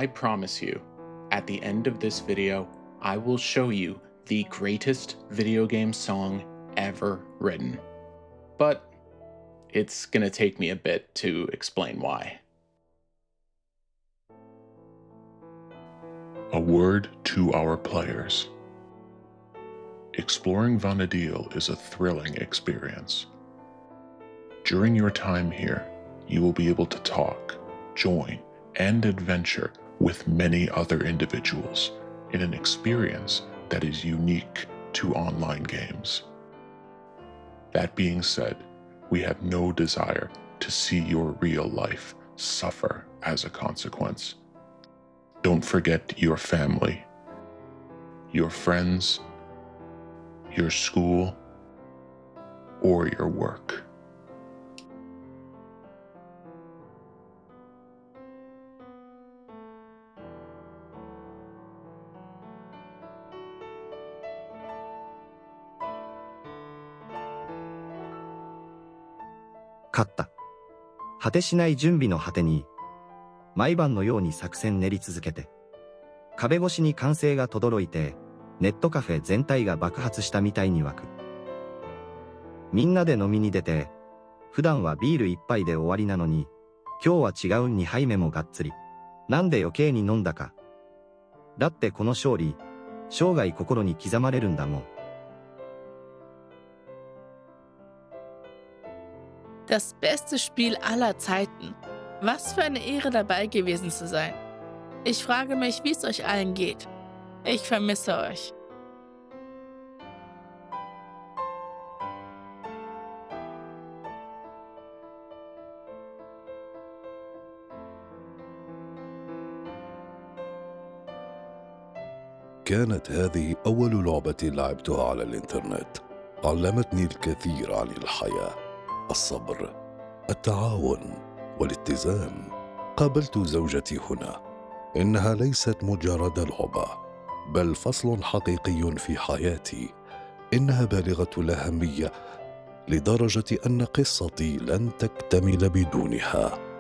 I promise you, at the end of this video, I will show you the greatest video game song ever written. But it's gonna take me a bit to explain why. A word to our players. Exploring Vana'Diel is a thrilling experience. During your time here, you will be able to talk, join, and adventure with many other individuals in an experience that is unique to online games. That being said, we have no desire to see your real life suffer as a consequence. Don't forget your family, your friends, your school, or your work.勝った。果てしない準備の果てに、毎晩のように作戦練り続けて、壁越しに歓声が轟いて、ネットカフェ全体が爆発したみたいに湧く。みんなで飲みに出て、普段はビール一杯で終わりなのに、今日は違う2杯目もがっつり。なんで余計に飲んだか。だってこの勝利、生涯心に刻まれるんだもん。Das beste Spiel aller Zeiten. Was für eine Ehre dabei gewesen zu sein. Ich frage mich, wie es euch allen geht. Ich vermisse euch. كانت هذه أول لعبة لعبتها على الإنترنت. علمتني الكثير عن الحياة، الصبر، التعاون، والاتزان. قابلت زوجتي هنا. إنها ليست مجرد لعبة، بل فصل حقيقي في حياتي. إنها بالغة الأهمية لدرجة أن قصتي لن تكتمل بدونها.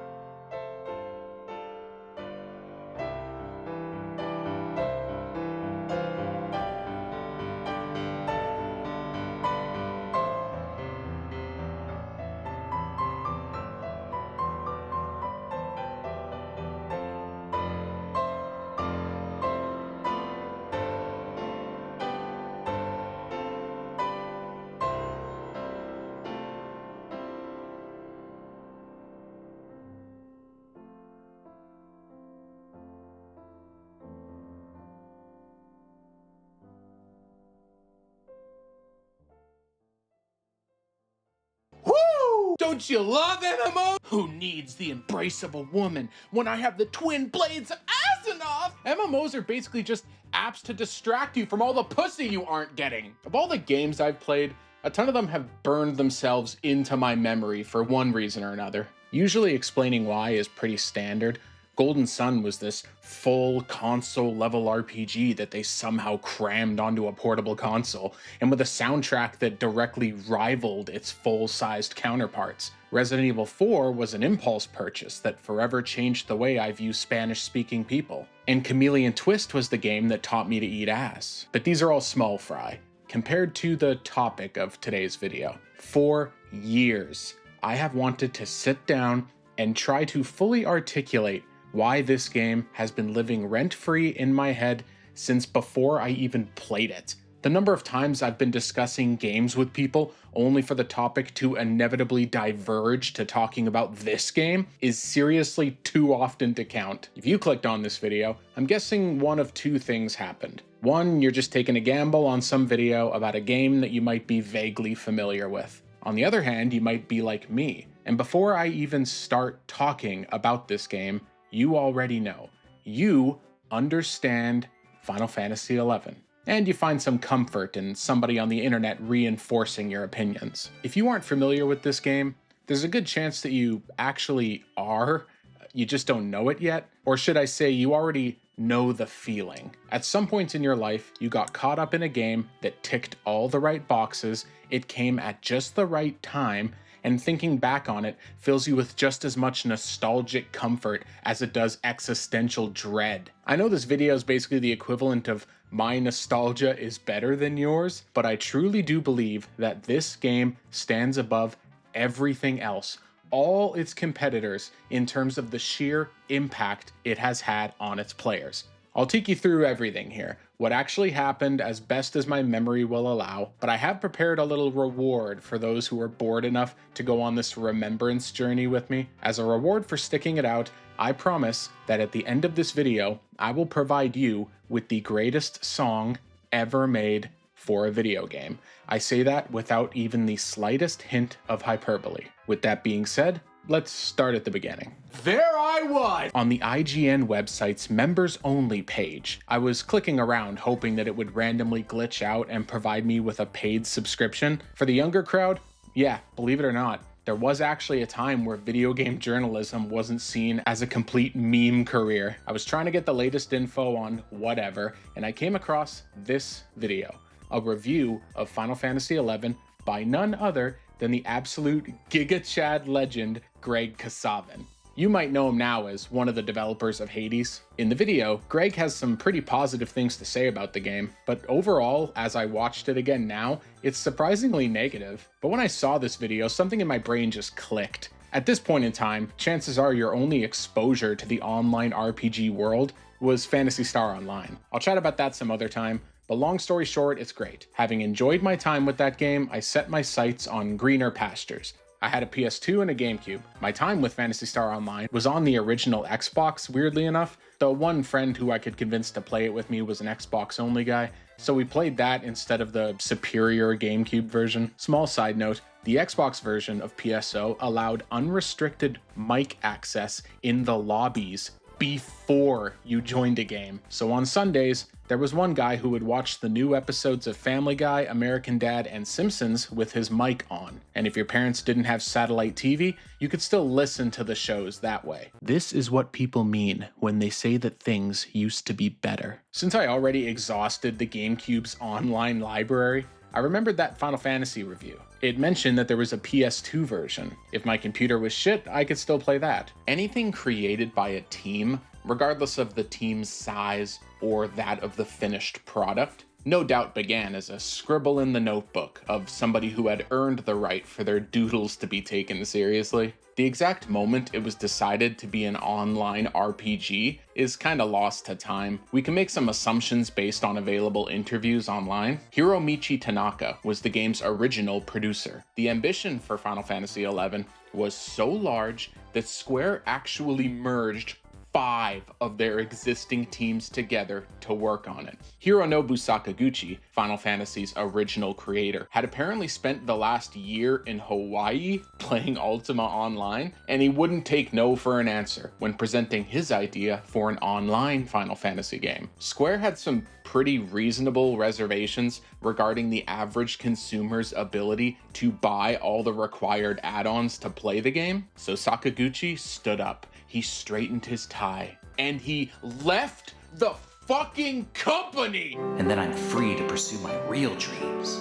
Don't you love MMO? Who needs the embrace of a woman when I have the twin blades of Asenath? MMOs are basically just apps to distract you from all the pussy you aren't getting. Of all the games I've played, a ton of them have burned themselves into my memory for one reason or another. Usually explaining why is pretty standard. Golden Sun was this full console level RPG that they somehow crammed onto a portable console, and with a soundtrack that directly rivaled its full-sized counterparts. Resident Evil 4 was an impulse purchase that forever changed the way I view Spanish-speaking people. And Chameleon Twist was the game that taught me to eat ass. But these are all small fry, compared to the topic of today's video. For years, I have wanted to sit down and try to fully articulate why this game has been living rent-free in my head since before I even played it. The number of times I've been discussing games with people only for the topic to inevitably diverge to talking about this game is seriously too often to count. If you clicked on this video, I'm guessing one of two things happened. One, you're just taking a gamble on some video about a game that you might be vaguely familiar with. On the other hand, you might be like me, and before I even start talking about this game, you already know. You understand Final Fantasy XI. And you find some comfort in somebody on the internet reinforcing your opinions. If you aren't familiar with this game, there's a good chance that you actually are. You just don't know it yet. Or should I say, you already know the feeling. At some point in your life, you got caught up in a game that ticked all the right boxes, it came at just the right time, and thinking back on it fills you with just as much nostalgic comfort as it does existential dread. I know this video is basically the equivalent of my nostalgia is better than yours, but I truly do believe that this game stands above everything else, all its competitors, in terms of the sheer impact it has had on its players. I'll take you through everything here, what actually happened as best as my memory will allow, but I have prepared a little reward for those who are bored enough to go on this remembrance journey with me. As a reward for sticking it out, I promise that at the end of this video, I will provide you with the greatest song ever made for a video game. I say that without even the slightest hint of hyperbole. With that being said, let's start at the beginning. There I was! On the IGN website's members only page. I was clicking around hoping that it would randomly glitch out and provide me with a paid subscription. For the younger crowd, yeah, believe it or not, there was actually a time where video game journalism wasn't seen as a complete meme career. I was trying to get the latest info on whatever, and I came across this video, a review of Final Fantasy XI by none other than the absolute Giga Chad legend, Greg Kasavin. You might know him now as one of the developers of Hades. In the video, Greg has some pretty positive things to say about the game, but overall, as I watched it again now, it's surprisingly negative. But when I saw this video, something in my brain just clicked. At this point in time, chances are your only exposure to the online RPG world was Phantasy Star Online. I'll chat about that some other time, but long story short, it's great. Having enjoyed my time with that game, I set my sights on greener pastures. I had a PS2 and a GameCube. My time with Phantasy Star Online was on the original Xbox, weirdly enough, though one friend who I could convince to play it with me was an Xbox only guy, so we played that instead of the superior GameCube version. Small side note, the Xbox version of PSO allowed unrestricted mic access in the lobbies before you joined a game. So on Sundays, there was one guy who would watch the new episodes of Family Guy, American Dad, and Simpsons with his mic on. And if your parents didn't have satellite TV, you could still listen to the shows that way. This is what people mean when they say that things used to be better. Since I already exhausted the GameCube's online library, I remembered that Final Fantasy review. It mentioned that there was a PS2 version. If my computer was shit, I could still play that. Anything created by a team, regardless of the team's size or that of the finished product, no doubt began as a scribble in the notebook of somebody who had earned the right for their doodles to be taken seriously. The exact moment it was decided to be an online RPG is kinda lost to time. We can make some assumptions based on available interviews online. Hiromichi Tanaka was the game's original producer. The ambition for Final Fantasy XI was so large that Square actually merged 5 of their existing teams together to work on it. Hironobu Sakaguchi, Final Fantasy's original creator, had apparently spent the last year in Hawaii playing Ultima Online, and he wouldn't take no for an answer when presenting his idea for an online Final Fantasy game. Square had some pretty reasonable reservations regarding the average consumer's ability to buy all the required add-ons to play the game, so Sakaguchi stood up. He straightened his tie, and he left the fucking company! And then I'm free to pursue my real dreams.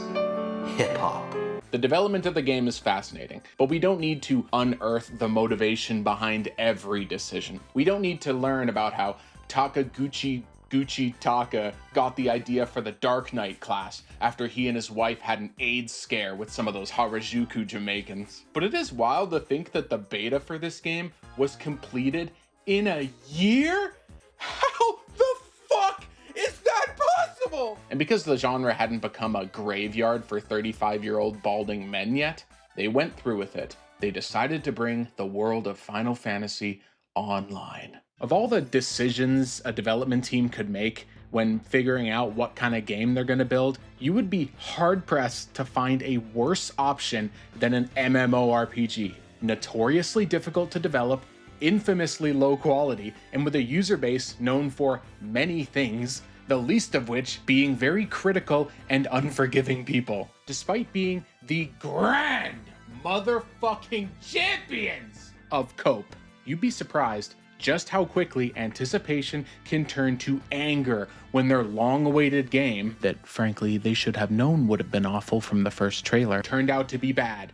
Hip-hop. The development of the game is fascinating, but we don't need to unearth the motivation behind every decision. We don't need to learn about how Gucci Taka got the idea for the Dark Knight class after he and his wife had an AIDS scare with some of those Harajuku Jamaicans. But it is wild to think that the beta for this game was completed in a year? How the fuck is that possible? And because the genre hadn't become a graveyard for 35-year-old balding men yet, they went through with it. They decided to bring the world of Final Fantasy online. Of all the decisions a development team could make when figuring out what kind of game they're going to build, you would be hard-pressed to find a worse option than an MMORPG. Notoriously difficult to develop, infamously low quality, and with a user base known for many things, the least of which being very critical and unforgiving people. Despite being the grand motherfucking champions of cope, you'd be surprised just how quickly anticipation can turn to anger when their long-awaited game, that frankly they should have known would have been awful from the first trailer, turned out to be bad.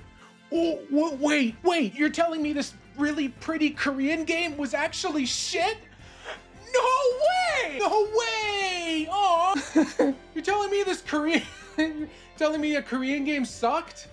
Wait, you're telling me this really pretty Korean game was actually shit? No way! Aw! You're telling me this Korean... You're telling me a Korean game sucked?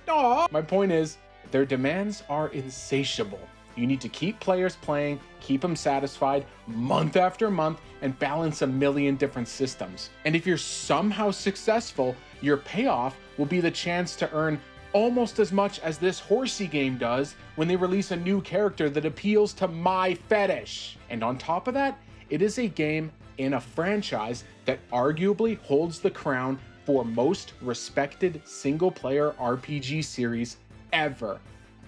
Aw! My point is, their demands are insatiable. You need to keep players playing, keep them satisfied month after month, and balance a million different systems. And if you're somehow successful, your payoff will be the chance to earn almost as much as this horsey game does when they release a new character that appeals to my fetish. And on top of that, it is a game in a franchise that arguably holds the crown for most respected single-player RPG series ever.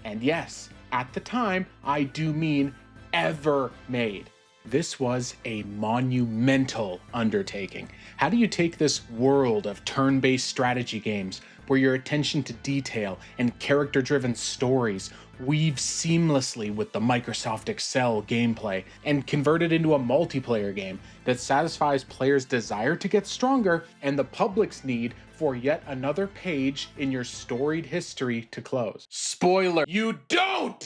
And yes, at the time, I do mean ever made. This was a monumental undertaking. How do you take this world of turn-based strategy games where your attention to detail and character-driven stories weave seamlessly with the Microsoft Excel gameplay and convert it into a multiplayer game that satisfies players' desire to get stronger and the public's need for yet another page in your storied history to close? Spoiler, you don't!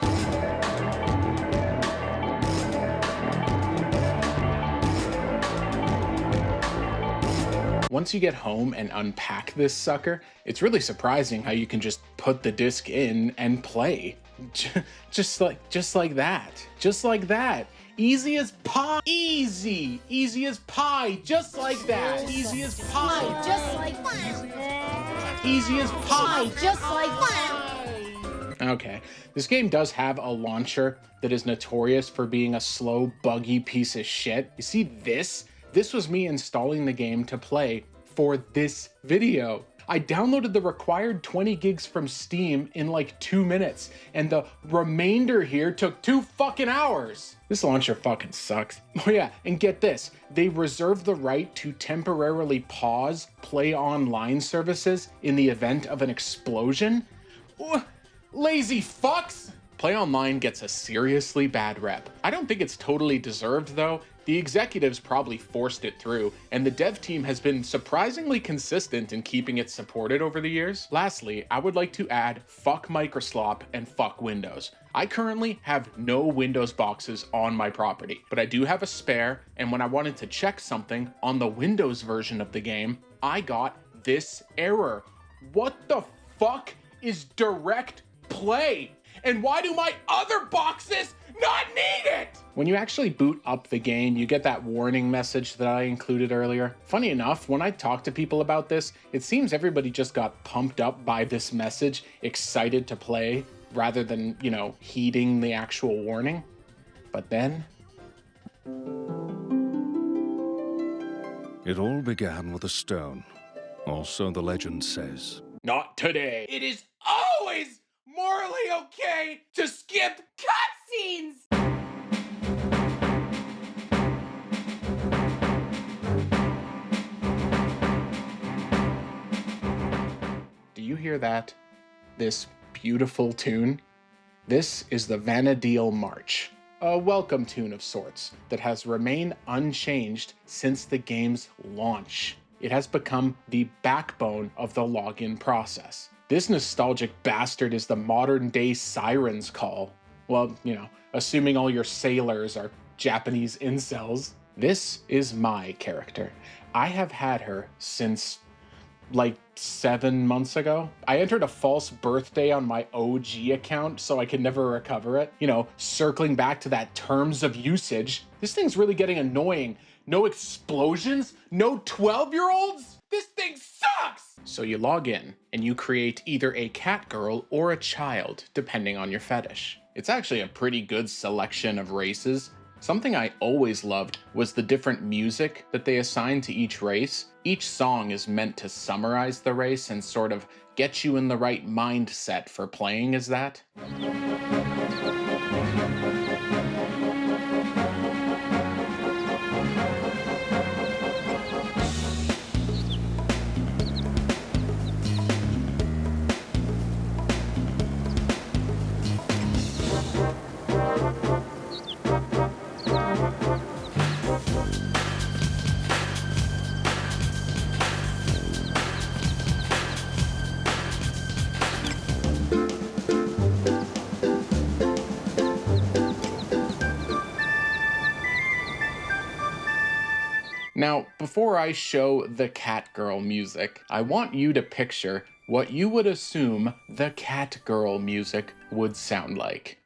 Once you get home and unpack this sucker, it's really surprising how you can just put the disc in and play. Just like that. Easy as pie. Easy as pie. Just like that. Easy as pie. Just like that. Easy as pie. Just like that. Okay, this game does have a launcher that is notorious for being a slow, buggy piece of shit. You see this? This was me installing the game to play for this video. I downloaded the required 20 gigs from Steam in like 2 minutes, and the remainder here took 2 fucking hours. This launcher fucking sucks. Oh yeah, and get this, they reserve the right to temporarily pause play online services in the event of an explosion. Lazy fucks! Play Online gets a seriously bad rep. I don't think it's totally deserved though. The executives probably forced it through, and the dev team has been surprisingly consistent in keeping it supported over the years. Lastly, I would like to add fuck Microslop and fuck Windows. I currently have no Windows boxes on my property, but I do have a spare, and when I wanted to check something on the Windows version of the game, I got this error. What the fuck is direct play? And why do my other boxes not need it? When you actually boot up the game, you get that warning message that I included earlier. Funny enough, when I talk to people about this, it seems everybody just got pumped up by this message, excited to play, rather than, you know, heeding the actual warning. But then... It all began with a stone, or so the legend says. Not today. It is always morally okay to skip cutscenes! Do you hear that? This beautiful tune? This is the Vana'Diel March, a welcome tune of sorts that has remained unchanged since the game's launch. It has become the backbone of the login process. This nostalgic bastard is the modern day Siren's Call. Well, you know, assuming all your sailors are Japanese incels. This is my character. I have had her since like 7 months ago. I entered a false birthday on my OG account so I could never recover it. You know, circling back to that terms of usage. This thing's really getting annoying. No explosions? No 12-year-olds? This thing sucks! So you log in, and you create either a cat girl or a child, depending on your fetish. It's actually a pretty good selection of races. Something I always loved was the different music that they assign to each race. Each song is meant to summarize the race and sort of get you in the right mindset for playing as that. Now, before I show the cat girl music, I want you to picture what you would assume the cat girl music would sound like.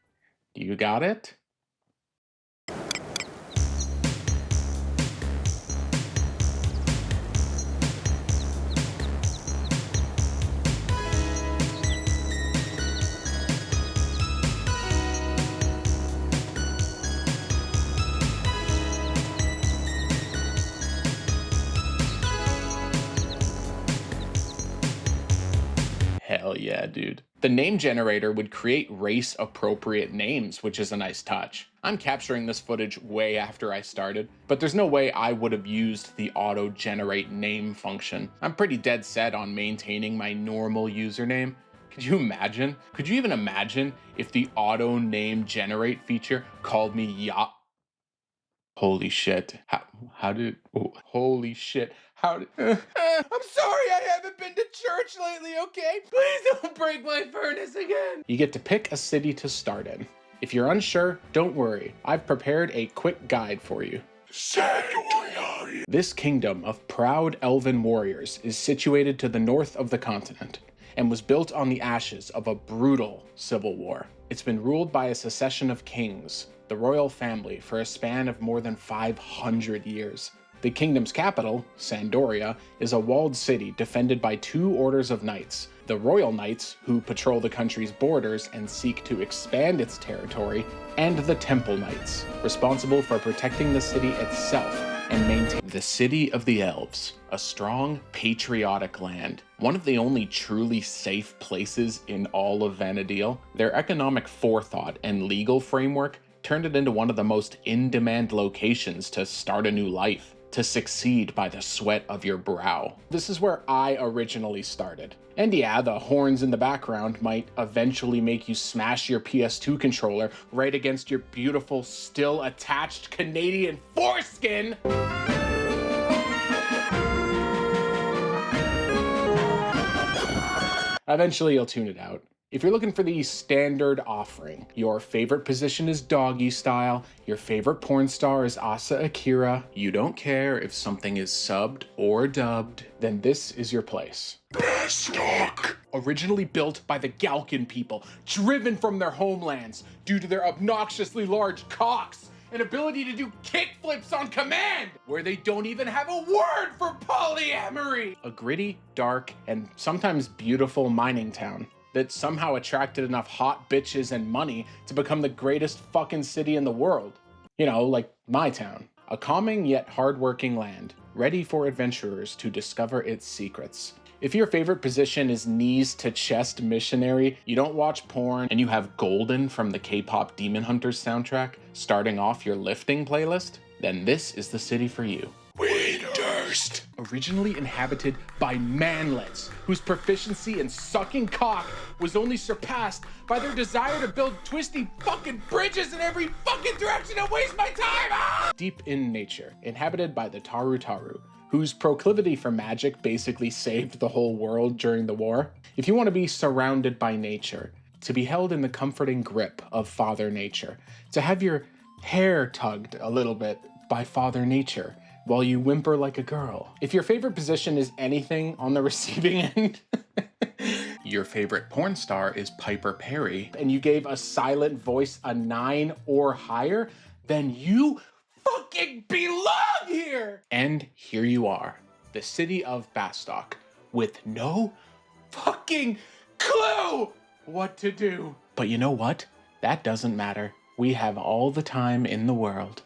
You got it? Hell yeah, dude. The name generator would create race-appropriate names, which is a nice touch. I'm capturing this footage way after I started, but there's no way I would have used the auto-generate name function. I'm pretty dead set on maintaining my normal username. Could you imagine? Could you even imagine if the auto name generate feature called me Holy shit. Holy shit. I'm sorry I haven't been to church lately, okay? Please don't break my furnace again. You get to pick a city to start in. If you're unsure, don't worry. I've prepared a quick guide for you. This kingdom of proud elven warriors is situated to the north of the continent and was built on the ashes of a brutal civil war. It's been ruled by a succession of kings, the royal family, for a span of more than 500 years. The kingdom's capital, Sandoria, is a walled city defended by 2 orders of knights. The Royal Knights, who patrol the country's borders and seek to expand its territory, and the Temple Knights, responsible for protecting the city itself and maintaining the City of the Elves, a strong, patriotic land. One of the only truly safe places in all of Vana'Diel. Their economic forethought and legal framework turned it into one of the most in-demand locations to start a new life, to succeed by the sweat of your brow. This is where I originally started. And yeah, the horns in the background might eventually make you smash your PS2 controller right against your beautiful, still attached Canadian foreskin. Eventually you'll tune it out. If you're looking for the standard offering, your favorite position is doggy style, your favorite porn star is Asa Akira, you don't care if something is subbed or dubbed, then this is your place. Bastok! Originally built by the Galkan people, driven from their homelands due to their obnoxiously large cocks and ability to do kickflips on command, where they don't even have a word for polyamory. A gritty, dark, and sometimes beautiful mining town that somehow attracted enough hot bitches and money to become the greatest fucking city in the world. You know, like my town. A calming yet hardworking land, ready for adventurers to discover its secrets. If your favorite position is knees to chest missionary, you don't watch porn, and you have Golden from the K-pop Demon Hunters soundtrack starting off your lifting playlist, then this is the city for you. Windurst! Originally inhabited by manlets, whose proficiency in sucking cock was only surpassed by their desire to build twisty fucking bridges in every fucking direction and waste my time! Ah! Deep in nature, inhabited by the Taru Taru, whose proclivity for magic basically saved the whole world during the war. If you want to be surrounded by nature, to be held in the comforting grip of Father Nature, to have your hair tugged a little bit by Father Nature, while you whimper like a girl. If your favorite position is anything on the receiving end, your favorite porn star is Piper Perry, and you gave a silent voice a 9 or higher, then you fucking belong here! And here you are, the city of Bastok, with no fucking clue what to do. But you know what? That doesn't matter. We have all the time in the world.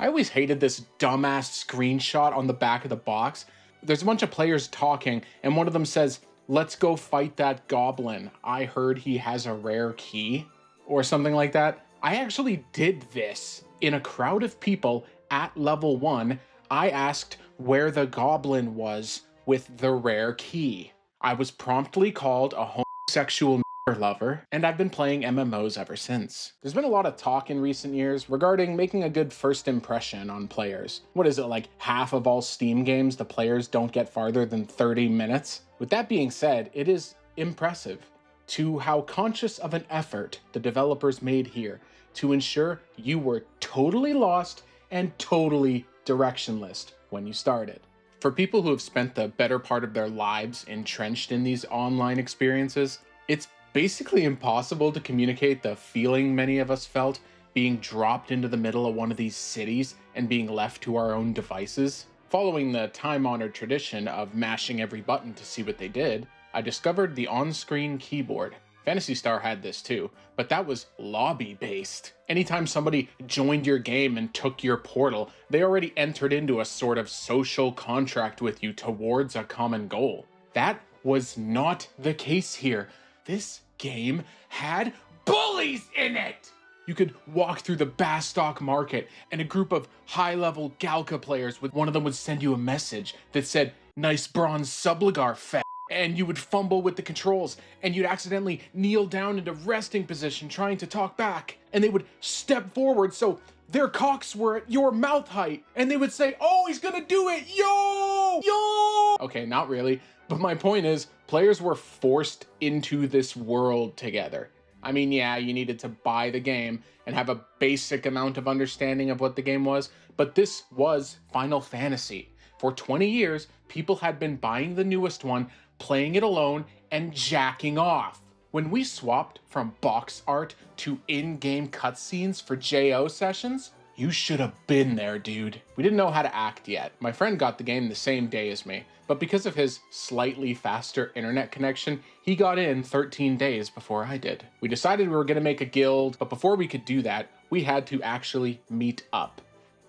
I always hated this dumbass screenshot on the back of the box. There's a bunch of players talking, and one of them says, "Let's go fight that goblin. I heard he has a rare key," or something like that. I actually did this in a crowd of people at level 1. I asked where the goblin was with the rare key. I was promptly called a homosexual lover, and I've been playing MMOs ever since. There's been a lot of talk in recent years regarding making a good first impression on players. What is it, like half of all Steam games the players don't get farther than 30 minutes? With that being said, it is impressive to how conscious of an effort the developers made here to ensure you were totally lost and totally directionless when you started. For people who have spent the better part of their lives entrenched in these online experiences, it's basically impossible to communicate the feeling many of us felt being dropped into the middle of one of these cities and being left to our own devices. Following the time-honored tradition of mashing every button to see what they did, I discovered the on-screen keyboard. Phantasy Star had this too, but that was lobby-based. Anytime somebody joined your game and took your portal, they already entered into a sort of social contract with you towards a common goal. That was not the case here. This game had bullies in it! You could walk through the Bastock market and a group of high-level Galka players with one of them would send you a message that said, "Nice bronze subligar, fat." And you would fumble with the controls, and you'd accidentally kneel down into resting position trying to talk back. And they would step forward so their cocks were at your mouth height. And they would say, "Oh, he's gonna do it, yo! Yo!" Okay, not really. But my point is, players were forced into this world together. I mean, yeah, you needed to buy the game and have a basic amount of understanding of what the game was, but this was Final Fantasy. For 20 years, people had been buying the newest one, playing it alone, and jacking off. When we swapped from box art to in-game cutscenes for JO sessions, you should have been there, dude. We didn't know how to act yet. My friend got the game the same day as me, but because of his slightly faster internet connection, he got in 13 days before I did. We decided we were gonna make a guild, but before we could do that, we had to actually meet up.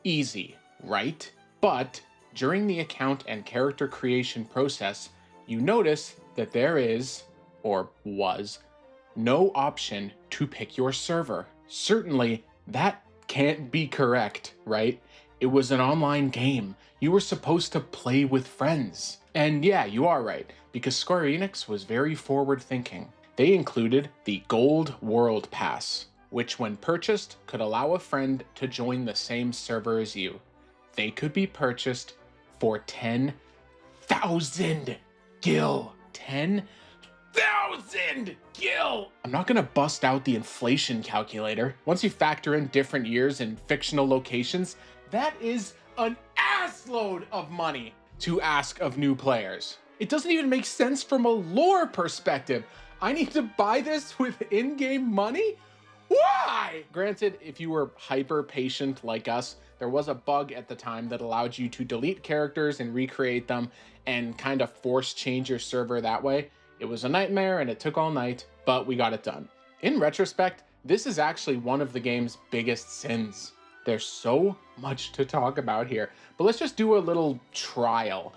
Easy, right? But during the account and character creation process, you notice that there is, or was, no option to pick your server. Certainly, that can't be correct, right? It was an online game. You were supposed to play with friends. And yeah, you are right, because Square Enix was very forward-thinking. They included the Gold World Pass, which when purchased could allow a friend to join the same server as you. They could be purchased for 10,000 gil. 10,000 gil! I'm not gonna bust out the inflation calculator. Once you factor in different years and fictional locations, that is an assload of money to ask of new players. It doesn't even make sense from a lore perspective. I need to buy this with in-game money? Why? Granted, if you were hyper patient like us, there was a bug at the time that allowed you to delete characters and recreate them and kind of force change your server that way. It was a nightmare and it took all night, but we got it done. In retrospect, this is actually one of the game's biggest sins. There's so much to talk about here, but let's just do a little trial.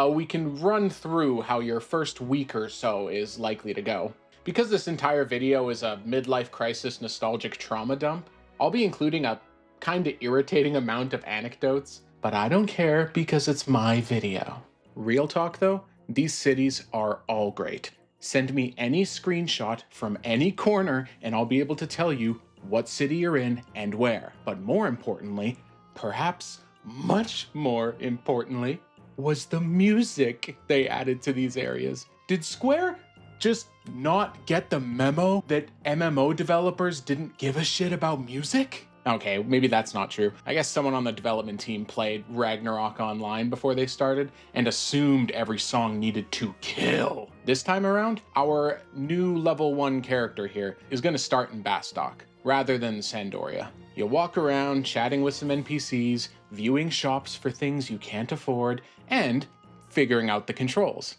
We can run through how your first week or so is likely to go. Because this entire video is a midlife crisis nostalgic trauma dump, I'll be including a kinda irritating amount of anecdotes, but I don't care because it's my video. Real talk though, these cities are all great. Send me any screenshot from any corner and I'll be able to tell you what city you're in and where. But more importantly, perhaps much more importantly, was the music they added to these areas. Did Square just not get the memo that MMO developers didn't give a shit about music? Okay, maybe that's not true. I guess someone on the development team played Ragnarok Online before they started and assumed every song needed to kill. This time around, our new level 1 character here is gonna start in Bastock, rather than Sandoria. You'll walk around chatting with some NPCs, viewing shops for things you can't afford, and figuring out the controls.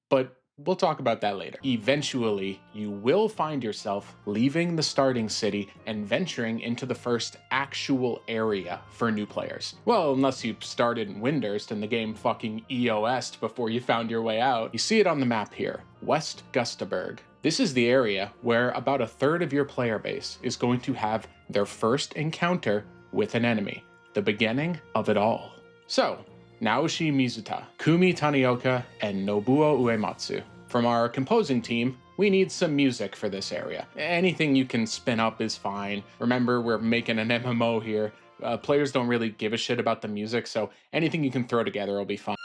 But we'll talk about that later. Eventually, you will find yourself leaving the starting city and venturing into the first actual area for new players. Well, unless you started in Windurst and the game fucking EOS'd before you found your way out. You see it on the map here, West Gustaberg. This is the area where about a third of your player base is going to have their first encounter with an enemy, the beginning of it all. So, Naoshi Mizuta, Kumi Tanioka, and Nobuo Uematsu. From our composing team, we need some music for this area. Anything you can spin up is fine. Remember, we're making an MMO here. Players don't really give a shit about the music, so anything you can throw together will be fine.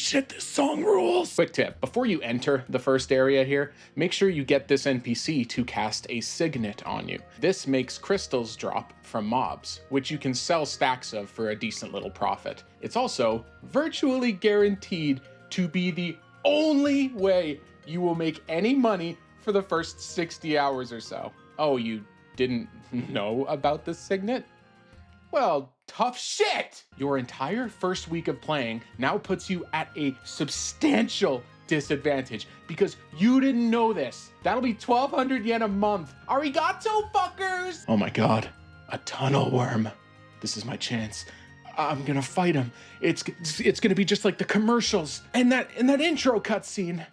shit, this song rules. Quick tip, before you enter the first area here, make sure you get this NPC to cast a signet on you. This makes crystals drop from mobs, which you can sell stacks of for a decent little profit. It's also virtually guaranteed to be the only way you will make any money for the first 60 hours or so. Oh, you didn't know about this signet? Well, tough shit! Your entire first week of playing now puts you at a substantial disadvantage because you didn't know this. That'll be 1,200 yen a month. Arigato, fuckers! Oh my god, a tunnel worm. This is my chance. I'm gonna fight him. It's gonna be just like the commercials and that intro cutscene.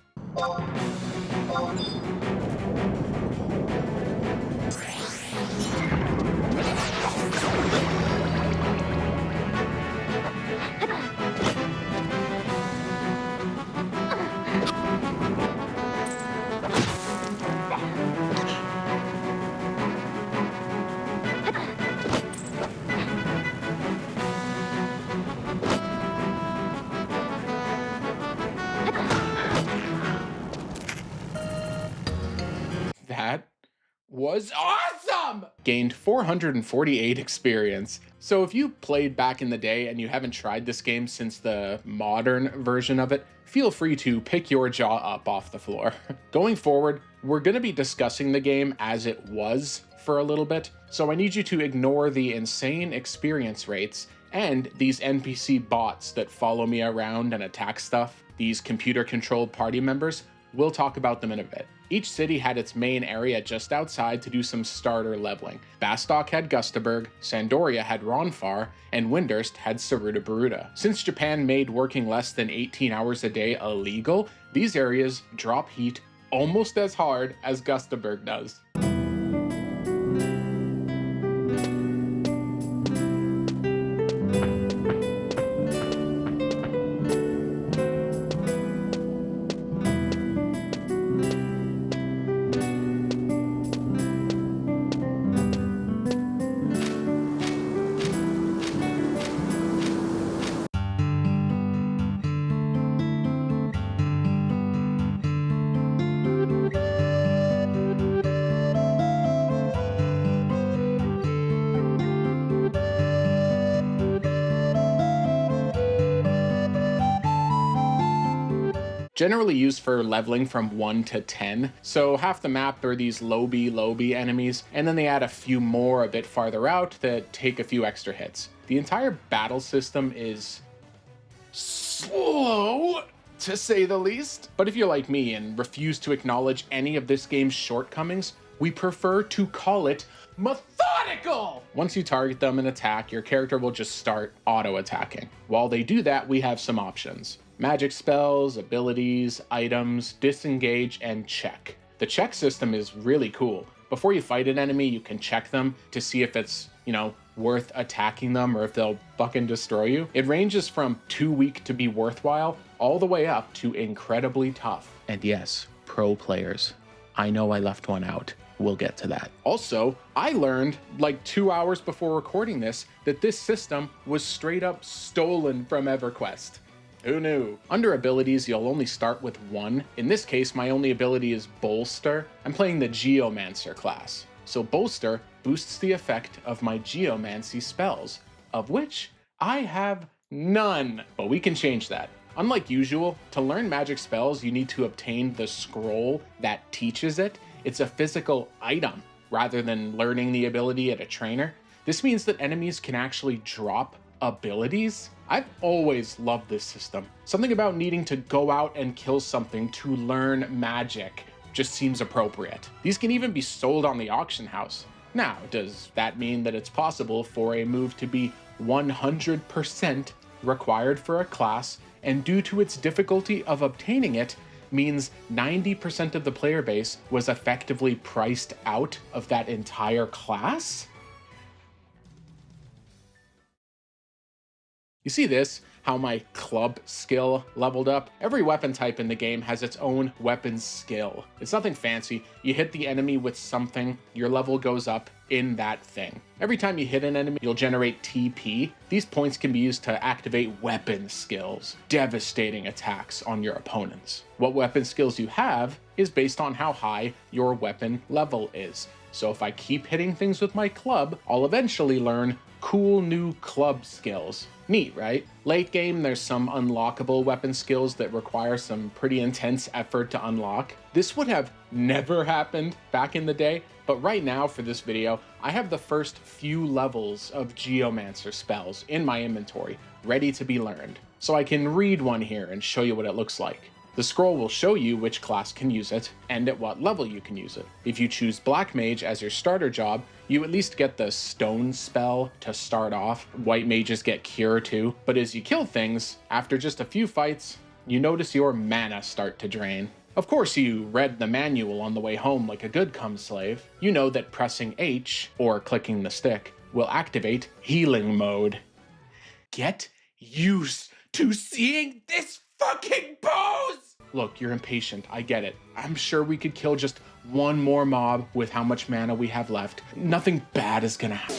That was awesome! Gained 448 experience. So if you played back in the day and you haven't tried this game since the modern version of it, feel free to pick your jaw up off the floor. Going forward, we're going to be discussing the game as it was for a little bit, so I need you to ignore the insane experience rates and these NPC bots that follow me around and attack stuff, these computer-controlled party members. We'll talk about them in a bit. Each city had its main area just outside to do some starter leveling. Bastok had Gustaberg, Sandoria had Ronfar, and Windurst had Saruta Baruta. Since Japan made working less than 18 hours a day illegal, these areas drop heat almost as hard as Gustaberg does. Generally used for leveling from 1 to 10, so half the map are these low-B enemies, and then they add a few more a bit farther out that take a few extra hits. The entire battle system is slow, to say the least. But if you're like me and refuse to acknowledge any of this game's shortcomings, we prefer to call it methodical! Once you target them and attack, your character will just start auto-attacking. While they do that, we have some options. Magic spells, abilities, items, disengage, and check. The check system is really cool. Before you fight an enemy, you can check them to see if it's, worth attacking them or if they'll fucking destroy you. It ranges from too weak to be worthwhile all the way up to incredibly tough. And yes, pro players. I know I left one out. We'll get to that. Also, I learned like 2 hours before recording this that this system was straight up stolen from EverQuest. Who knew? Under abilities, you'll only start with one. In this case, my only ability is Bolster. I'm playing the Geomancer class. So Bolster boosts the effect of my Geomancy spells, of which I have none. But we can change that. Unlike usual, to learn magic spells, you need to obtain the scroll that teaches it. It's a physical item rather than learning the ability at a trainer. This means that enemies can actually drop abilities. I've always loved this system. Something about needing to go out and kill something to learn magic just seems appropriate. These can even be sold on the auction house. Now, does that mean that it's possible for a move to be 100% required for a class, and due to its difficulty of obtaining it, means 90% of the player base was effectively priced out of that entire class? You see this how my club skill leveled up. Every weapon type in the game has its own weapon skill. It's nothing fancy. You hit the enemy with something, your level goes up in that thing. Every time you hit an enemy, you'll generate TP. These points can be used to activate weapon skills, devastating attacks on your opponents. What weapon skills you have is based on how high your weapon level is. So if I keep hitting things with my club, I'll eventually learn cool new club skills. Neat, right? Late game, there's some unlockable weapon skills that require some pretty intense effort to unlock. This would have never happened back in the day, but right now for this video, I have the first few levels of Geomancer spells in my inventory, ready to be learned. So I can read one here and show you what it looks like. The scroll will show you which class can use it and at what level you can use it. If you choose Black Mage as your starter job, you at least get the Stone spell to start off. White Mages get Cure too, but as you kill things, after just a few fights, you notice your mana start to drain. Of course, you read the manual on the way home like a good cum slave. You know that pressing H, or clicking the stick, will activate healing mode. Get used to seeing this fucking pose! Look, you're impatient, I get it. I'm sure we could kill just one more mob with how much mana we have left. Nothing bad is gonna happen.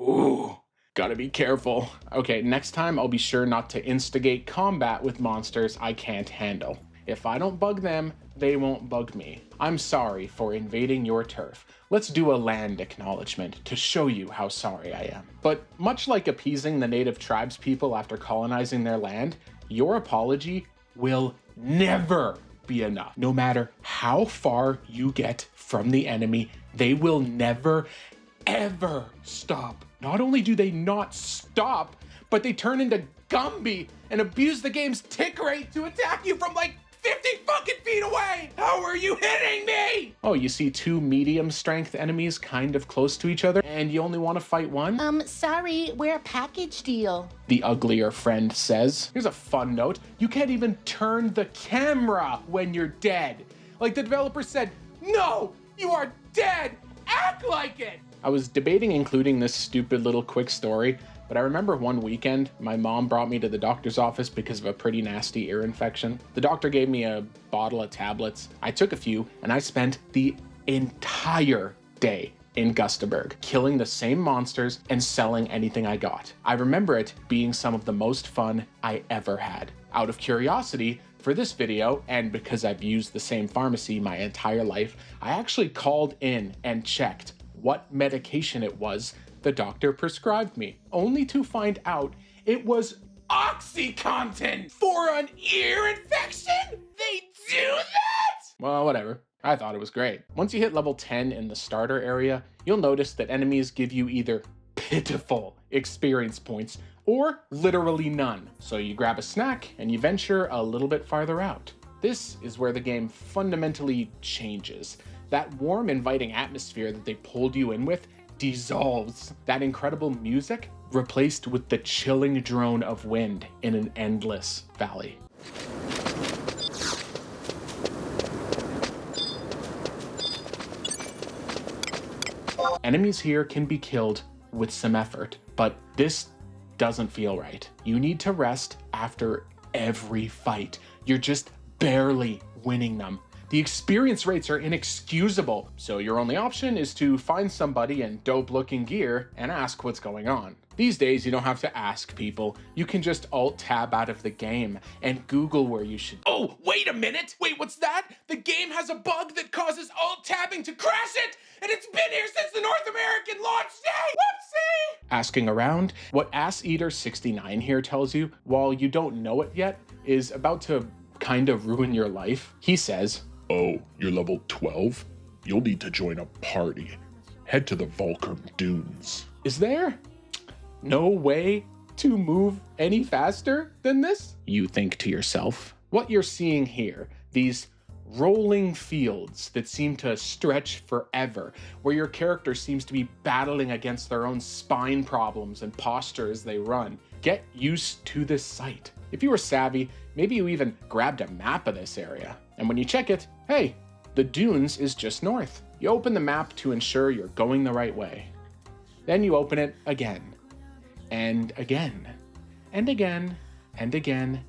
Ooh, gotta be careful. Okay, next time I'll be sure not to instigate combat with monsters I can't handle. If I don't bug them, they won't bug me. I'm sorry for invading your turf. Let's do a land acknowledgement to show you how sorry I am. But much like appeasing the native tribes people after colonizing their land, your apology will never be enough. No matter how far you get from the enemy, they will never, ever stop. Not only do they not stop, but they turn into Gumby and abuse the game's tick rate to attack you from like 50 fucking feet away! How are you hitting me? Oh, you see two medium strength enemies kind of close to each other, and you only want to fight one? Sorry, we're a package deal. The uglier friend says. Here's a fun note. You can't even turn the camera when you're dead. Like the developer said, no, you are dead! Act like it! I was debating including this stupid little quick story, but I remember one weekend, my mom brought me to the doctor's office because of a pretty nasty ear infection. The doctor gave me a bottle of tablets. I took a few, and I spent the entire day in Gustaberg, killing the same monsters and selling anything I got. I remember it being some of the most fun I ever had. Out of curiosity, for this video, and because I've used the same pharmacy my entire life, I actually called in and checked what medication it was the doctor prescribed me, only to find out it was OxyContin for an ear infection? They do that? Well, whatever. I thought it was great. Once you hit level 10 in the starter area, you'll notice that enemies give you either pitiful experience points or literally none. So you grab a snack and you venture a little bit farther out. This is where the game fundamentally changes. That warm, inviting atmosphere that they pulled you in with dissolves. That incredible music replaced with the chilling drone of wind in an endless valley. Enemies here can be killed with some effort, but this doesn't feel right. You need to rest after every fight. You're just barely winning them. The experience rates are inexcusable, so your only option is to find somebody in dope-looking gear and ask what's going on. These days, you don't have to ask people. You can just alt-tab out of the game and Google where you should— Oh, wait a minute! Wait, what's that? The game has a bug that causes alt-tabbing to crash it, and it's been here since the North American launch day! Whoopsie! Asking around, what Ass Eater 69 here tells you, while you don't know it yet, is about to kind of ruin your life. He says, Oh, you're level 12? You'll need to join a party. Head to the Volcrum Dunes. Is there no way to move any faster than this? You think to yourself. What you're seeing here, these rolling fields that seem to stretch forever, where your character seems to be battling against their own spine problems and posture as they run. Get used to this sight. If you were savvy, maybe you even grabbed a map of this area. And when you check it, hey, the dunes is just north. You open the map to ensure you're going the right way. Then you open it again, and again, and again, and again,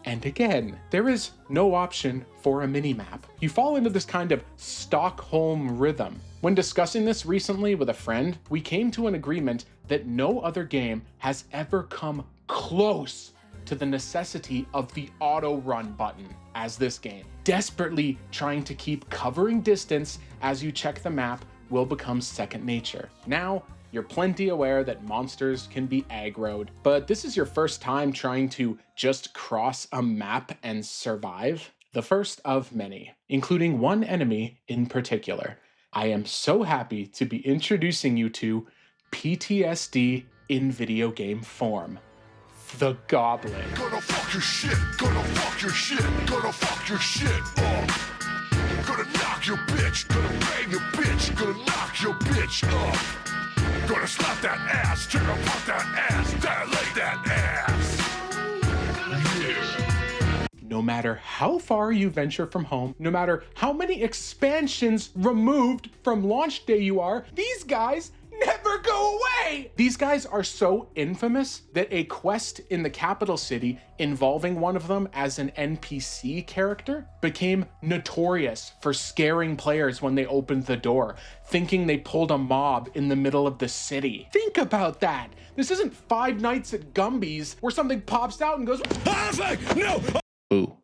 and again. There is no option for a mini-map. You fall into this kind of Stockholm rhythm. When discussing this recently with a friend, we came to an agreement that no other game has ever come close to the necessity of the auto run button as this game. Desperately trying to keep covering distance as you check the map will become second nature. Now, you're plenty aware that monsters can be aggroed, but this is your first time trying to just cross a map and survive. The first of many, including one enemy in particular. I am so happy to be introducing you to PTSD in video game form. The Goblin. Gonna fuck your shit, gonna fuck your shit, gonna fuck your shit up. Gonna knock your bitch, gonna bang your bitch, gonna knock your bitch up. Gonna slap that ass, turn apart that ass, dilate that ass. Yeah. No matter how far you venture from home, no matter how many expansions removed from launch day you are, these guys never go away! These guys are so infamous that a quest in the capital city involving one of them as an NPC character became notorious for scaring players when they opened the door, thinking they pulled a mob in the middle of the city. Think about that! This isn't Five Nights at Gumby's where something pops out and goes, no! Ooh.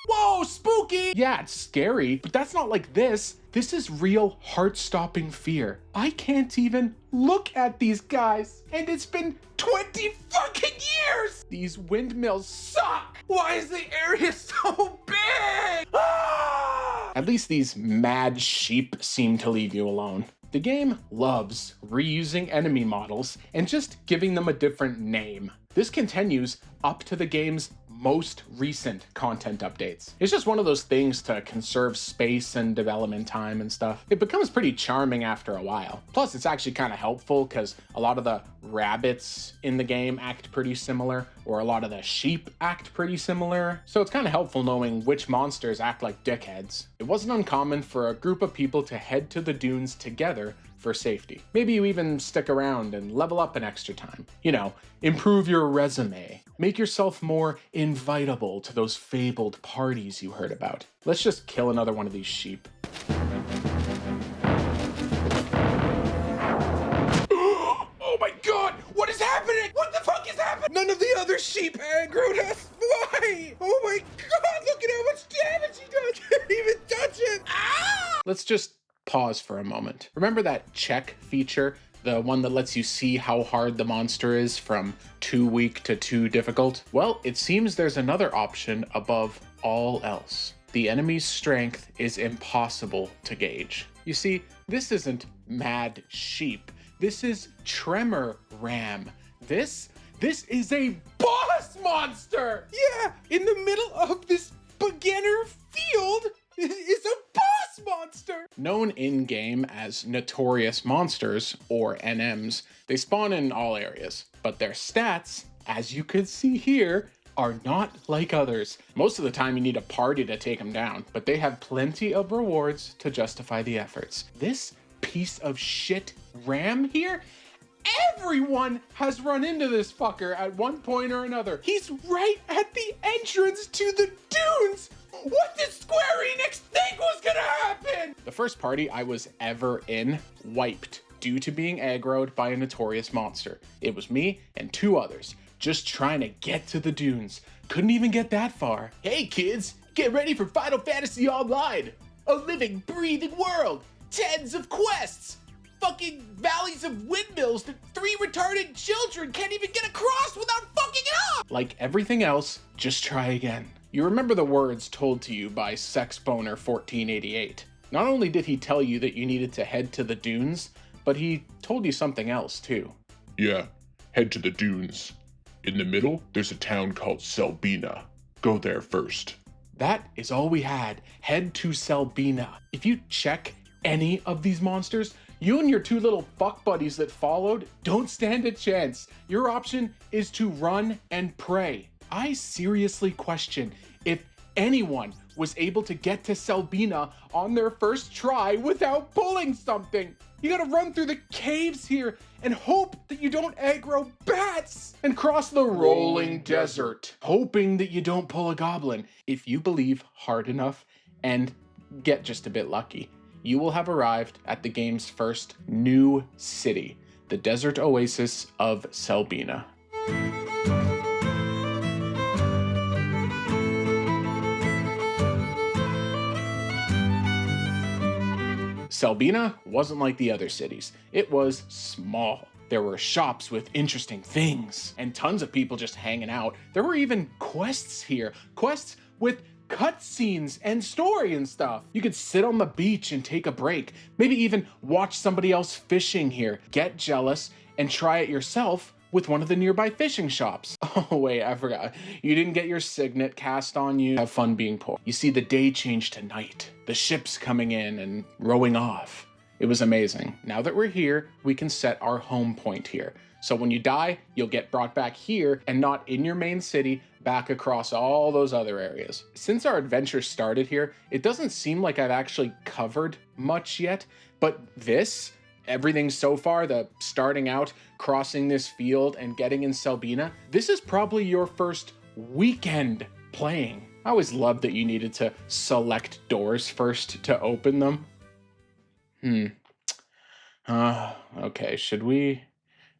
Whoa, spooky! Yeah, it's scary, but that's not like this. This is real heart-stopping fear. I can't even look at these guys, and it's been 20 fucking years! These windmills suck! Why is the area so big? Ah! At least these mad sheep seem to leave you alone. The game loves reusing enemy models and just giving them a different name. This continues up to the game's most recent content updates. It's just one of those things to conserve space and development time and stuff. It becomes pretty charming after a while. Plus, it's actually kind of helpful because a lot of the rabbits in the game act pretty similar, or a lot of the sheep act pretty similar. So it's kind of helpful knowing which monsters act like dickheads. It wasn't uncommon for a group of people to head to the dunes together for safety. Maybe you even stick around and level up an extra time. You know, improve your resume. Make yourself more invitable to those fabled parties you heard about. Let's just kill another one of these sheep. Oh my god! What is happening? What the fuck is happening? None of the other sheep aggroed us. Why? Oh my god, look at how much damage he does. Can't even touch it. Ah! Let's just pause for a moment. Remember that check feature? The one that lets you see how hard the monster is from too weak to too difficult? Well, it seems there's another option above all else. The enemy's strength is impossible to gauge. You see, this isn't mad sheep. This is Tremor Ram. This is a boss monster! Yeah, in the middle of this beginner field is a boss monster! Known in-game as notorious monsters, or NMs, they spawn in all areas, but their stats, as you could see here, are not like others. Most of the time you need a party to take them down, but they have plenty of rewards to justify the efforts. This piece of shit ram here? Everyone has run into this fucker at one point or another. He's right at the entrance to the dunes! What did Square Enix think was gonna happen? The first party I was ever in wiped due to being aggroed by a notorious monster. It was me and two others, just trying to get to the dunes. Couldn't even get that far. Hey kids, get ready for Final Fantasy Online! A living, breathing world! Tens of quests! Fucking valleys of windmills that 3 retarded children can't even get across without fucking it up! Like everything else, just try again. You remember the words told to you by Sexboner1488. Not only did he tell you that you needed to head to the dunes, but he told you something else too. Yeah, head to the dunes. In the middle, there's a town called Selbina. Go there first. That is all we had. Head to Selbina. If you check any of these monsters, You and your two little fuck buddies that followed don't stand a chance. Your option is to run and pray. I seriously question if anyone was able to get to Selbina on their first try without pulling something. You gotta run through the caves here and hope that you don't aggro bats and cross the rolling desert, hoping that you don't pull a goblin. If you believe hard enough and get just a bit lucky, you will have arrived at the game's first new city, the desert oasis of Selbina. Selbina wasn't like the other cities. It was small. There were shops with interesting things and tons of people just hanging out. There were even quests here, quests with cutscenes and story and stuff. You could sit on the beach and take a break, maybe even watch somebody else fishing here, get jealous and try it yourself with one of the nearby fishing shops. Oh wait, I forgot. You didn't get your signet cast on you. Have fun being poor. You see the day change to night, the ships coming in and rowing off. It was amazing. Now that we're here, we can set our home point here. So when you die, you'll get brought back here and not in your main city, back across all those other areas. Since our adventure started here, it doesn't seem like I've actually covered much yet, but everything so far, the starting out, crossing this field and getting in Selbina, this is probably your first weekend playing. I always loved that you needed to select doors first to open them. Okay, should we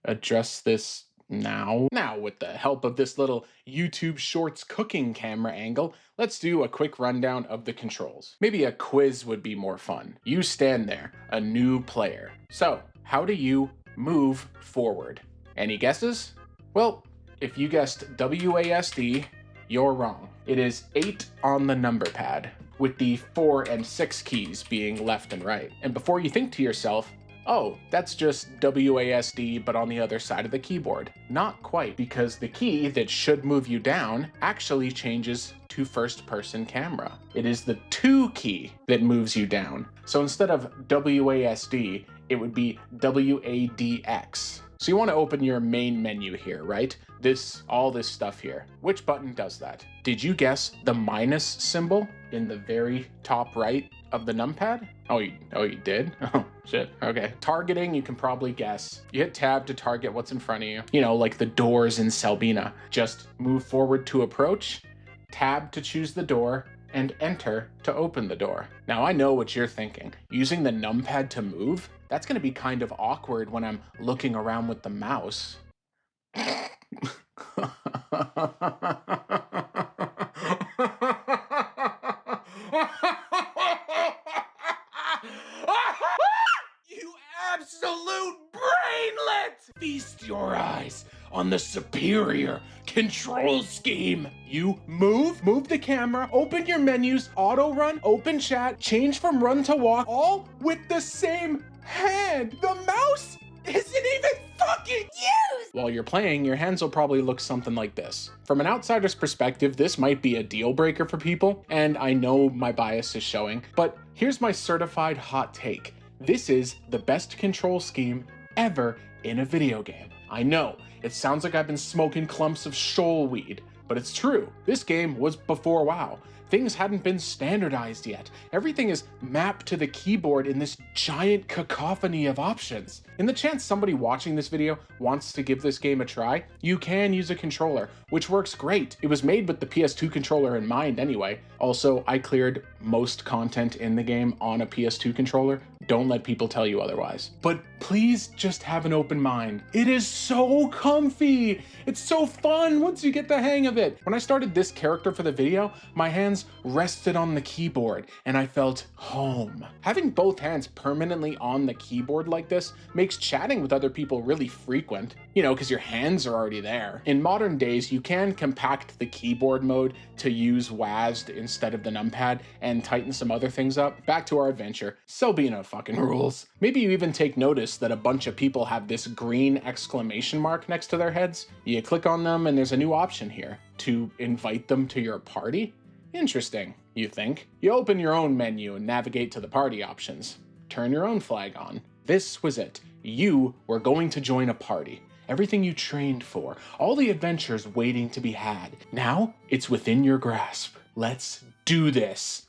address this now? Now, with the help of this little YouTube Shorts cooking camera angle, let's do a quick rundown of the controls. Maybe a quiz would be more fun. You stand there, a new player. So, how do you move forward? Any guesses? Well, if you guessed WASD, you're wrong. It is 8 on the number pad, with the 4 and 6 keys being left and right. And before you think to yourself, oh, that's just WASD, but on the other side of the keyboard. Not quite, because the key that should move you down actually changes to first-person camera. It is the 2 key that moves you down. So instead of WASD, it would be WADX. So you want to open your main menu here, right? All this stuff here. Which button does that? Did you guess the minus symbol in the very top right of the numpad? Oh, you did? Oh, shit. Okay. Targeting, you can probably guess. You hit tab to target what's in front of you. You know, like the doors in Selbina. Just move forward to approach, tab to choose the door, and enter to open the door. Now, I know what you're thinking. Using the numpad to move? That's gonna be kind of awkward when I'm looking around with the mouse. You absolute brainlet! Feast your eyes on the superior control scheme. You move the camera, open your menus, auto run, open chat, change from run to walk, all with the same hand. The mouse isn't even fucking used! While you're playing, your hands will probably look something like this. From an outsider's perspective, this might be a deal breaker for people, and I know my bias is showing, but here's my certified hot take. This is the best control scheme ever in a video game. I know, it sounds like I've been smoking clumps of shoal weed, but it's true. This game was before WoW. Things hadn't been standardized yet. Everything is mapped to the keyboard in this giant cacophony of options. In the chance somebody watching this video wants to give this game a try, you can use a controller, which works great. It was made with the PS2 controller in mind anyway. Also, I cleared most content in the game on a PS2 controller. Don't let people tell you otherwise. But please just have an open mind. It is so comfy. It's so fun once you get the hang of it. When I started this character for the video, my hands rested on the keyboard and I felt home. Having both hands permanently on the keyboard like this makes chatting with other people really frequent, you know, because your hands are already there. In modern days, you can compact the keyboard mode to use WASD instead of the numpad and tighten some other things up. Back to our adventure. Selbina fucking rules. Maybe you even take notice that a bunch of people have this green exclamation mark next to their heads. You click on them and there's a new option here to invite them to your party. Interesting, you think. You open your own menu and navigate to the party options. Turn your own flag on. This was it. You were going to join a party. Everything you trained for, all the adventures waiting to be had. Now it's within your grasp. Let's do this.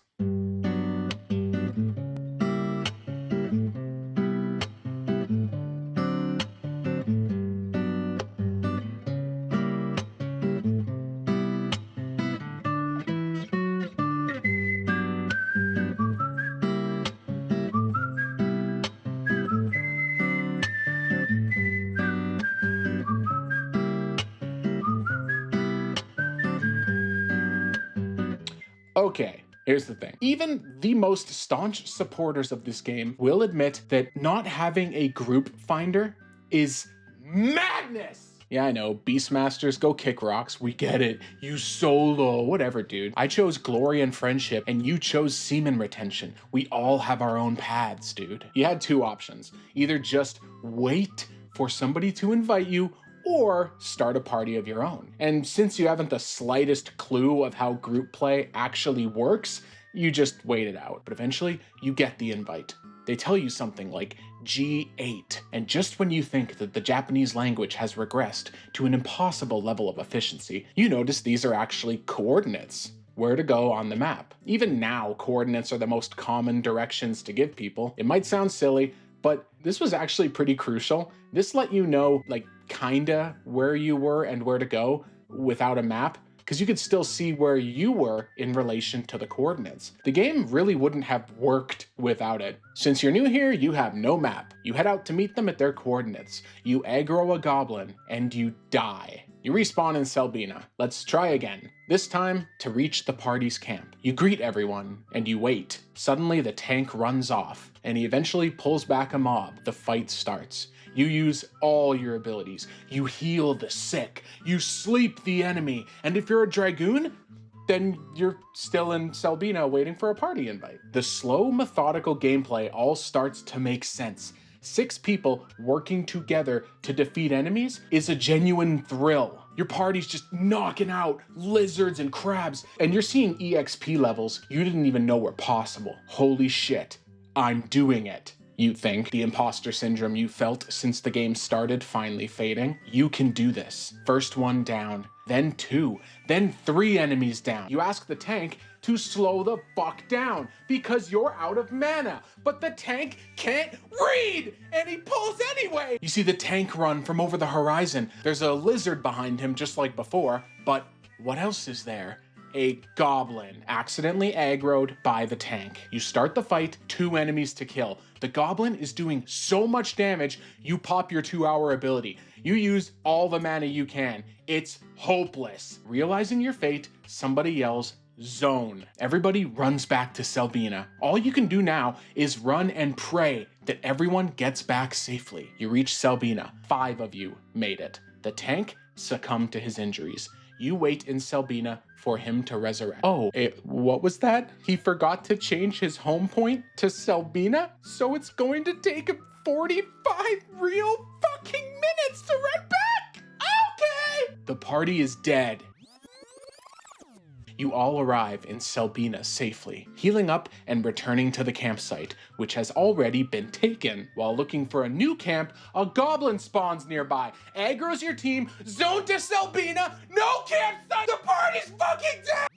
Okay, here's the thing. Even the most staunch supporters of this game will admit that not having a group finder is madness. Yeah, I know, Beastmasters, go kick rocks, we get it. You solo, whatever, dude. I chose glory and friendship, and you chose semen retention. We all have our own paths, dude. You had two options. Either just wait for somebody to invite you, or start a party of your own. And since you haven't the slightest clue of how group play actually works, you just wait it out. But eventually, you get the invite. They tell you something like G8, and just when you think that the Japanese language has regressed to an impossible level of efficiency, you notice these are actually coordinates. Where to go on the map. Even now, coordinates are the most common directions to give people. It might sound silly, but this was actually pretty crucial. This let you know, like, kinda where you were and where to go without a map, because you could still see where you were in relation to the coordinates. The game really wouldn't have worked without it. Since you're new here, you have no map. You head out to meet them at their coordinates. You aggro a goblin, and you die. You respawn in Selbina. Let's try again. This time, to reach the party's camp. You greet everyone, and you wait. Suddenly, the tank runs off, and he eventually pulls back a mob. The fight starts. You use all your abilities. You heal the sick. You sleep the enemy. And if you're a dragoon, then you're still in Selbina waiting for a party invite. The slow, methodical gameplay all starts to make sense. 6 people working together to defeat enemies is a genuine thrill. Your party's just knocking out lizards and crabs, and you're seeing EXP levels you didn't even know were possible. Holy shit, I'm doing it. You think the imposter syndrome you felt since the game started finally fading? You can do this. First one down, then 2, then 3 enemies down. You ask the tank to slow the fuck down because you're out of mana, but the tank can't read and he pulls anyway. You see the tank run from over the horizon. There's a lizard behind him just like before, but what else is there? A goblin accidentally aggroed by the tank. You start the fight, 2 enemies to kill. The goblin is doing so much damage, you pop your 2-hour ability. You use all the mana you can. It's hopeless. Realizing your fate, somebody yells, zone. Everybody runs back to Selbina. All you can do now is run and pray that everyone gets back safely. You reach Selbina. 5 of you made it. The tank succumbed to his injuries. You wait in Selbina for him to resurrect. Oh, what was that? He forgot to change his home point to Selbina? So it's going to take him 45 real fucking minutes to run back! Okay! The party is dead. You all arrive in Selbina safely, healing up and returning to the campsite, which has already been taken. While looking for a new camp, a goblin spawns nearby, aggroes your team, zone to Selbina, no campsite, the party's fucking dead!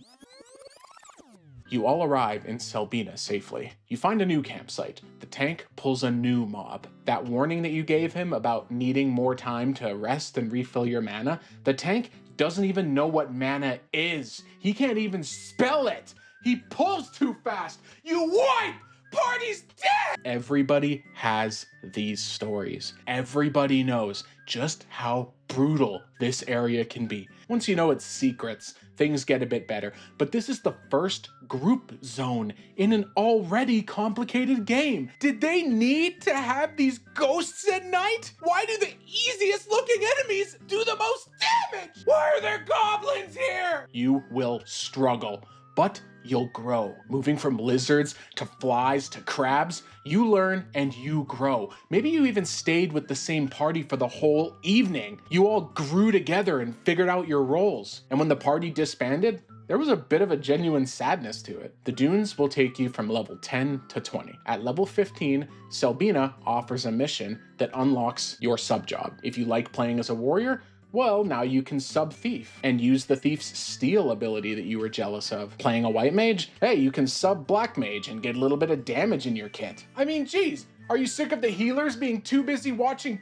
You all arrive in Selbina safely. You find a new campsite. The tank pulls a new mob. That warning that you gave him about needing more time to rest and refill your mana, the tank doesn't even know what mana is. He can't even spell it. He pulls too fast. You wipe! Party's dead! Everybody has these stories. Everybody knows just how brutal this area can be. Once you know its secrets, things get a bit better. But this is the first group zone in an already complicated game. Did they need to have these ghosts at night? Why do the easiest looking enemies do the most damage? Why are there goblins here? You will struggle, but you'll grow. Moving from lizards to flies to crabs, you learn and you grow. Maybe you even stayed with the same party for the whole evening. You all grew together and figured out your roles. And when the party disbanded, there was a bit of a genuine sadness to it. The dunes will take you from level 10 to 20. At level 15, Selbina offers a mission that unlocks your sub-job. If you like playing as a warrior, well, now you can sub-thief and use the thief's steal ability that you were jealous of. Playing a white mage? Hey, you can sub-black mage and get a little bit of damage in your kit. I mean, geez, are you sick of the healers being too busy watching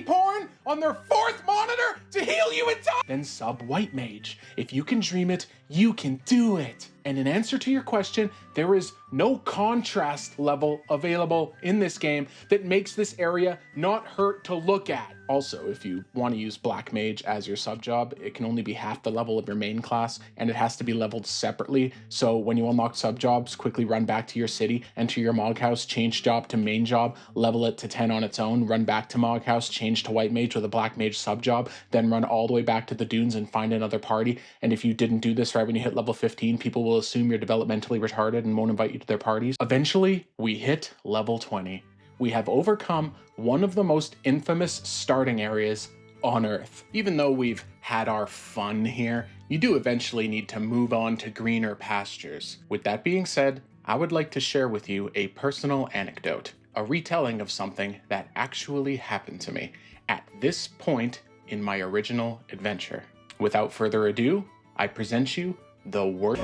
porn on their 4th monitor to heal you in time? Then sub white mage. If you can dream it, you can do it. And in answer to your question, there is no contrast level available in this game that makes this area not hurt to look at. Also, if you want to use Black Mage as your sub job, it can only be half the level of your main class, and it has to be leveled separately. So when you unlock sub jobs, quickly run back to your city, enter your Mog House, change job to main job, level it to 10 on its own, run back to Mog House, change to White Mage with a Black Mage sub job, then run all the way back to the dunes and find another party. And if you didn't do this right when you hit level 15, people will assume you're developmentally retarded and won't invite you to their parties. Eventually, we hit level 20. We have overcome one of the most infamous starting areas on Earth. Even though we've had our fun here, you do eventually need to move on to greener pastures. With that being said, I would like to share with you a personal anecdote, a retelling of something that actually happened to me at this point in my original adventure. Without further ado, I present you the worst.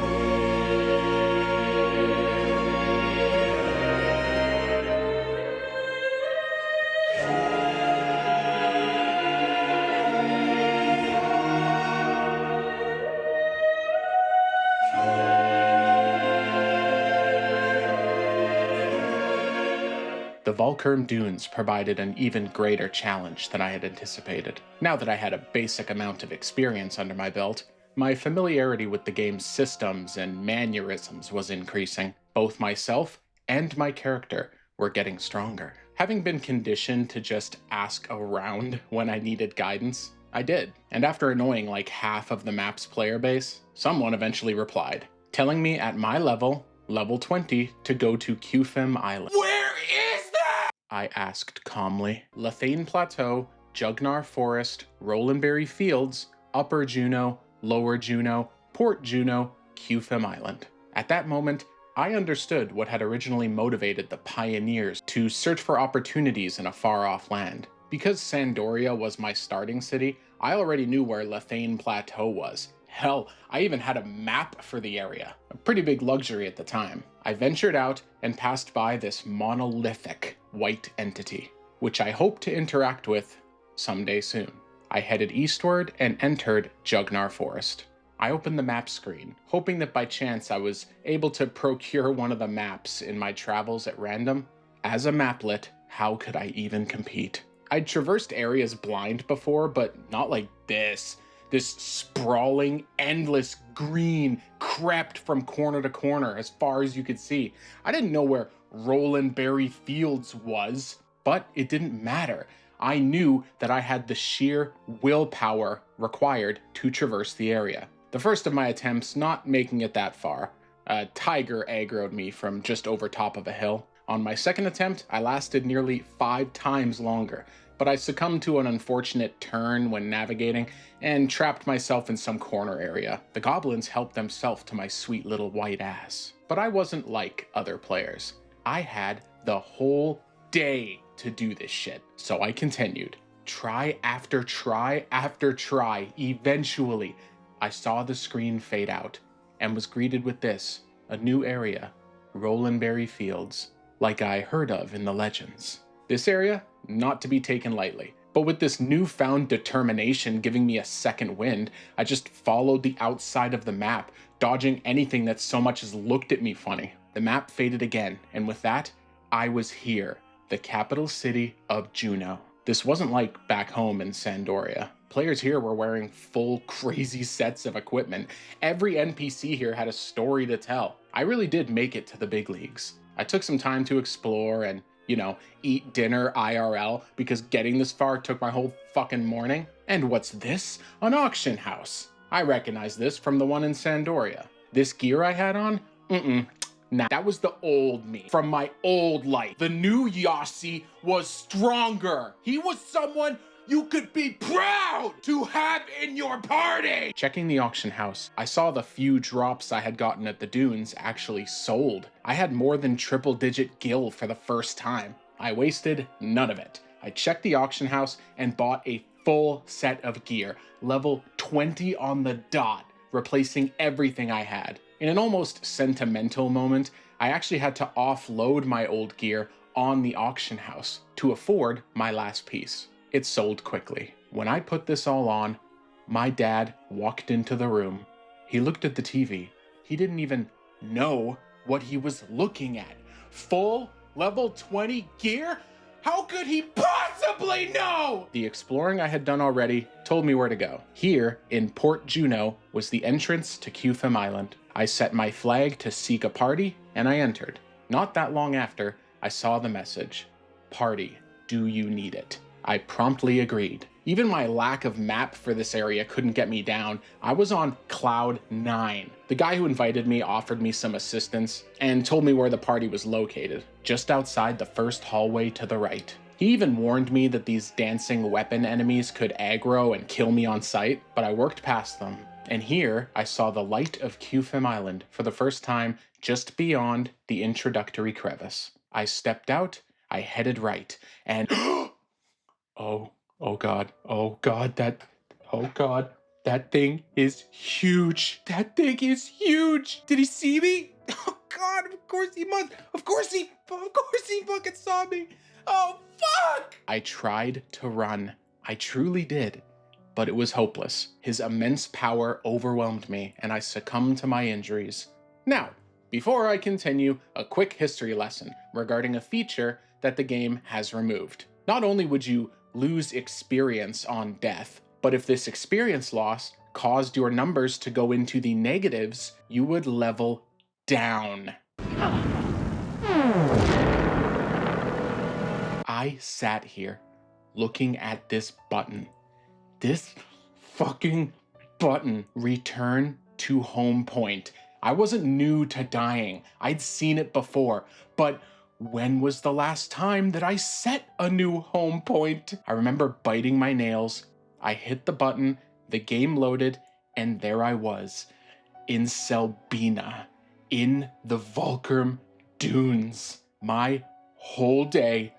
The Valkurm Dunes provided an even greater challenge than I had anticipated. Now that I had a basic amount of experience under my belt, my familiarity with the game's systems and mannerisms was increasing. Both myself and my character were getting stronger. Having been conditioned to just ask around when I needed guidance, I did. And after annoying like half of the map's player base, someone eventually replied, telling me at my level, level 20, to go to Qfim Island. Where is that? I asked calmly. Lethane Plateau, Jugnar Forest, Rolandberry Fields, Upper Juno, Lower Juno, Port Juno, Qfim Island. At that moment, I understood what had originally motivated the pioneers to search for opportunities in a far-off land. Because Sandoria was my starting city, I already knew where Lethane Plateau was. Hell, I even had a map for the area, a pretty big luxury at the time. I ventured out and passed by this monolithic white entity, which I hope to interact with someday soon. I headed eastward and entered Jugnar Forest. I opened the map screen, hoping that by chance I was able to procure one of the maps in my travels at random. As a maplet, how could I even compete? I'd traversed areas blind before, but not like this. This sprawling, endless green crept from corner to corner as far as you could see. I didn't know where Rolandberry Fields was, but it didn't matter. I knew that I had the sheer willpower required to traverse the area. The first of my attempts not making it that far. A tiger aggroed me from just over top of a hill. On my second attempt, I lasted nearly 5 times longer, but I succumbed to an unfortunate turn when navigating and trapped myself in some corner area. The goblins helped themselves to my sweet little white ass. But I wasn't like other players. I had the whole day to do this shit. So I continued. Try after try after try. Eventually, I saw the screen fade out and was greeted with this, a new area, Rolandberry Fields, like I heard of in the legends. This area, not to be taken lightly, but with this newfound determination giving me a second wind, I just followed the outside of the map, dodging anything that so much as looked at me funny. The map faded again, and with that, I was here, the capital city of Juno. This wasn't like back home in Sandoria. Players here were wearing full crazy sets of equipment. Every NPC here had a story to tell. I really did make it to the big leagues. I took some time to explore and, eat dinner IRL because getting this far took my whole fucking morning. And what's this? An auction house. I recognize this from the one in Sandoria. This gear I had on? Nah, that was the old me from my old life. The new Yossy was stronger. He was someone you could be proud to have in your party. Checking the auction house, I saw the few drops I had gotten at the dunes actually sold. I had more than triple-digit gil for the first time. I wasted none of it. I checked the auction house and bought a full set of gear, level 20 on the dot, replacing everything I had. In an almost sentimental moment, I actually had to offload my old gear on the auction house to afford my last piece. It sold quickly. When I put this all on, my dad walked into the room. He looked at the TV. He didn't even know what he was looking at. Full level 20 gear? How could he possibly know? The exploring I had done already told me where to go. Here in Port Juno was the entrance to Cutham Island. I set my flag to seek a party and I entered. Not that long after, I saw the message, "Party, do you need it?" I promptly agreed. Even my lack of map for this area couldn't get me down. I was on cloud 9. The guy who invited me offered me some assistance and told me where the party was located, just outside the first hallway to the right. He even warned me that these dancing weapon enemies could aggro and kill me on sight, but I worked past them. And here I saw the light of Cutham Island for the first time just beyond the introductory crevice. I stepped out, I headed right, and Oh God, that thing is huge. That thing is huge. Did he see me? Oh God, of course he must. Of course he fucking saw me. Oh fuck! I tried to run. I truly did, but it was hopeless. His immense power overwhelmed me and I succumbed to my injuries. Now, before I continue, a quick history lesson regarding a feature that the game has removed. Not only would you lose experience on death, but if this experience loss caused your numbers to go into the negatives, you would level down. I sat here looking at this button. This fucking button, return to home point. I wasn't new to dying. I'd seen it before, but when was the last time that I set a new home point? I remember biting my nails. I hit the button, the game loaded, and there I was, in Selbina, in the Vulcrum Dunes. My whole day,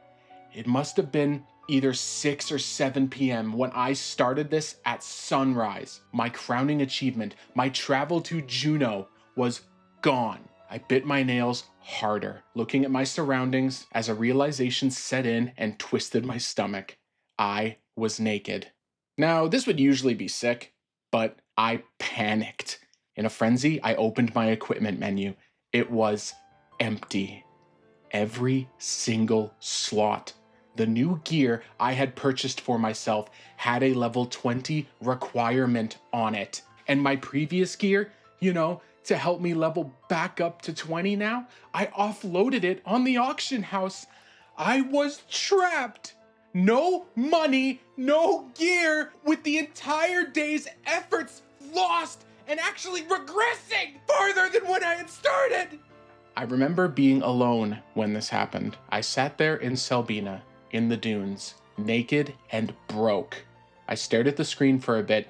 it must have been either 6 or 7 p.m. when I started this at sunrise. My crowning achievement, my travel to Juno, was gone. I bit my nails harder, looking at my surroundings as a realization set in and twisted my stomach. I was naked. Now, this would usually be sick, but I panicked. In a frenzy, I opened my equipment menu. It was empty. Every single slot. The new gear I had purchased for myself had a level 20 requirement on it. And my previous gear, to help me level back up to 20 now, I offloaded it on the auction house. I was trapped. No money, no gear, with the entire day's efforts lost and actually regressing farther than when I had started. I remember being alone when this happened. I sat there in Selbina, in the dunes, naked and broke. I stared at the screen for a bit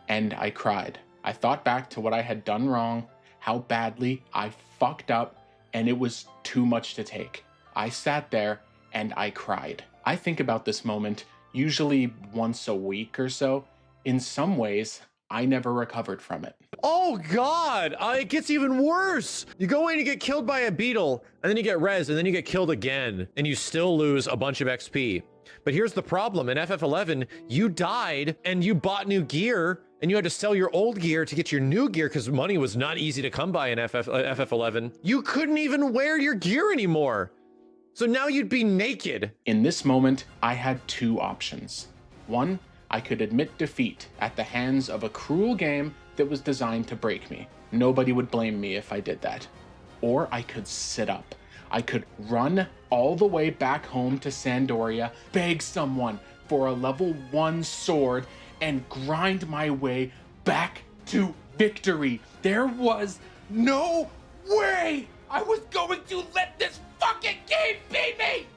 and I cried. I thought back to what I had done wrong, how badly I fucked up, and it was too much to take. I sat there and I cried. I think about this moment usually once a week or so. In some ways, I never recovered from it. Oh God, it gets even worse. You go in, you get killed by a beetle, and then you get res, and then you get killed again, and you still lose a bunch of XP. But here's the problem, in FF11, you died, and you bought new gear, and you had to sell your old gear to get your new gear because money was not easy to come by in FF11. You couldn't even wear your gear anymore. So now you'd be naked. In this moment, I had two options. One, I could admit defeat at the hands of a cruel game that was designed to break me. Nobody would blame me if I did that. Or I could sit up. I could run all the way back home to Sandoria, beg someone for a level 1 sword, and grind my way back to victory. There was no way I was going to let this fucking game beat me!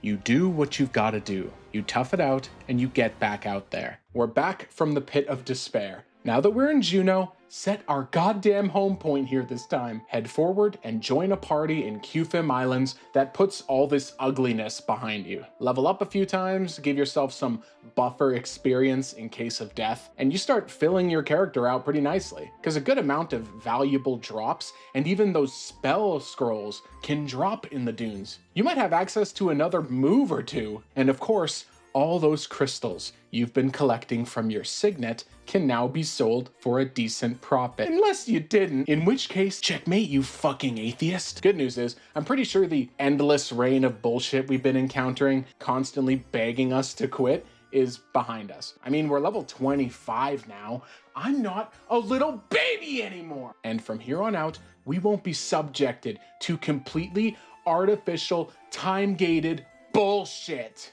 You do what you've got to do. You tough it out and you get back out there. We're back from the pit of despair. Now that we're in Jueno, set our goddamn home point here this time. Head forward and join a party in Qfim Islands that puts all this ugliness behind you. Level up a few times, give yourself some buffer experience in case of death, and you start filling your character out pretty nicely. Because a good amount of valuable drops, and even those spell scrolls, can drop in the dunes. You might have access to another move or two, and of course, all those crystals you've been collecting from your signet can now be sold for a decent profit. Unless you didn't, in which case, checkmate, you fucking atheist. Good news is, I'm pretty sure the endless reign of bullshit we've been encountering, constantly begging us to quit, is behind us. I mean, we're level 25 now. I'm not a little baby anymore. And from here on out, we won't be subjected to completely artificial, time-gated bullshit.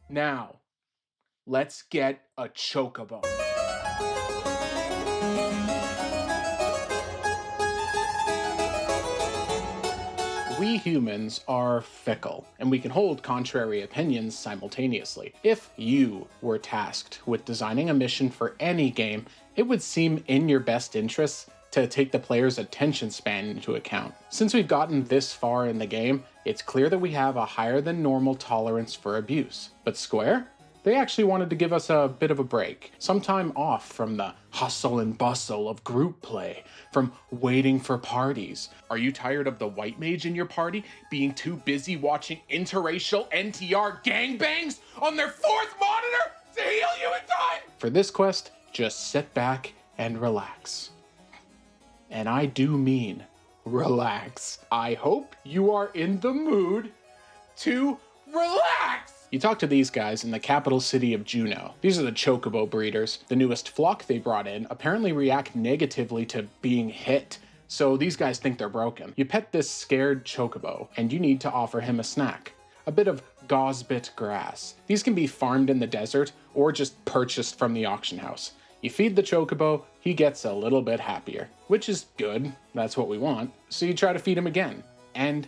Now, let's get a Chocobo. We humans are fickle, and we can hold contrary opinions simultaneously. If you were tasked with designing a mission for any game, it would seem in your best interests to take the player's attention span into account. Since we've gotten this far in the game, it's clear that we have a higher than normal tolerance for abuse. But Square? They actually wanted to give us a bit of a break, some time off from the hustle and bustle of group play, from waiting for parties. Are you tired of the white mage in your party being too busy watching interracial NTR gangbangs on their fourth monitor to heal you in time? For this quest, just sit back and relax. And I do mean relax. I hope you are in the mood to relax. You talk to these guys in the capital city of Jueno. These are the Chocobo breeders. The newest flock they brought in apparently react negatively to being hit, so these guys think they're broken. You pet this scared Chocobo, and you need to offer him a snack. A bit of gauze-bit grass. These can be farmed in the desert or just purchased from the auction house. You feed the Chocobo, he gets a little bit happier, which is good, that's what we want. So you try to feed him again, and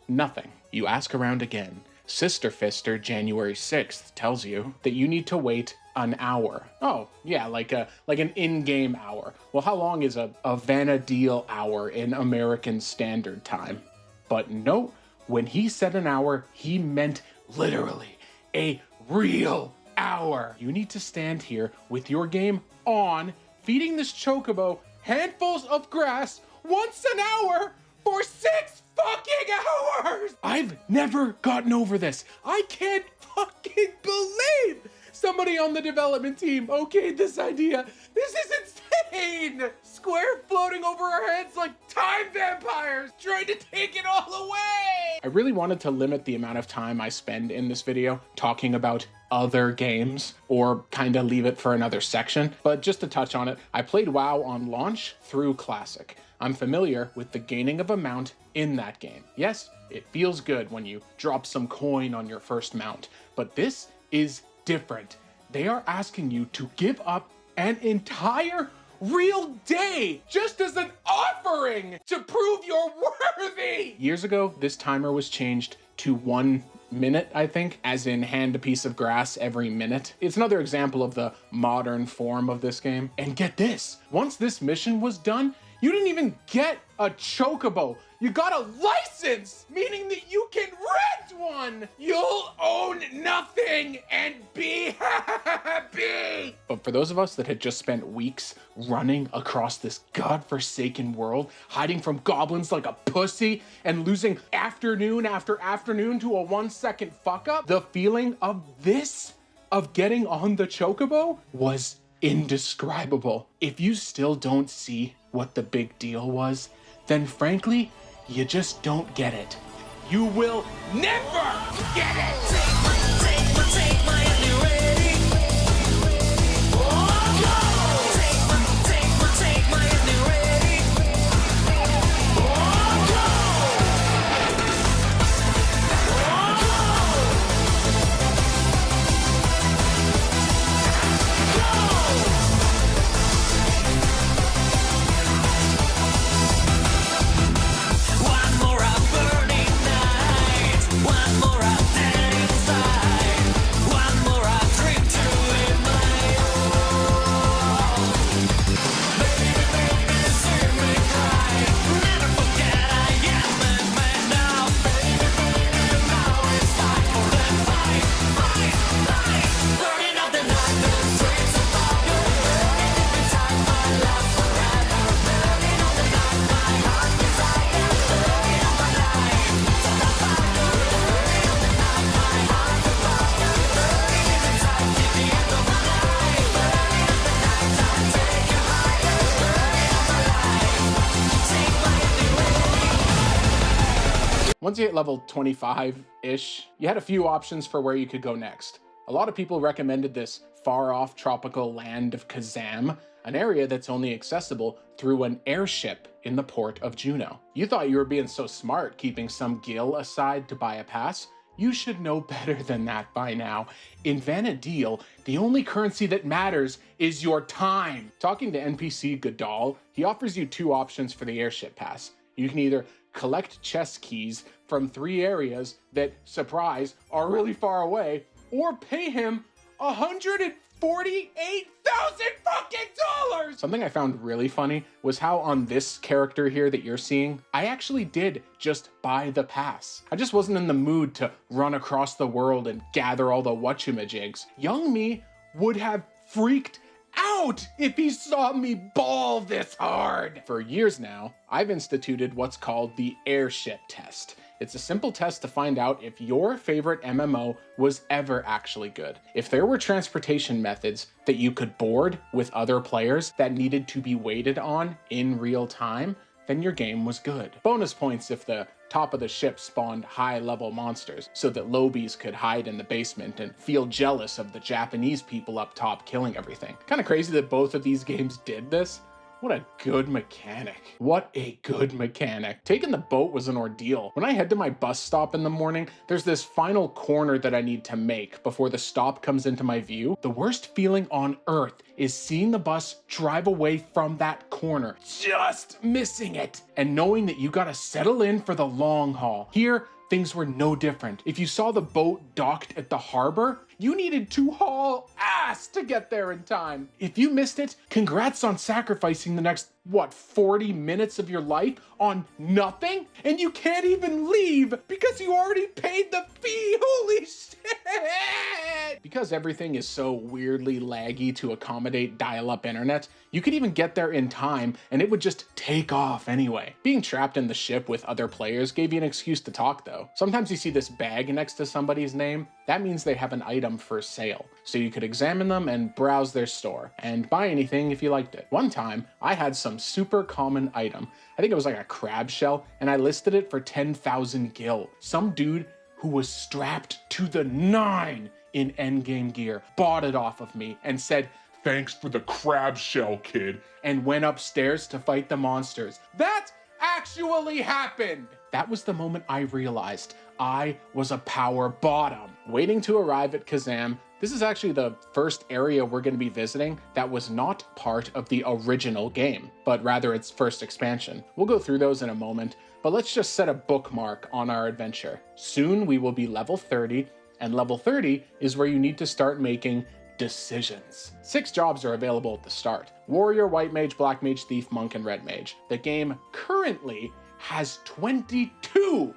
nothing. You ask around again. Sister Fister January 6th tells you that you need to wait an hour. Oh, yeah, like an in-game hour. Well, how long is a Vana'Diel hour in American Standard Time? But no, when he said an hour, he meant literally a real hour. You need to stand here with your game on, feeding this Chocobo handfuls of grass once an hour for 6 fucking hours! I've never gotten over this. I can't fucking believe somebody on the development team okayed this idea. This is insane! Square floating over our heads like time vampires trying to take it all away! I really wanted to limit the amount of time I spend in this video talking about other games, or kind of leave it for another section, but just to touch on it, I played WoW on launch through Classic. I'm familiar with the gaining of a mount in that game. Yes, it feels good when you drop some coin on your first mount, but this is different. They are asking you to give up an entire real day just as an offering to prove you're worthy. Years ago, this timer was changed to 1 minute, I think, as in hand a piece of grass every minute. It's another example of the modern form of this game. And get this, once this mission was done, you didn't even get a Chocobo. You got a license, meaning that you can rent one. You'll own nothing and be happy. But for those of us that had just spent weeks running across this godforsaken world, hiding from goblins like a pussy and losing afternoon after afternoon to a 1-second fuck up, the feeling of this, of getting on the Chocobo, was indescribable. If you still don't see what the big deal was, then frankly, you just don't get it. You will never get it! Take my and ready. Oh, go! Take my and ready. Oh, go! One more burning night, one more Once you hit level 25-ish, you had a few options for where you could go next. A lot of people recommended this far-off tropical land of Kazam, an area that's only accessible through an airship in the port of Juno. You thought you were being so smart keeping some gil aside to buy a pass? You should know better than that by now. In Vana'Diel, the only currency that matters is your time. Talking to NPC Godal, he offers you two options for the airship pass. You can either collect chest keys from 3 areas that, surprise, are really far away, or pay him $148,000 fucking dollars! Something I found really funny was how on this character here that you're seeing, I actually did just buy the pass. I just wasn't in the mood to run across the world and gather all the whatchamajigs. Young me would have freaked out if he saw me ball this hard. For years now, I've instituted what's called the airship test. It's a simple test to find out if your favorite MMO was ever actually good. If there were transportation methods that you could board with other players that needed to be waited on in real time, then your game was good. Bonus points if the top of the ship spawned high-level monsters so that lobies could hide in the basement and feel jealous of the Japanese people up top killing everything. Kind of crazy that both of these games did this. What a good mechanic. What a good mechanic. Taking the boat was an ordeal. When I head to my bus stop in the morning, there's this final corner that I need to make before the stop comes into my view. The worst feeling on earth is seeing the bus drive away from that corner, just missing it, and knowing that you gotta settle in for the long haul. Here, things were no different. If you saw the boat docked at the harbor, you needed to haul ass to get there in time. If you missed it, congrats on sacrificing the next, 40 minutes of your life on nothing? And you can't even leave because you already paid the fee. Holy shit! Because everything is so weirdly laggy to accommodate dial-up internet, you could even get there in time and it would just take off anyway. Being trapped in the ship with other players gave you an excuse to talk though. Sometimes you see this bag next to somebody's name. That means they have an item for sale. So you could examine them and browse their store and buy anything if you liked it. One time, I had some super common item. I think it was like a crab shell, and I listed it for 10,000 gil. Some dude who was strapped to the 9 in endgame gear bought it off of me and said, "Thanks for the crab shell, kid," and went upstairs to fight the monsters. That actually happened! That was the moment I realized I was a power bottom. Waiting to arrive at Kazam, this is actually the first area we're going to be visiting that was not part of the original game, but rather its first expansion. We'll go through those in a moment, but let's just set a bookmark on our adventure. Soon we will be level 30, and level 30 is where you need to start making decisions. 6 jobs are available at the start: Warrior, White Mage, Black Mage, Thief, Monk, and Red Mage. The game currently has 22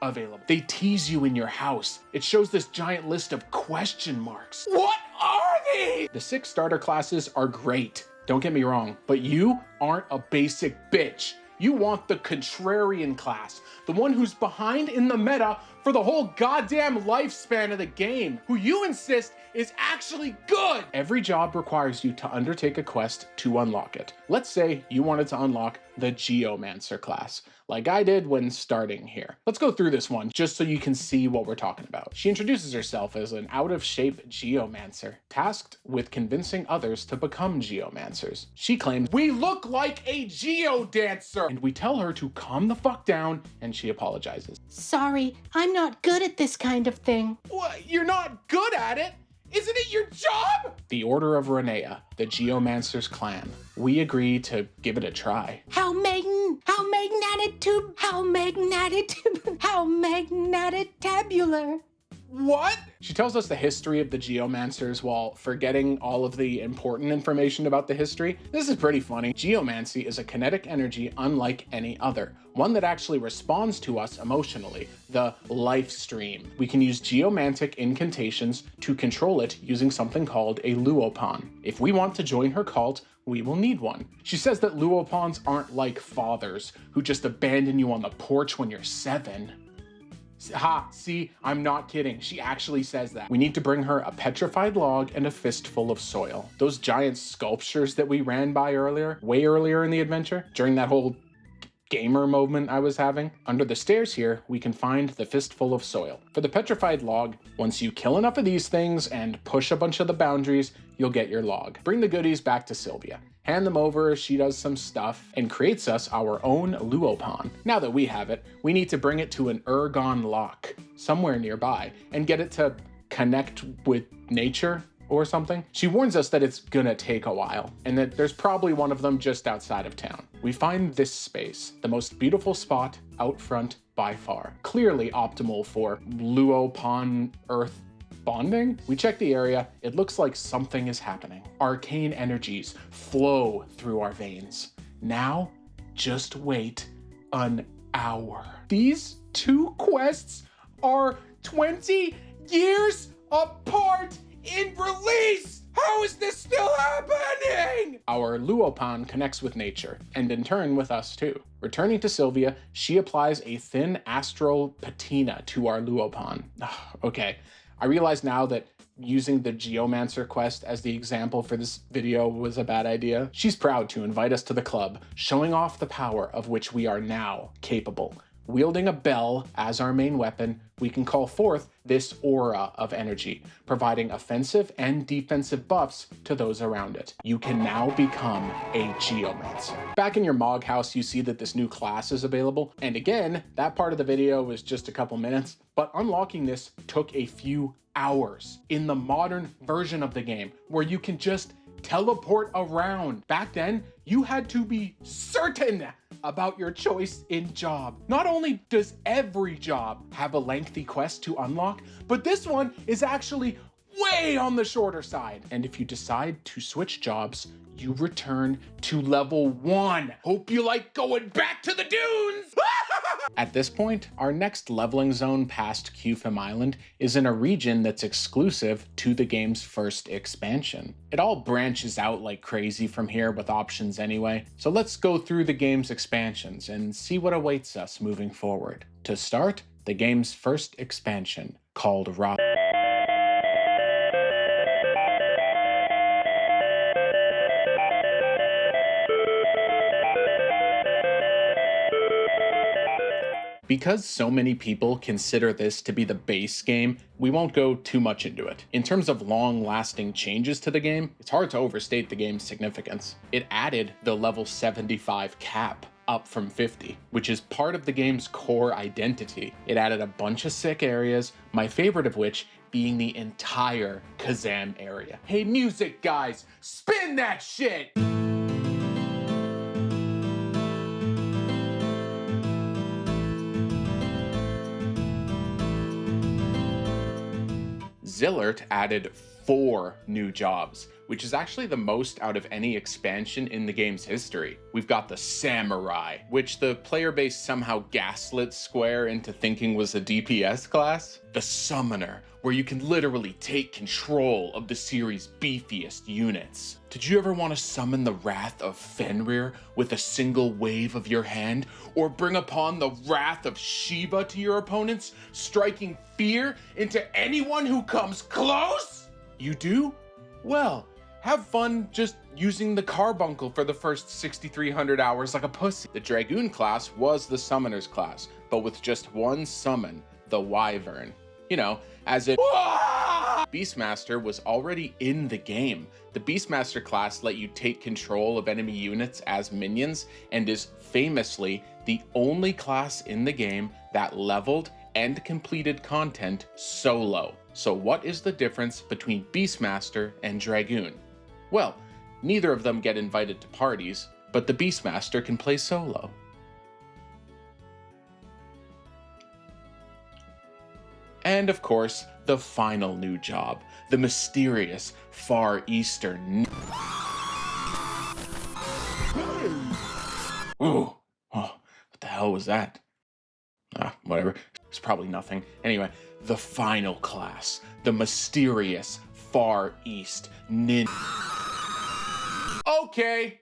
available. They tease you in your house. It shows this giant list of question marks. What are these? The 6 starter classes are great, don't get me wrong, but you aren't a basic bitch. You want the contrarian class, the one who's behind in the meta for the whole goddamn lifespan of the game, who you insist is actually good. Every job requires you to undertake a quest to unlock it. Let's say you wanted to unlock the Geomancer class, like I did when starting here. Let's go through this one just so you can see what we're talking about. She introduces herself as an out-of-shape Geomancer, tasked with convincing others to become Geomancers. She claims, "We look like a Geodancer!" And we tell her to calm the fuck down, and she apologizes. Sorry, I'm not good at this kind of thing. What? You're not good at it? Isn't it your job? The Order of Renea, the Geomancer's clan. We agree to give it a try. How magnetitabular. What? She tells us the history of the Geomancers while forgetting all of the important information about the history. This is pretty funny. Geomancy is a kinetic energy unlike any other, one that actually responds to us emotionally, the life stream. We can use geomantic incantations to control it using something called a luopan. If we want to join her cult, we will need one. She says that luopans aren't like fathers who just abandon you on the porch when you're 7. Ha, see, I'm not kidding. She actually says that. We need to bring her a petrified log and a fistful of soil. Those giant sculptures that we ran by earlier, way earlier in the adventure, during that whole gamer moment I was having. Under the stairs here, we can find the fistful of soil. For the petrified log, once you kill enough of these things and push a bunch of the boundaries, you'll get your log. Bring the goodies back to Sylvia. Hand them over, she does some stuff, and creates us our own Luopan. Now that we have it, we need to bring it to an Urhgan lock, somewhere nearby, and get it to connect with nature or something. She warns us that it's gonna take a while, and that there's probably one of them just outside of town. We find this space, the most beautiful spot out front by far. Clearly optimal for Luopan Earth bonding. We check the area, it looks like something is happening. Arcane energies flow through our veins. Now, just wait an hour. These two quests are 20 years apart in release! How is this still happening? Our Luopan connects with nature, and in turn with us too. Returning to Sylvia, she applies a thin astral patina to our Luopan. Okay, I realize now that using the Geomancer quest as the example for this video was a bad idea. She's proud to invite us to the club, showing off the power of which we are now capable. Wielding a bell as our main weapon, we can call forth this aura of energy, providing offensive and defensive buffs to those around it. You can now become a Geomancer. Back in your Mog house, you see that this new class is available. And again, that part of the video was just a couple minutes, but unlocking this took a few hours in the modern version of the game, where you can just teleport around. Back then, you had to be certain about your choice in job. Not only does every job have a lengthy quest to unlock, but this one is actually way on the shorter side. And if you decide to switch jobs, you return to level 1. Hope you like going back to the dunes! At this point, our next leveling zone past Qfim Island is in a region that's exclusive to the game's first expansion. It all branches out like crazy from here with options anyway, so let's go through the game's expansions and see what awaits us moving forward. To start, the game's first expansion, called Rock. Because so many people consider this to be the base game, we won't go too much into it. In terms of long-lasting changes to the game, it's hard to overstate the game's significance. It added the level 75 cap, up from 50, which is part of the game's core identity. It added a bunch of sick areas, my favorite of which being the entire Kazam area. Hey music guys, spin that shit! Zilart added 4 new jobs, which is actually the most out of any expansion in the game's history. We've got the Samurai, which the player base somehow gaslit Square into thinking was a DPS class. The Summoner, where you can literally take control of the series' beefiest units. Did you ever want to summon the wrath of Fenrir with a single wave of your hand, or bring upon the wrath of Shiva to your opponents, striking fear into anyone who comes close? You do? Well, have fun just using the carbuncle for the first 6,300 hours like a pussy. The Dragoon class was the Summoner's class, but with just one summon, the Wyvern. You know, as it Beastmaster was already in the game. The Beastmaster class let you take control of enemy units as minions and is famously the only class in the game that leveled and completed content solo. So what is the difference between Beastmaster and Dragoon? Well, neither of them get invited to parties, but the Beastmaster can play solo. And of course, the final new job, the mysterious Far Eastern. Ooh, oh, what the hell was that? Whatever, it's probably nothing. Anyway, the final class, the mysterious Far East Ninja. Okay,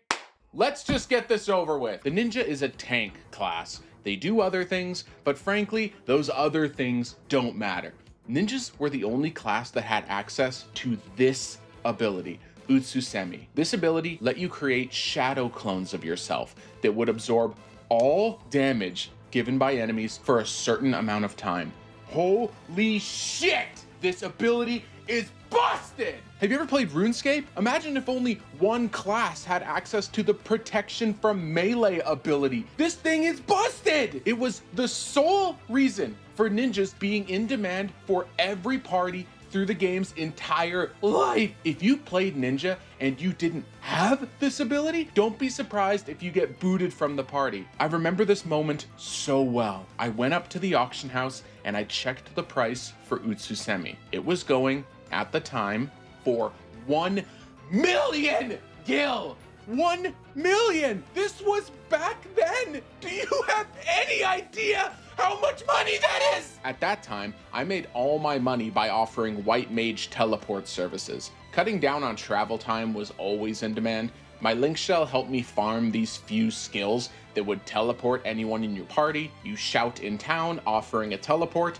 let's just get this over with. The Ninja is a tank class. They do other things, but frankly, those other things don't matter. Ninjas were the only class that had access to this ability, Utsusemi. This ability let you create shadow clones of yourself that would absorb all damage given by enemies for a certain amount of time. Holy shit! This ability is busted! Have you ever played RuneScape? Imagine if only one class had access to the protection from melee ability. This thing is busted! It was the sole reason for ninjas being in demand for every party through the game's entire life. If you played ninja and you didn't have this ability, don't be surprised if you get booted from the party. I remember this moment so well. I went up to the auction house and I checked the price for Utsusemi. It was going, at the time, for 1 million gil. 1 million! This was back then! Do you have any idea how much money that is? At that time, I made all my money by offering white mage teleport services. Cutting down on travel time was always in demand. My link shell helped me farm these few skills that would teleport anyone in your party. You shout in town, offering a teleport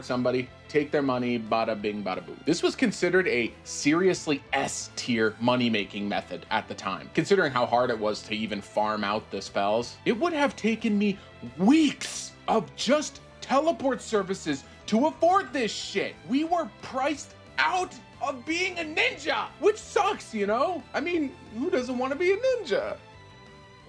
somebody, take their money, bada bing, bada boo. This was considered a seriously S-tier money-making method at the time. Considering how hard it was to even farm out the spells, it would have taken me weeks of just teleport services to afford this shit. We were priced out of being a ninja, which sucks, you know? I mean, who doesn't want to be a ninja?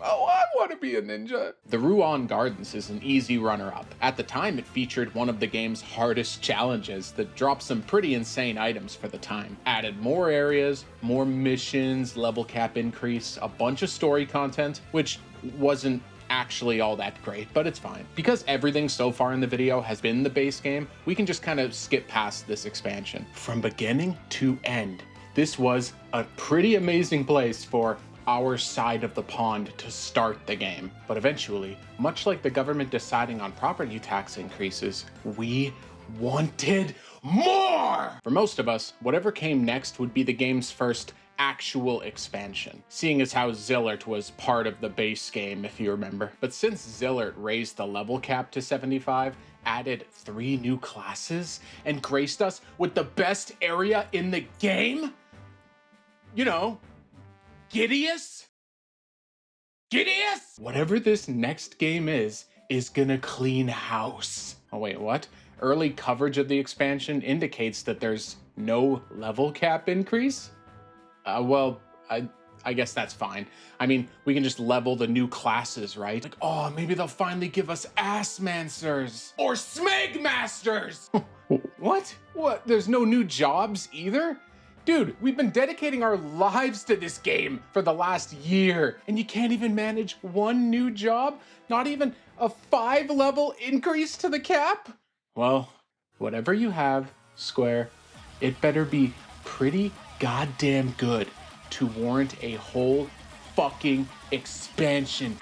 Oh, I want to be a ninja. The Ruan Gardens is an easy runner-up. At the time, it featured one of the game's hardest challenges that dropped some pretty insane items for the time. Added more areas, more missions, level cap increase, a bunch of story content, which wasn't actually all that great, but it's fine. Because everything so far in the video has been the base game, we can just kind of skip past this expansion. From beginning to end, this was a pretty amazing place for our side of the pond to start the game. But eventually, much like the government deciding on property tax increases, we wanted more! For most of us, whatever came next would be the game's first actual expansion, seeing as how Zilart was part of the base game, if you remember. But since Zilart raised the level cap to 75, added 3 new classes, and graced us with the best area in the game, you know, Gideus? Whatever this next game is gonna clean house. Oh wait, what? Early coverage of the expansion indicates that there's no level cap increase? Well, I guess that's fine. I mean, we can just level the new classes, right? Like, oh, maybe they'll finally give us Assmancers or Smegmasters. What? What? There's no new jobs either? Dude, we've been dedicating our lives to this game for the last year, and you can't even manage one new job? Not even a 5-level increase to the cap? Well, whatever you have, Square, it better be pretty goddamn good to warrant a whole fucking expansion.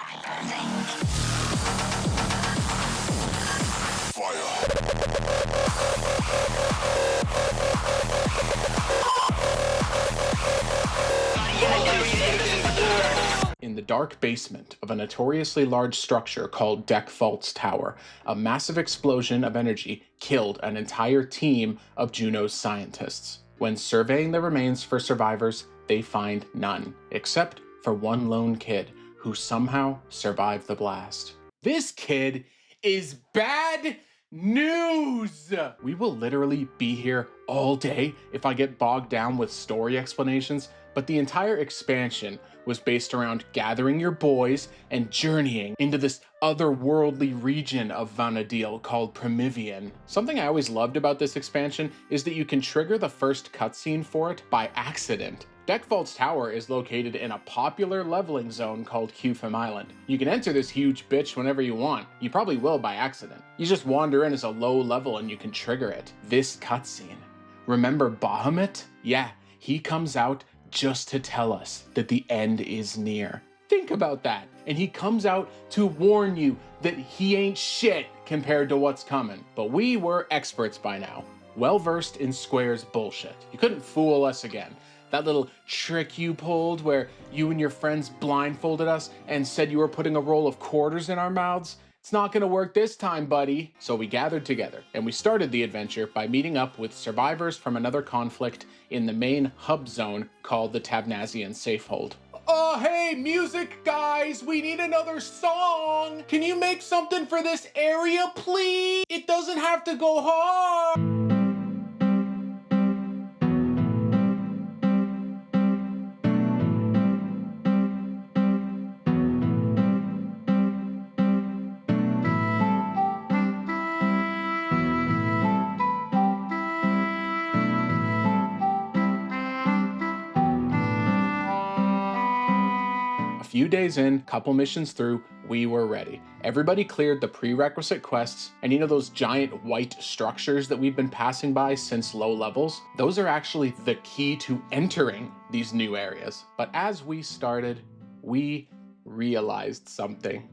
In the dark basement of a notoriously large structure called Dekfault's Tower, a massive explosion of energy killed an entire team of Juno's scientists. When surveying the remains for survivors, they find none, except for one lone kid who somehow survived the blast. This kid is bad news! We will literally be here all day if I get bogged down with story explanations, but the entire expansion was based around gathering your boys and journeying into this otherworldly region of Vana'Diel called Promathia. Something I always loved about this expansion is that you can trigger the first cutscene for it by accident. Dekfault's Tower is located in a popular leveling zone called Qfim Island. You can enter this huge bitch whenever you want. You probably will by accident. You just wander in as a low level and you can trigger it. This cutscene. Remember Bahamut? Yeah, he comes out just to tell us that the end is near. Think about that. And he comes out to warn you that he ain't shit compared to what's coming. But we were experts by now, well-versed in Square's bullshit. You couldn't fool us again. That little trick you pulled where you and your friends blindfolded us and said you were putting a roll of quarters in our mouths? It's not gonna work this time, buddy. So we gathered together and we started the adventure by meeting up with survivors from another conflict in the main hub zone called the Tabnazian Safehold. Oh, hey, music guys, we need another song. Can you make something for this area, please? It doesn't have to go hard. A few days in, couple missions through, we were ready. Everybody cleared the prerequisite quests, and you know those giant white structures that we've been passing by since low levels? Those are actually the key to entering these new areas. But as we started, we realized something.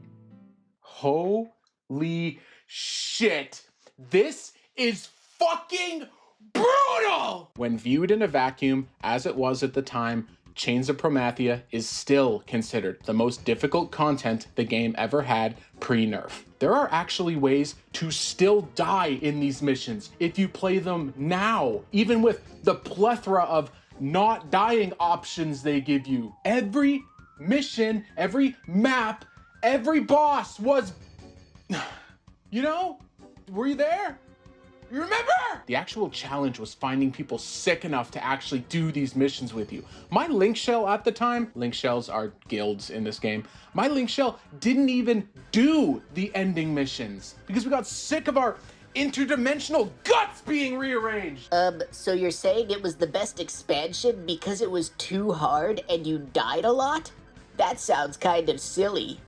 Holy shit! This is fucking brutal! When viewed in a vacuum, as it was at the time, Chains of Promathia is still considered the most difficult content the game ever had pre-nerf. There are actually ways to still die in these missions if you play them now, even with the plethora of not dying options they give you. Every mission, every map, every boss was... You know? Were you there? You remember? The actual challenge was finding people sick enough to actually do these missions with you. My link shell at the time, link shells are guilds in this game, my link shell didn't even do the ending missions because we got sick of our interdimensional guts being rearranged. So you're saying it was the best expansion because it was too hard and you died a lot? That sounds kind of silly.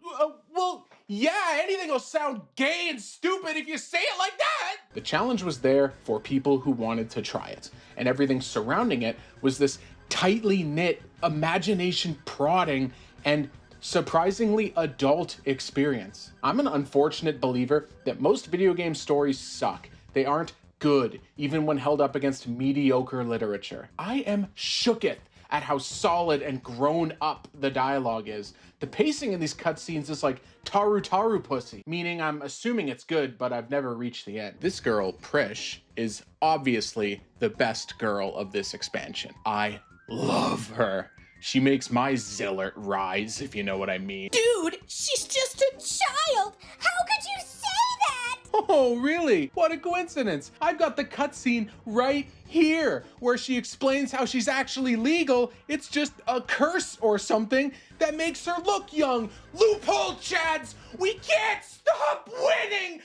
Well, yeah, anything will sound gay and stupid if you say it like that. The challenge was there for people who wanted to try it, and everything surrounding it was this tightly knit, imagination prodding, and surprisingly adult experience. I'm an unfortunate believer that most video game stories suck. They aren't good, even when held up against mediocre literature. I am shooketh at how solid and grown up the dialogue is. The pacing in these cutscenes is like taru pussy, meaning I'm assuming it's good, but I've never reached the end. This girl, Prish, is obviously the best girl of this expansion. I love her. She makes my Zilart rise, if you know what I mean. Dude, she's just a child. How could you say that? Oh, really? What a coincidence. I've got the cutscene right here where she explains how she's actually legal. It's just a curse or something that makes her look young. Loophole, Chads! We can't stop winning!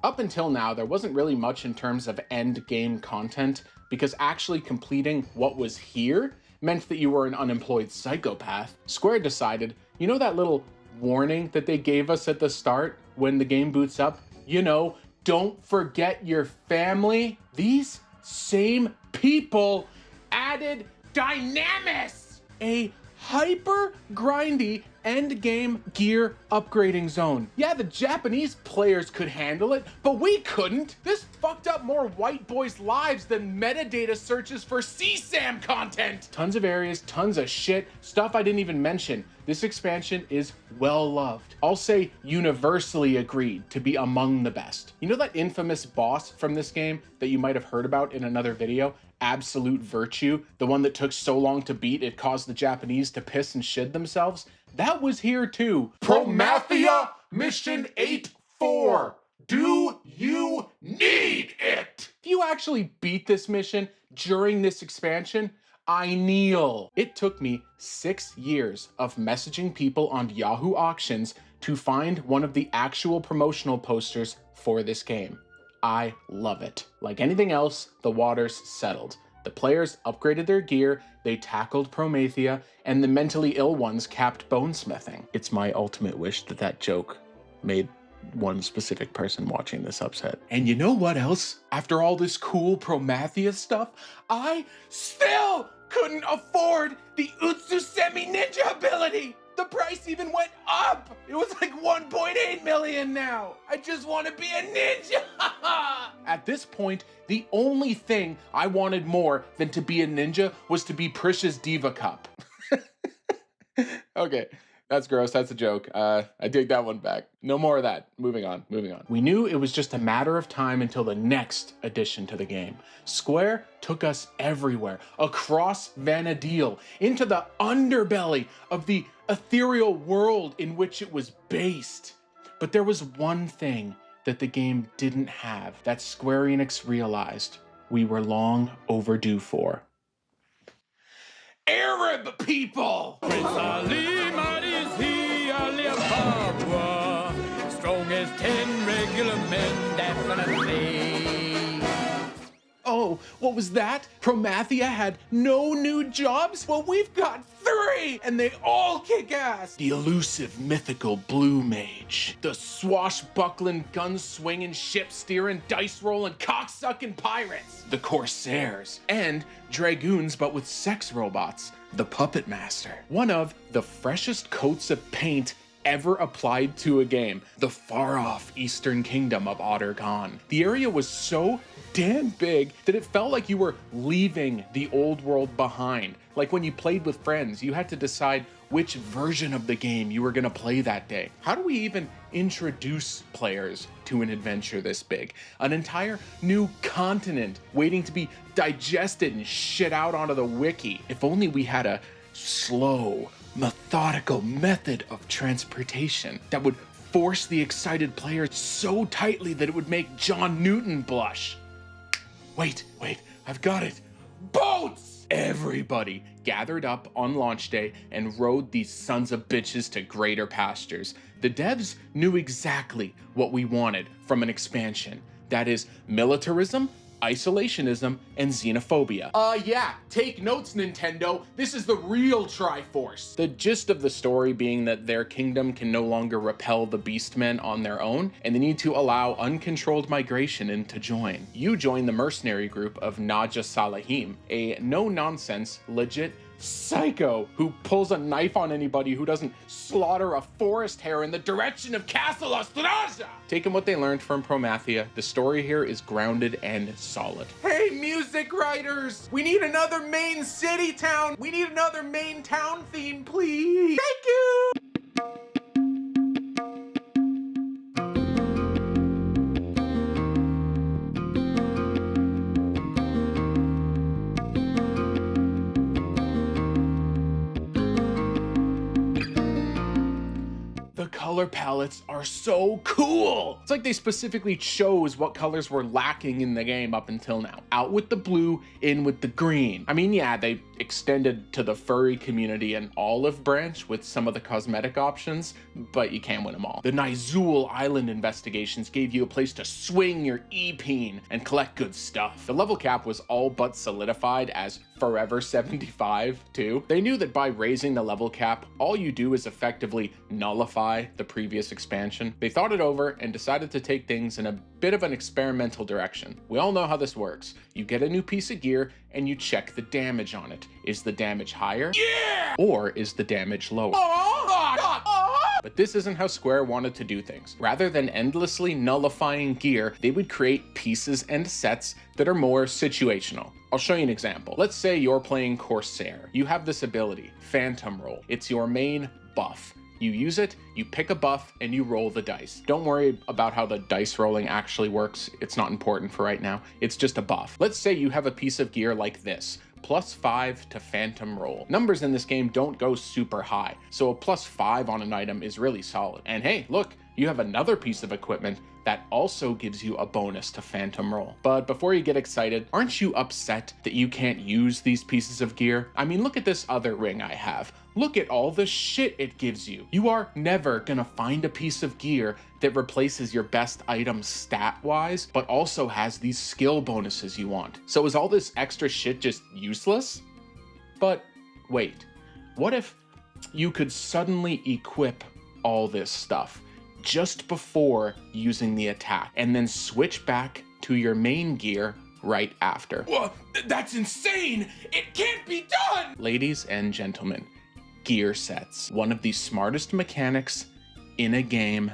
Up until now, there wasn't really much in terms of end game content because actually completing what was here meant that you were an unemployed psychopath. Square decided, you know that little warning that they gave us at the start when the game boots up? You know, don't forget your family. These same people added Dynamis, a hyper grindy end game gear upgrading zone. Yeah, the Japanese players could handle it, but we couldn't. This fucked up more white boys' lives than metadata searches for CSAM content. Tons of areas, tons of shit, stuff I didn't even mention. This expansion is well loved. I'll say universally agreed to be among the best. You know that infamous boss from this game that you might have heard about in another video? Absolute Virtue, the one that took so long to beat it caused the Japanese to piss and shit themselves? That was here too. Promathia Mission 8-4. Do you need it? If you actually beat this mission during this expansion, I kneel. It took me 6 years of messaging people on Yahoo Auctions to find one of the actual promotional posters for this game. I love it. Like anything else, the waters settled. The players upgraded their gear, they tackled Promathia, and the mentally ill ones capped bonesmithing. It's my ultimate wish that that joke made one specific person watching this upset. And you know what else? After all this cool Promathia stuff, I still couldn't afford the Utsusemi Ninja ability! The price even went up! It was like 1.8 million now! I just want to be a ninja! At this point, the only thing I wanted more than to be a ninja was to be Prish's Diva Cup. Okay, That's gross. That's a joke. I take that one back. No more of that. Moving on. We knew it was just a matter of time until the next addition to the game. Square took us everywhere, across Vana'Diel, into the underbelly of the ethereal world in which it was based. But there was one thing that the game didn't have that Square Enix realized we were long overdue for. Arab people! Prince Ali, mighty is he, Ali of Bagua, strong as 10 regular men, definitely. Oh, what was that? Promathia had no new jobs? Well, we've got 3, and they all kick ass. The elusive mythical blue mage, the swashbuckling, gun-swinging, ship-steering, dice-rolling, cocksucking pirates, the Corsairs, and dragoons but with sex robots, the Puppet Master. One of the freshest coats of paint ever applied to a game, the far-off eastern kingdom of Aht Urhgan. The area was so damn big that it felt like you were leaving the old world behind. Like when you played with friends, you had to decide which version of the game you were gonna play that day. How do we even introduce players to an adventure this big? An entire new continent waiting to be digested and shit out onto the wiki. If only we had a slow, methodical method of transportation that would force the excited player so tightly that it would make John Newton blush. Wait, I've got it. Boats! Everybody gathered up on launch day and rode these sons of bitches to greater pastures. The devs knew exactly what we wanted from an expansion. That is militarism, isolationism, and xenophobia. Yeah, take notes, Nintendo. This is the real Triforce. The gist of the story being that their kingdom can no longer repel the Beastmen on their own, and they need to allow uncontrolled migration in to join. You join the mercenary group of Naja Salahim, a no-nonsense, legit psycho who pulls a knife on anybody who doesn't slaughter a forest hare in the direction of Castle Ostraja. Taking what they learned from Promathia, the story here is grounded and solid. Hey, music writers! We need another main city town! We need another main town theme, please! Thank you! Color palettes are so cool. It's like they specifically chose what colors were lacking in the game up until now. Out with the blue, in with the green. I mean, yeah, they extended to the furry community an olive branch with some of the cosmetic options, but you can't win them all. The Nizul Island investigations gave you a place to swing your E-peen and collect good stuff. The level cap was all but solidified as Forever 75 too. They knew that by raising the level cap, all you do is effectively nullify the previous expansion. They thought it over and decided to take things in a bit of an experimental direction. We all know how this works. You get a new piece of gear and you check the damage on it. Is the damage higher? Yeah! Or is the damage lower? But this isn't how Square wanted to do things. Rather than endlessly nullifying gear, they would create pieces and sets that are more situational. I'll show you an example. Let's say you're playing Corsair. You have this ability, Phantom Roll. It's your main buff. You use it, you pick a buff, and you roll the dice. Don't worry about how the dice rolling actually works. It's not important for right now. It's just a buff. Let's say you have a piece of gear like this. +5 to Phantom Roll. Numbers in this game don't go super high, so a +5 on an item is really solid. And hey, look, you have another piece of equipment that also gives you a bonus to Phantom Roll. But before you get excited, aren't you upset that you can't use these pieces of gear? I mean, look at this other ring I have. Look at all the shit it gives you. You are never gonna find a piece of gear that replaces your best item stat-wise, but also has these skill bonuses you want. So is all this extra shit just useless? But wait, what if you could suddenly equip all this stuff just before using the attack, and then switch back to your main gear right after? Whoa, that's insane! It can't be done! Ladies and gentlemen, gear sets. One of the smartest mechanics in a game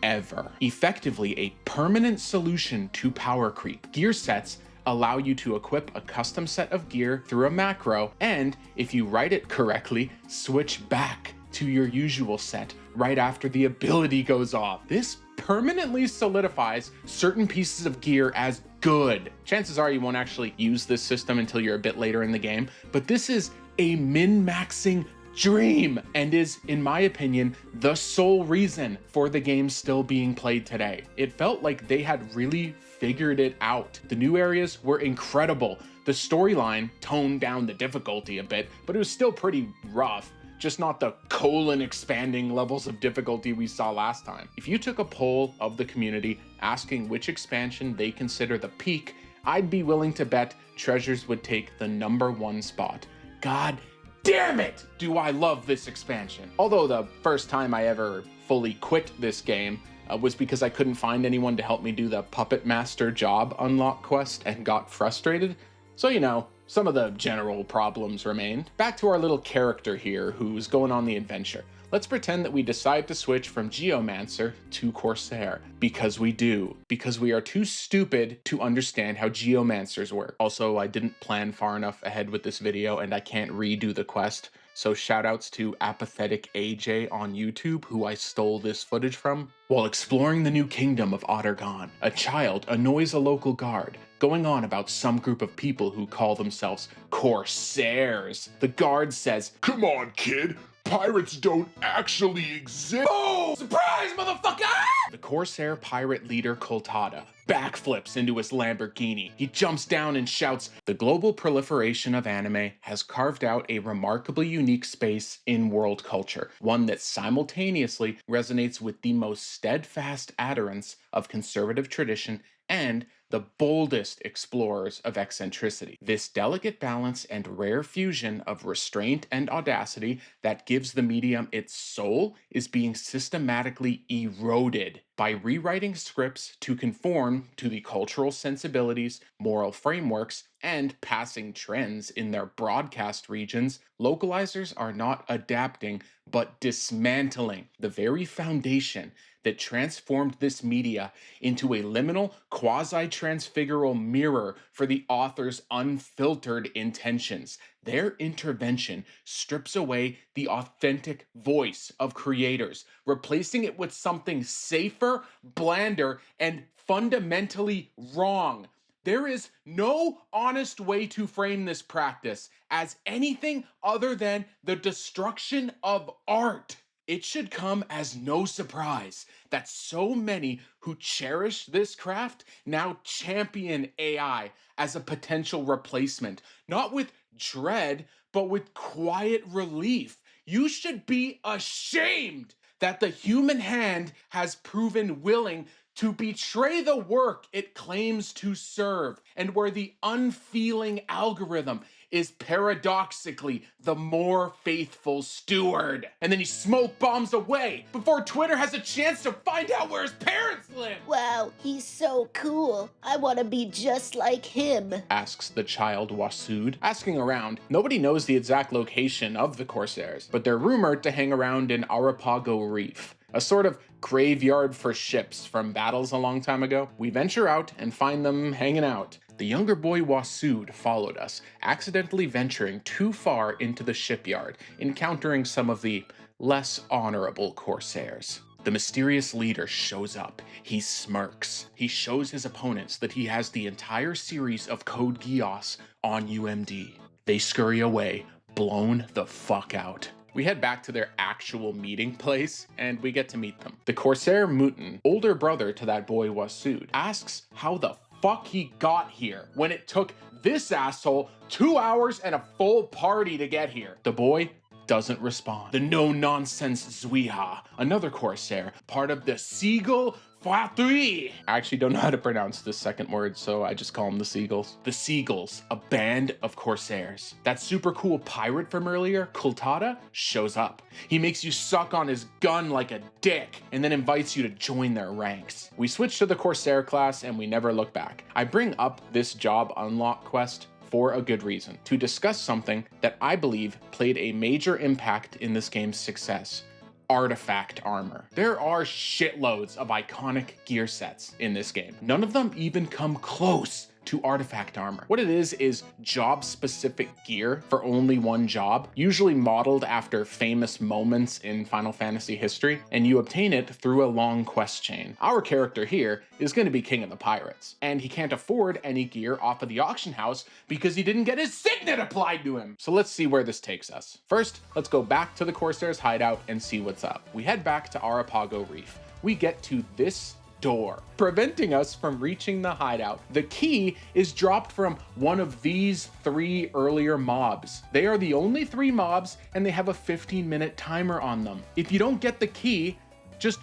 ever. Effectively a permanent solution to power creep. Gear sets allow you to equip a custom set of gear through a macro, and if you write it correctly, switch back to your usual set right after the ability goes off. This permanently solidifies certain pieces of gear as good. Chances are you won't actually use this system until you're a bit later in the game, but this is a min-maxing dream and is, in my opinion, the sole reason for the game still being played today. It felt like they had really figured it out. The new areas were incredible. The storyline toned down the difficulty a bit, but it was still pretty rough. Just not the colon expanding levels of difficulty we saw last time. If you took a poll of the community asking which expansion they consider the peak, I'd be willing to bet Treasures would take the #1 spot. God damn it, do I love this expansion. Although the first time I ever fully quit this game was because I couldn't find anyone to help me do the Puppet Master job unlock quest and got frustrated. So, you know, some of the general problems remained. Back to our little character here who's going on the adventure. Let's pretend that we decide to switch from Geomancer to Corsair. Because we do. Because we are too stupid to understand how Geomancers work. Also, I didn't plan far enough ahead with this video and I can't redo the quest. So shoutouts to Apathetic AJ on YouTube, who I stole this footage from. While exploring the new kingdom of Aht Urhgan, a child annoys a local guard, going on about some group of people who call themselves Corsairs. The guard says, "Come on, kid. Pirates don't actually exist." "Oh, surprise, motherfucker!" The Corsair pirate leader Coltada backflips into his Lamborghini. He jumps down and shouts, "The global proliferation of anime has carved out a remarkably unique space in world culture, one that simultaneously resonates with the most steadfast adherents of conservative tradition and the boldest explorers of eccentricity. This delicate balance and rare fusion of restraint and audacity that gives the medium its soul is being systematically eroded by rewriting scripts to conform to the cultural sensibilities, moral frameworks, and passing trends in their broadcast regions. Localizers are not adapting, but dismantling the very foundation that transformed this media into a liminal, quasi-transfigural mirror for the author's unfiltered intentions. Their intervention strips away the authentic voice of creators, replacing it with something safer, blander, and fundamentally wrong. There is no honest way to frame this practice as anything other than the destruction of art. It should come as no surprise that so many who cherish this craft now champion AI as a potential replacement, not with dread, but with quiet relief. You should be ashamed that the human hand has proven willing to betray the work it claims to serve, and where the unfeeling algorithm is paradoxically the more faithful steward. And then he smoke bombs away before Twitter has a chance to find out where his parents live. Wow, he's so cool. I want to be just like him, asks the child Wassoud. Asking around, nobody knows the exact location of the Corsairs, but they're rumored to hang around in Arapago Reef, a sort of graveyard for ships from battles a long time ago. We venture out and find them hanging out. The younger boy Wassoud followed us, accidentally venturing too far into the shipyard, encountering some of the less honorable Corsairs. The mysterious leader shows up. He smirks. He shows his opponents that he has the entire series of Code Geass on UMD. They scurry away, blown the fuck out. We head back to their actual meeting place, and we get to meet them. The Corsair Mutin, older brother to that boy Wassoud, asks how the fuck he got here when it took this asshole 2 hours and a full party to get here. The boy doesn't respond. The no-nonsense Zwiha, another Corsair, part of the Seagull Fatui. I actually don't know how to pronounce this second word, so I just call them the Seagulls. The Seagulls, a band of Corsairs. That super cool pirate from earlier, Coltada, shows up. He makes you suck on his gun like a dick, and then invites you to join their ranks. We switch to the Corsair class, and we never look back. I bring up this job unlock quest for a good reason, to discuss something that I believe played a major impact in this game's success. Artifact armor. There are shitloads of iconic gear sets in this game. None of them even come close to artifact armor. What it is job-specific gear for only one job, usually modeled after famous moments in Final Fantasy history, and you obtain it through a long quest chain. Our character here is going to be King of the Pirates, and he can't afford any gear off of the auction house because he didn't get his signet applied to him. So let's see where this takes us. First, let's go back to the Corsair's hideout and see what's up. We head back to Arapago Reef. We get to this door, preventing us from reaching the hideout. The key is dropped from one of these 3 earlier mobs. They are the only 3 mobs, and they have a 15-minute timer on them. If you don't get the key, just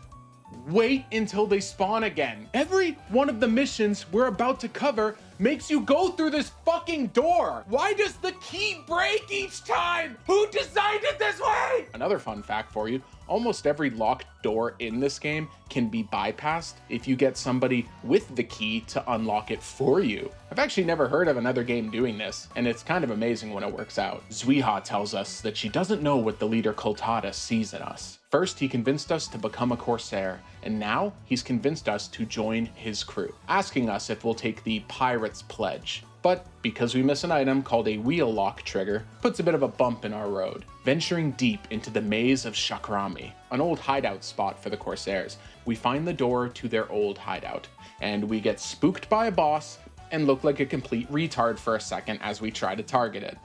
wait until they spawn again. Every one of the missions we're about to cover makes you go through this fucking door. Why does the key break each time? Who designed it this way? Another fun fact for you, almost every locked door in this game can be bypassed if you get somebody with the key to unlock it for you. I've actually never heard of another game doing this, and it's kind of amazing when it works out. Zuiha tells us that she doesn't know what the leader Koltada sees in us. First, he convinced us to become a Corsair, and now he's convinced us to join his crew, asking us if we'll take the Pirate's Pledge. But because we miss an item called a wheel lock trigger, puts a bit of a bump in our road. Venturing deep into the maze of Shakrami, an old hideout spot for the Corsairs, we find the door to their old hideout, and we get spooked by a boss and look like a complete retard for a second as we try to target it.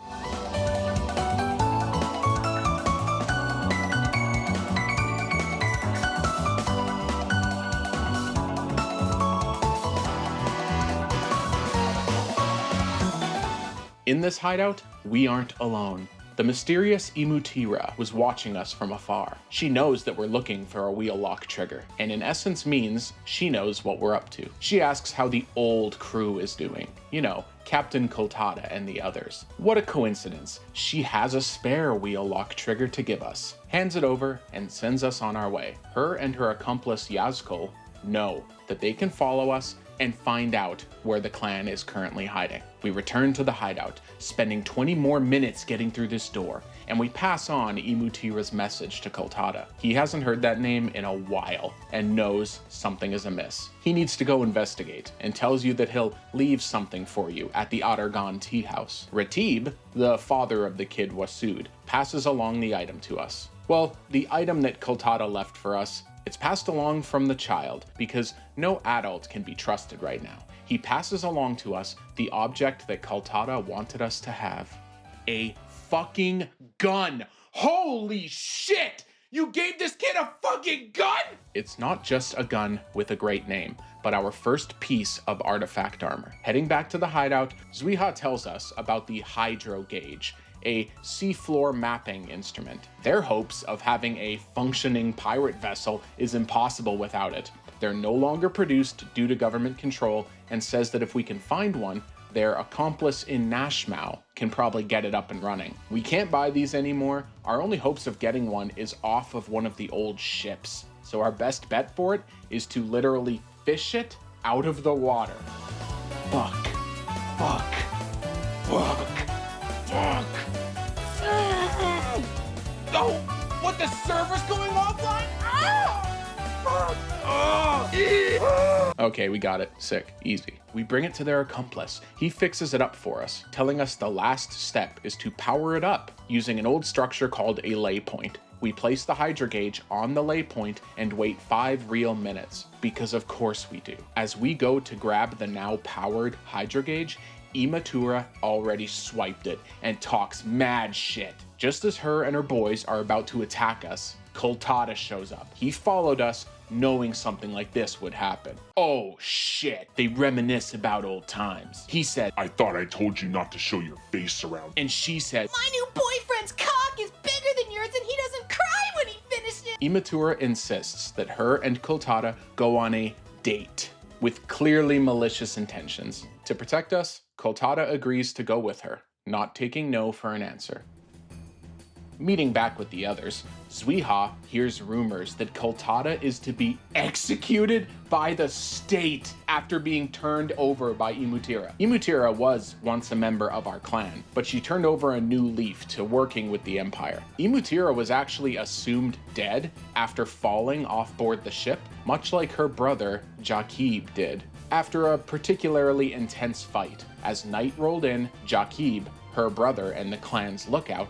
In this hideout, we aren't alone. The mysterious Imutira was watching us from afar. She knows that we're looking for a wheel lock trigger, and in essence means she knows what we're up to. She asks how the old crew is doing. You know, Captain Koltada and the others. What a coincidence. She has a spare wheel lock trigger to give us, hands it over, and sends us on our way. Her and her accomplice Yazkul know that they can follow us and find out where the clan is currently hiding. We return to the hideout, spending 20 more minutes getting through this door, and we pass on Imutira's message to Koltada. He hasn't heard that name in a while and knows something is amiss. He needs to go investigate and tells you that he'll leave something for you at the Aht Urhgan tea house. Ratib, the father of the kid Wasud, passes along the item to us. Well, the item that Koltada left for us, it's passed along from the child because no adult can be trusted right now. He passes along to us the object that Koltada wanted us to have. A fucking gun. Holy shit! You gave this kid a fucking gun? It's not just a gun with a great name, but our first piece of artifact armor. Heading back to the hideout, Zuiha tells us about the Hydro Gauge, a seafloor mapping instrument. Their hopes of having a functioning pirate vessel is impossible without it. They're no longer produced due to government control, and says that if we can find one, their accomplice in Nashmau can probably get it up and running. We can't buy these anymore. Our only hopes of getting one is off of one of the old ships. So our best bet for it is to literally fish it out of the water. Fuck. Fuck. Fuck. Fuck. Oh, what, the server's going offline? Okay, we got it. Sick. Easy. We bring it to their accomplice. He fixes it up for us, telling us the last step is to power it up using an old structure called a lay point. We place the Hydro Gauge on the lay point and wait 5 real minutes, because of course we do. As we go to grab the now powered Hydro Gauge, Imutira already swiped it and talks mad shit. Just as her and her boys are about to attack us, Koltada shows up. He followed us knowing something like this would happen. Oh shit, they reminisce about old times. He said, I thought I told you not to show your face around. And she said, My new boyfriend's cock is bigger than yours and he doesn't cry when he finished it. Imutira insists that her and Koltada go on a date with clearly malicious intentions. To protect us, Koltada agrees to go with her, not taking no for an answer. Meeting back with the others, Zuiha hears rumors that Koltada is to be executed by the state after being turned over by Imutira. Imutira was once a member of our clan, but she turned over a new leaf to working with the Empire. Imutira was actually assumed dead after falling off board the ship, much like her brother Jakib did. after a particularly intense fight. As night rolled in, Jakib, her brother and the clan's lookout,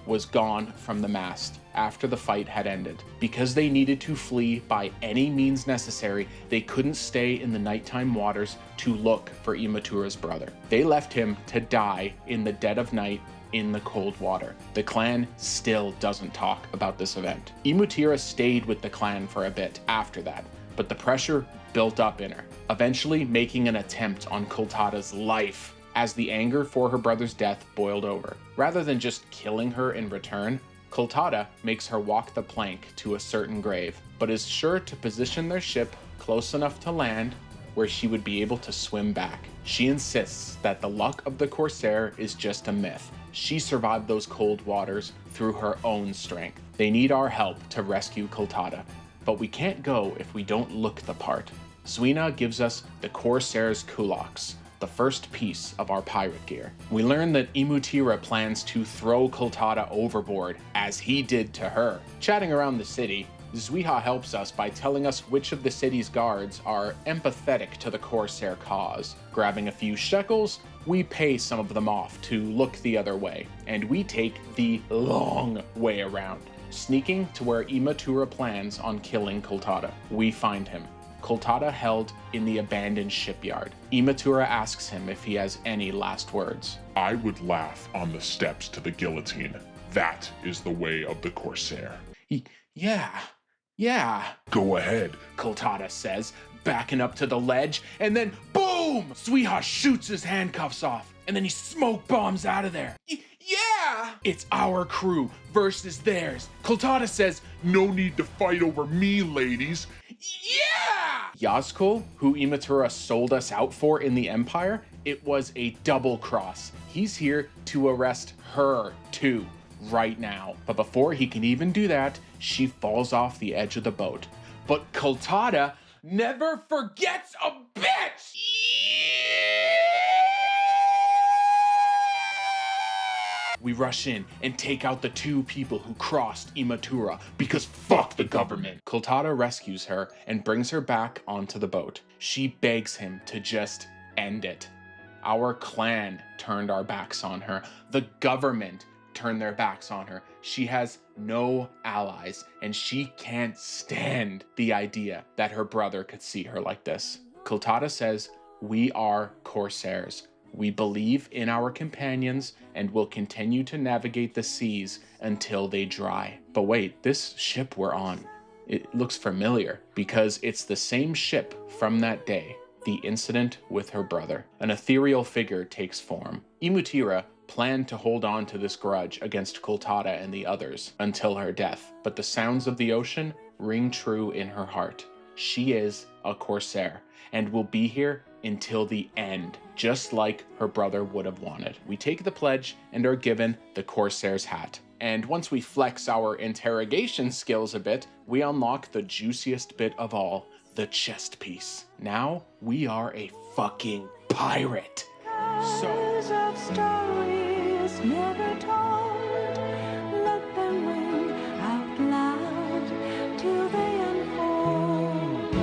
was gone from the mast after the fight had ended. Because they needed to flee by any means necessary, they couldn't stay in the nighttime waters to look for Imatura's brother. They left him to die in the dead of night in the cold water. The clan still doesn't talk about this event. Imatura stayed with the clan for a bit after that, but the pressure built up in her, eventually making an attempt on Kultada's life as the anger for her brother's death boiled over. Rather than just killing her in return, Kultada makes her walk the plank to a certain grave, but is sure to position their ship close enough to land where she would be able to swim back. She insists that the luck of the Corsair is just a myth. She survived those cold waters through her own strength. They need our help to rescue Kultada, but we can't go if we don't look the part. Zwina gives us the Corsair's kulaks, the first piece of our pirate gear. We learn that Imutira plans to throw Kultada overboard, as he did to her. Chatting around the city, Zwiha helps us by telling us which of the city's guards are empathetic to the Corsair cause. Grabbing a few shekels, we pay some of them off to look the other way, and we take the long way around, sneaking to where Imatura plans on killing Kultada. We find him. Kultada held in the abandoned shipyard. Imatura asks him if he has any last words. I would laugh on the steps to the guillotine. That is the way of the Corsair. Yeah. Go ahead, Kultada says, backing up to the ledge, and then boom! Zwiha shoots his handcuffs off, and then he smoke bombs out of there. Yeah! It's our crew versus theirs. Kultada says, no need to fight over me, ladies. yeah! Yazkul, who Imatura sold us out for in the Empire, it was a double cross. He's here to arrest her too, right now. But before he can even do that, she falls off the edge of the boat. But Kultada never forgets a bitch! We rush in and take out the two people who crossed Imatura, because fuck the government. Kultada rescues her and brings her back onto the boat. She begs him to just end it. Our clan turned our backs on her. The government turned their backs on her. She has no allies, and she can't stand the idea that her brother could see her like this. Kultada says, we are Corsairs. We believe in our companions and will continue to navigate the seas until they dry. But wait, this ship we're on, it looks familiar because it's the same ship from that day, the incident with her brother. An ethereal figure takes form. Imutira planned to hold on to this grudge against Kultada and the others until her death, but the sounds of the ocean ring true in her heart. She is a Corsair and will be here until the end, just like her brother would have wanted. We take the pledge and are given the Corsair's hat. And once we flex our interrogation skills a bit, we unlock the juiciest bit of all, the chest piece. Now we are a fucking pirate. Stories never told, let them ring out loud till they unfold.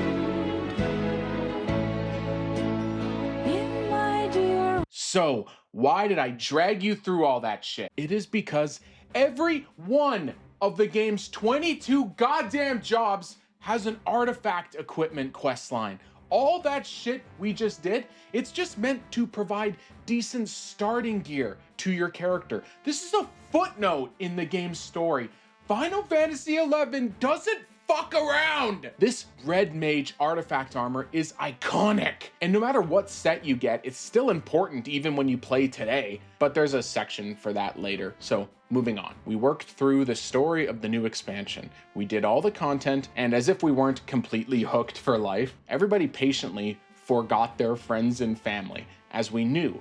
In my dear. So, why did I drag you through all that shit? It is because every one of the game's 22 goddamn jobs has an artifact equipment questline. All that shit we just did, it's just meant to provide decent starting gear to your character. This is a footnote in the game's story. Final Fantasy XI doesn't fuck around. This red mage artifact armor is iconic. And no matter what set you get, it's still important even when you play today. But there's a section for that later. So moving on. We worked through the story of the new expansion. We did all the content, and as if we weren't completely hooked for life, everybody patiently forgot their friends and family, as we knew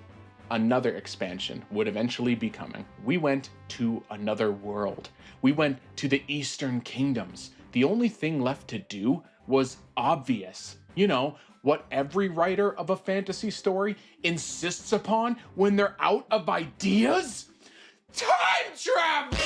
another expansion would eventually be coming. We went to another world. We went to the Eastern Kingdoms. The only thing left to do was obvious. You know, what every writer of a fantasy story insists upon when they're out of ideas? Time travel!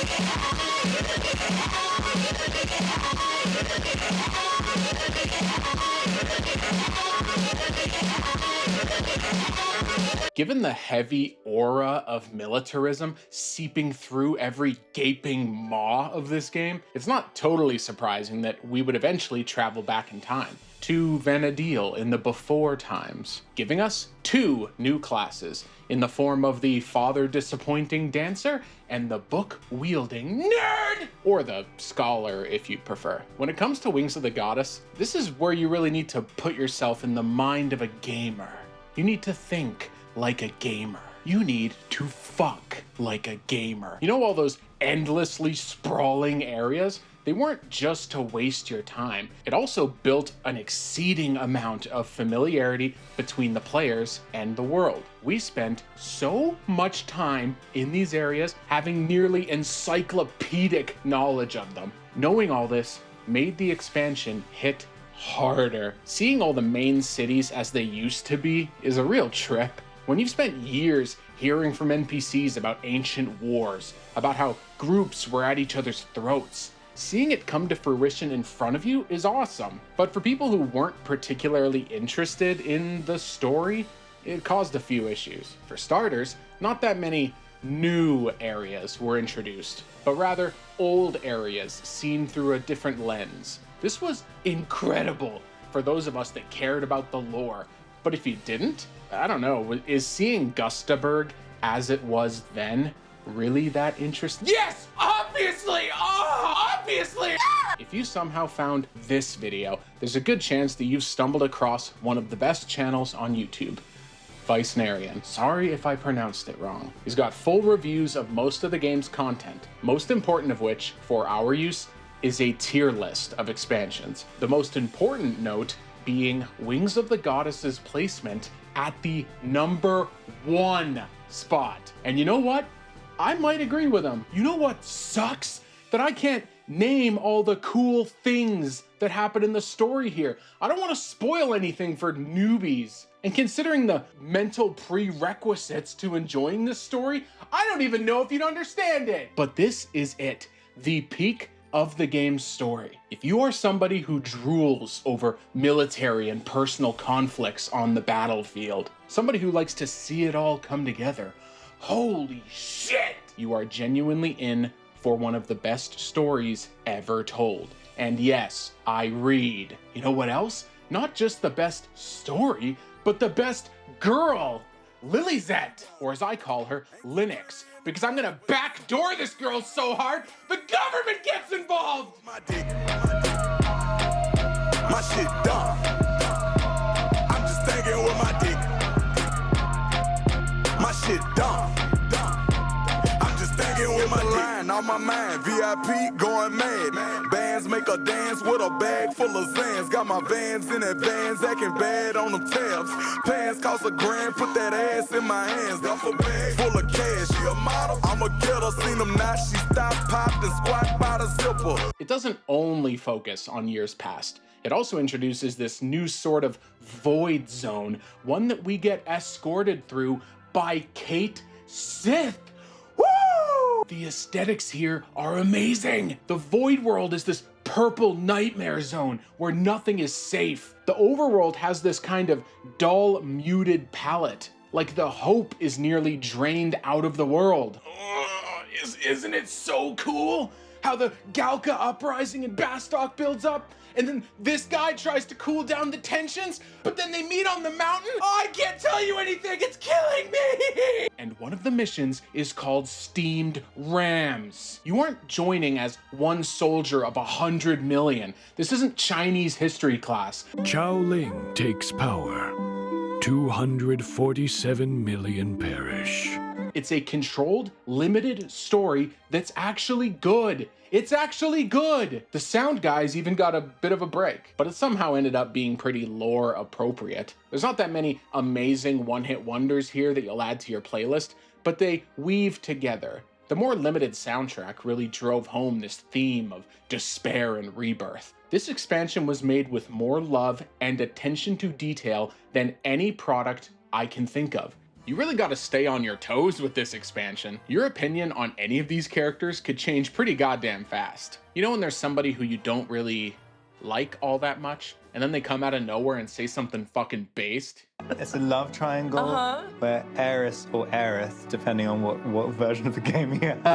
Given the heavy aura of militarism seeping through every gaping maw of this game, it's not totally surprising that we would eventually travel back in time to Vana'Diel in the before times, giving us 2 new classes in the form of the father-disappointing dancer and the book-wielding nerd, or the scholar if you prefer. When it comes to Wings of the Goddess, this is where you really need to put yourself in the mind of a gamer. You need to think like a gamer. You need to fuck like a gamer. You know all those endlessly sprawling areas? They weren't just to waste your time. It also built an exceeding amount of familiarity between the players and the world. We spent so much time in these areas having nearly encyclopedic knowledge of them. Knowing all this made the expansion hit harder. Seeing all the main cities as they used to be is a real trip. When you've spent years hearing from NPCs about ancient wars, about how groups were at each other's throats, seeing it come to fruition in front of you is awesome. But for people who weren't particularly interested in the story, it caused a few issues. For starters, not that many new areas were introduced, but rather old areas seen through a different lens. This was incredible for those of us that cared about the lore. But if you didn't, I don't know, is seeing Gustaberg as it was then really that interesting? Yes, obviously! Oh, obviously! If you somehow found this video, there's a good chance that you've stumbled across one of the best channels on YouTube. Vicenarian. Sorry if I pronounced it wrong. He's got full reviews of most of the game's content, most important of which, for our use, is a tier list of expansions. The most important note being Wings of the Goddess's placement at the #1 spot. And you know what? I might agree with him. You know what sucks? That I can't name all the cool things that happen in the story here. I don't want to spoil anything for newbies. And considering the mental prerequisites to enjoying this story, I don't even know if you'd understand it. But this is it, the peak of the game's story. If you are somebody who drools over military and personal conflicts on the battlefield, somebody who likes to see it all come together, holy shit! You are genuinely in for one of the best stories ever told. And yes, I read. You know what else? Not just the best story, but the best girl, Lilizet, or as I call her, Linux, because I'm gonna backdoor this girl so hard, the government gets involved! My shit dumb. I'm just thinking with my dick. My shit dumb. I'm just thinking with my line on my mind. VIP going mad. Bands make a dance with a bag full of Zans. Got my Vans in advance, acting bad on them tabs. Pants cost $1,000, put that ass in my hands. Duffel bag full of cash. She a model. I'm a killer, seen them now. She stopped, popped, and squat by the zipper. It doesn't only focus on years past. It also introduces this new sort of void zone, one that we get escorted through by Kate Sith. Woo! The aesthetics here are amazing. The void world is this purple nightmare zone where nothing is safe. The overworld has this kind of dull, muted palette, like the hope is nearly drained out of the world. Isn't it so cool? How the Galka uprising in Bastok builds up, and then this guy tries to cool down the tensions, but then they meet on the mountain? Oh, I can't tell you anything, it's killing me! And one of the missions is called Steamed Rams. You aren't joining as one soldier of 100 million. This isn't Chinese history class. Chao Ling takes power. 247 million perish. It's a controlled, limited story that's actually good. It's actually good. The sound guys even got a bit of a break, but it somehow ended up being pretty lore appropriate. There's not that many amazing one-hit wonders here that you'll add to your playlist, but they weave together. The more limited soundtrack really drove home this theme of despair and rebirth. This expansion was made with more love and attention to detail than any product I can think of. You really gotta stay on your toes with this expansion. Your opinion on any of these characters could change pretty goddamn fast. You know when there's somebody who you don't really like all that much, and then they come out of nowhere and say something fucking based. It's a love triangle where heiress or heiress, depending on what version of the game you have.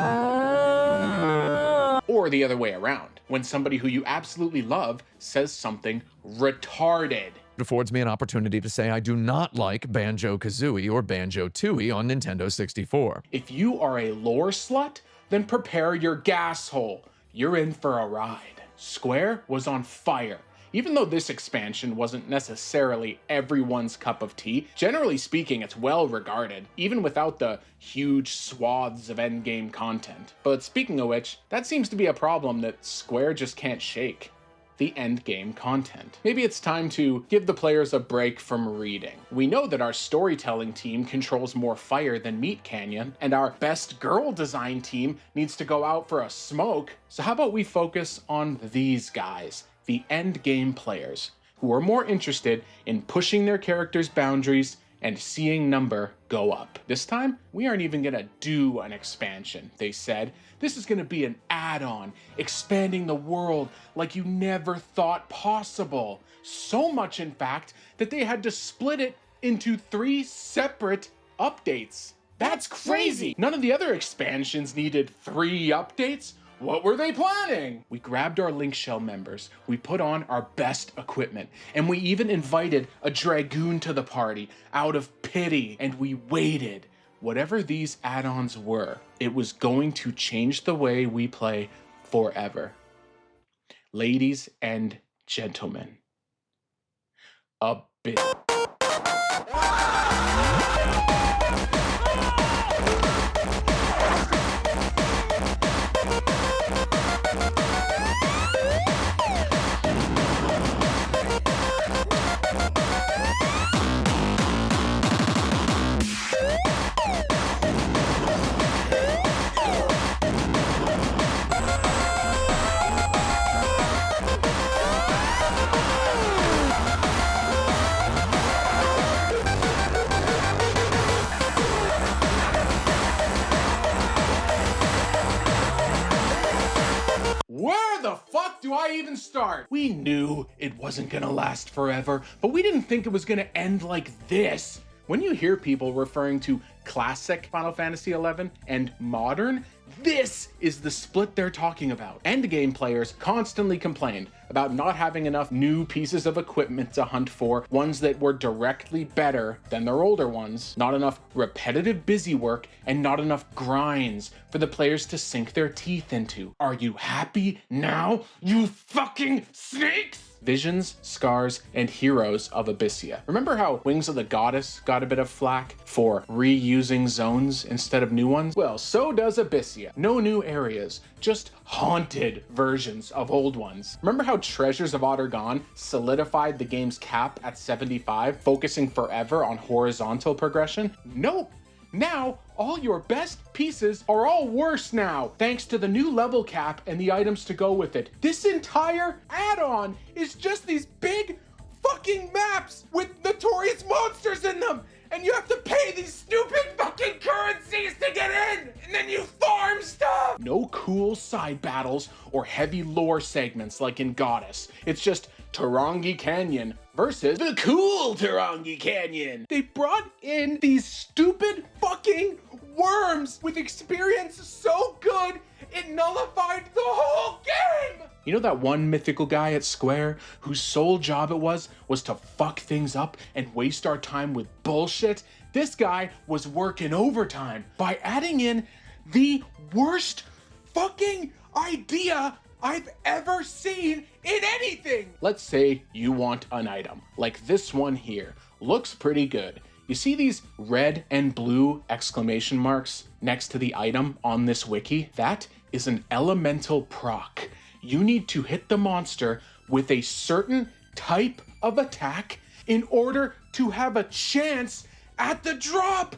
Or the other way around, when somebody who you absolutely love says something retarded. It affords me an opportunity to say I do not like Banjo-Kazooie or Banjo-Tooie on Nintendo 64. If you are a lore slut, then prepare your gas hole. You're in for a ride. Square was on fire. Even though this expansion wasn't necessarily everyone's cup of tea, generally speaking, it's well regarded, even without the huge swaths of endgame content. But speaking of which, that seems to be a problem that Square just can't shake. The endgame content. Maybe it's time to give the players a break from reading. We know that our storytelling team controls more fire than Meat Canyon, and our best girl design team needs to go out for a smoke. So how about we focus on these guys, the endgame players, who are more interested in pushing their characters' boundaries and seeing number go up. This time, we aren't even gonna do an expansion, they said. This is gonna be an add-on, expanding the world like you never thought possible. So much, in fact, that they had to split it into 3 separate updates. That's crazy! None of the other expansions needed 3 updates. What were they planning? We grabbed our Link Shell members, we put on our best equipment, and we even invited a Dragoon to the party out of pity, and we waited. Whatever these add-ons were, it was going to change the way we play forever. Ladies and gentlemen, Abyssea. Where the fuck do I even start? We knew it wasn't gonna last forever, but we didn't think it was gonna end like this. When you hear people referring to classic Final Fantasy XI and modern, this is the split they're talking about. Endgame players constantly complained about not having enough new pieces of equipment to hunt for, ones that were directly better than their older ones, not enough repetitive busy work, and not enough grinds for the players to sink their teeth into. Are you happy now, you fucking snakes? Visions, Scars, and Heroes of Abyssea. Remember how Wings of the Goddess got a bit of flack for reusing zones instead of new ones? Well, so does Abyssea. No new areas, just haunted versions of old ones. Remember how Treasures of Aht Urhgan solidified the game's cap at 75, focusing forever on horizontal progression? Nope. Now, all your best pieces are all worse now, thanks to the new level cap and the items to go with it. This entire add-on is just these big fucking maps with notorious monsters in them, and you have to pay these stupid fucking currencies to get in, and then you farm stuff! No cool side battles or heavy lore segments like in Goddess. It's just Tarongi Canyon versus the cool Tarongi Canyon. They brought in these stupid fucking worms with experience so good it nullified the whole game. You know that one mythical guy at Square whose sole job it was to fuck things up and waste our time with bullshit? This guy was working overtime by adding in the worst fucking idea I've ever seen in anything. Let's say you want an item, like this one here. Looks pretty good. You see these red and blue exclamation marks next to the item on this wiki? That is an elemental proc. You need to hit the monster with a certain type of attack in order to have a chance at the drop.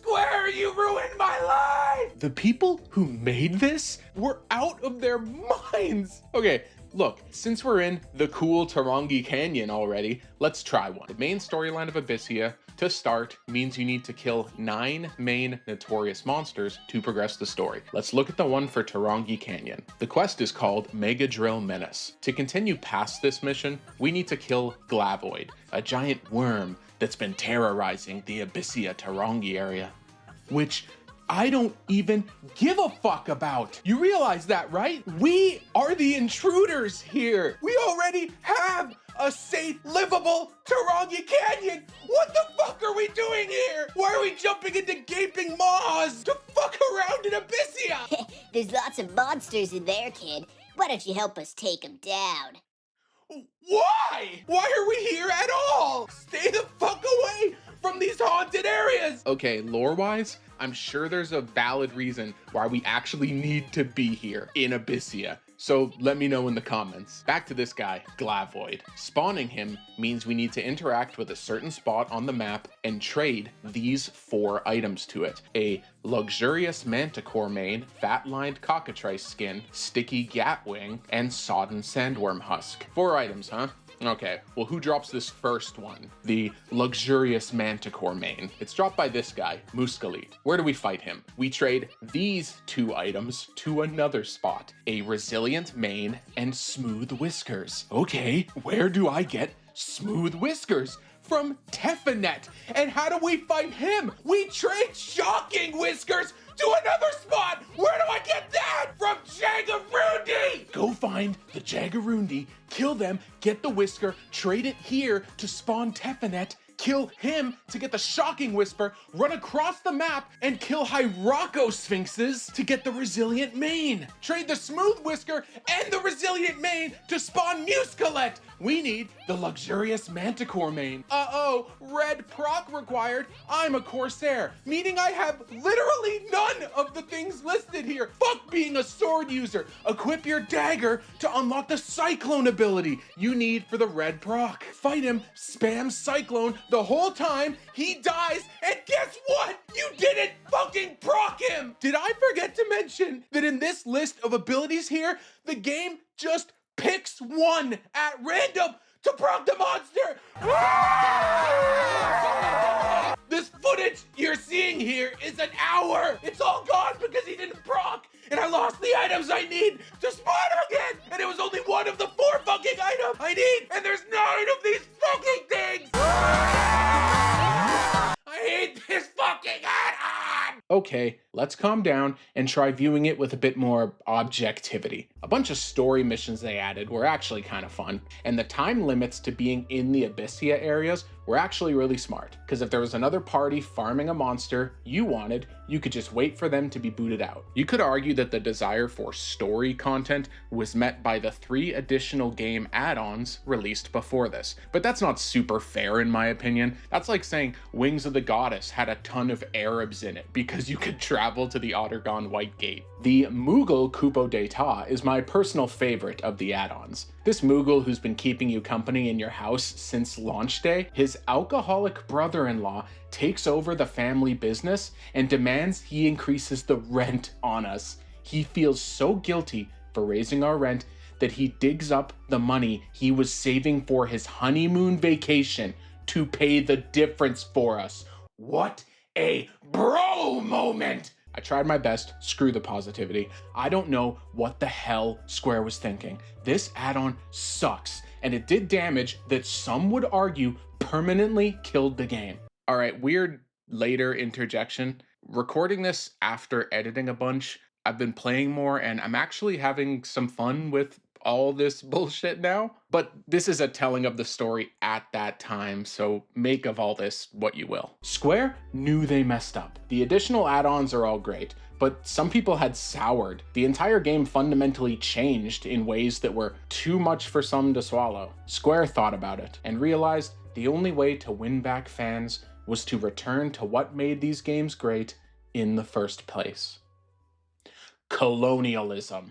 Square, you ruined my life! The people who made this were out of their minds. Okay, look, since we're in the cool Tarongi Canyon already, let's try one. The main storyline of Abyssea to start means you need to kill 9 main notorious monsters to progress the story. Let's look at the one for Tarongi Canyon. The quest is called Mega Drill Menace. To continue past this mission, we need to kill Glavoid, a giant worm that's been terrorizing the Abyssea Tarongi area, which I don't even give a fuck about. You realize that, right? We are the intruders here. We already have a safe, livable Tarongi Canyon. What the fuck are we doing here? Why are we jumping into gaping maws to fuck around in Abyssea? There's lots of monsters in there, kid. Why don't you help us take them down? Why? Why are we here at all? Stay the fuck away from these haunted areas. Okay, lore-wise, I'm sure there's a valid reason why we actually need to be here in Abyssea. So let me know in the comments. Back to this guy, Glavoid. Spawning him means we need to interact with a certain spot on the map and trade these 4 items to it. A luxurious manticore mane, fat-lined cockatrice skin, sticky gatwing, and sodden sandworm husk. 4 items, huh? Okay, well, who drops this first one? The luxurious manticore mane. It's dropped by this guy, Muscalit. Where do we fight him? We trade these 2 items to another spot. A resilient mane and smooth whiskers. Okay, where do I get smooth whiskers? From Tephanet. And how do we fight him? We trade shocking whiskers to another spot. Where do I get that? From Jagarundi. Go find the Jagarundi, kill them, get the whisker, trade it here to spawn Tephanet, kill him to get the shocking whisper, run across the map and kill Hyraco Sphinxes to get the resilient mane. Trade the smooth whisker and the resilient mane to spawn Muscalet. We need the luxurious manticore mane. Uh-oh, red proc required. I'm a Corsair, meaning I have literally none of the things listed here. Fuck being a sword user. Equip your dagger to unlock the Cyclone ability you need for the red proc. Fight him, spam Cyclone the whole time, he dies, and guess what? You didn't fucking proc him! Did I forget to mention that in this list of abilities here, the game just picks one at random to proc the monster? This footage you're seeing here is an hour. It's all gone because he didn't proc, and I lost the items I need to spawn again, and it was only one of the 4 fucking items I need, and there's 9 of these fucking things. I hate this fucking add-on! Okay, let's calm down and try viewing it with a bit more objectivity. A bunch of story missions they added were actually kind of fun, and the time limits to being in the Abyssea areas were actually really smart, because if there was another party farming a monster you wanted, you could just wait for them to be booted out. You could argue that the desire for story content was met by the 3 additional game add-ons released before this, but that's not super fair in my opinion. That's like saying Wings of the Goddess had a ton of Arabs in it because you could travel to the Aht Urhgan White Gate. The Mughal Coup d'etat is my personal favorite of the add-ons. This Mughal who's been keeping you company in your house since launch day, his alcoholic brother-in-law takes over the family business and demands he increases the rent on us. He feels so guilty for raising our rent that he digs up the money he was saving for his honeymoon vacation to pay the difference for us. What a bro moment! I tried my best, screw the positivity. I don't know what the hell Square was thinking. This add-on sucks, and it did damage that some would argue permanently killed the game. All right, weird later interjection. Recording this after editing a bunch, I've been playing more and I'm actually having some fun with all this bullshit now, but this is a telling of the story at that time, so make of all this what you will. Square knew they messed up. The additional add-ons are all great, but some people had soured. The entire game fundamentally changed in ways that were too much for some to swallow. Square thought about it and realized the only way to win back fans was to return to what made these games great in the first place. Colonialism.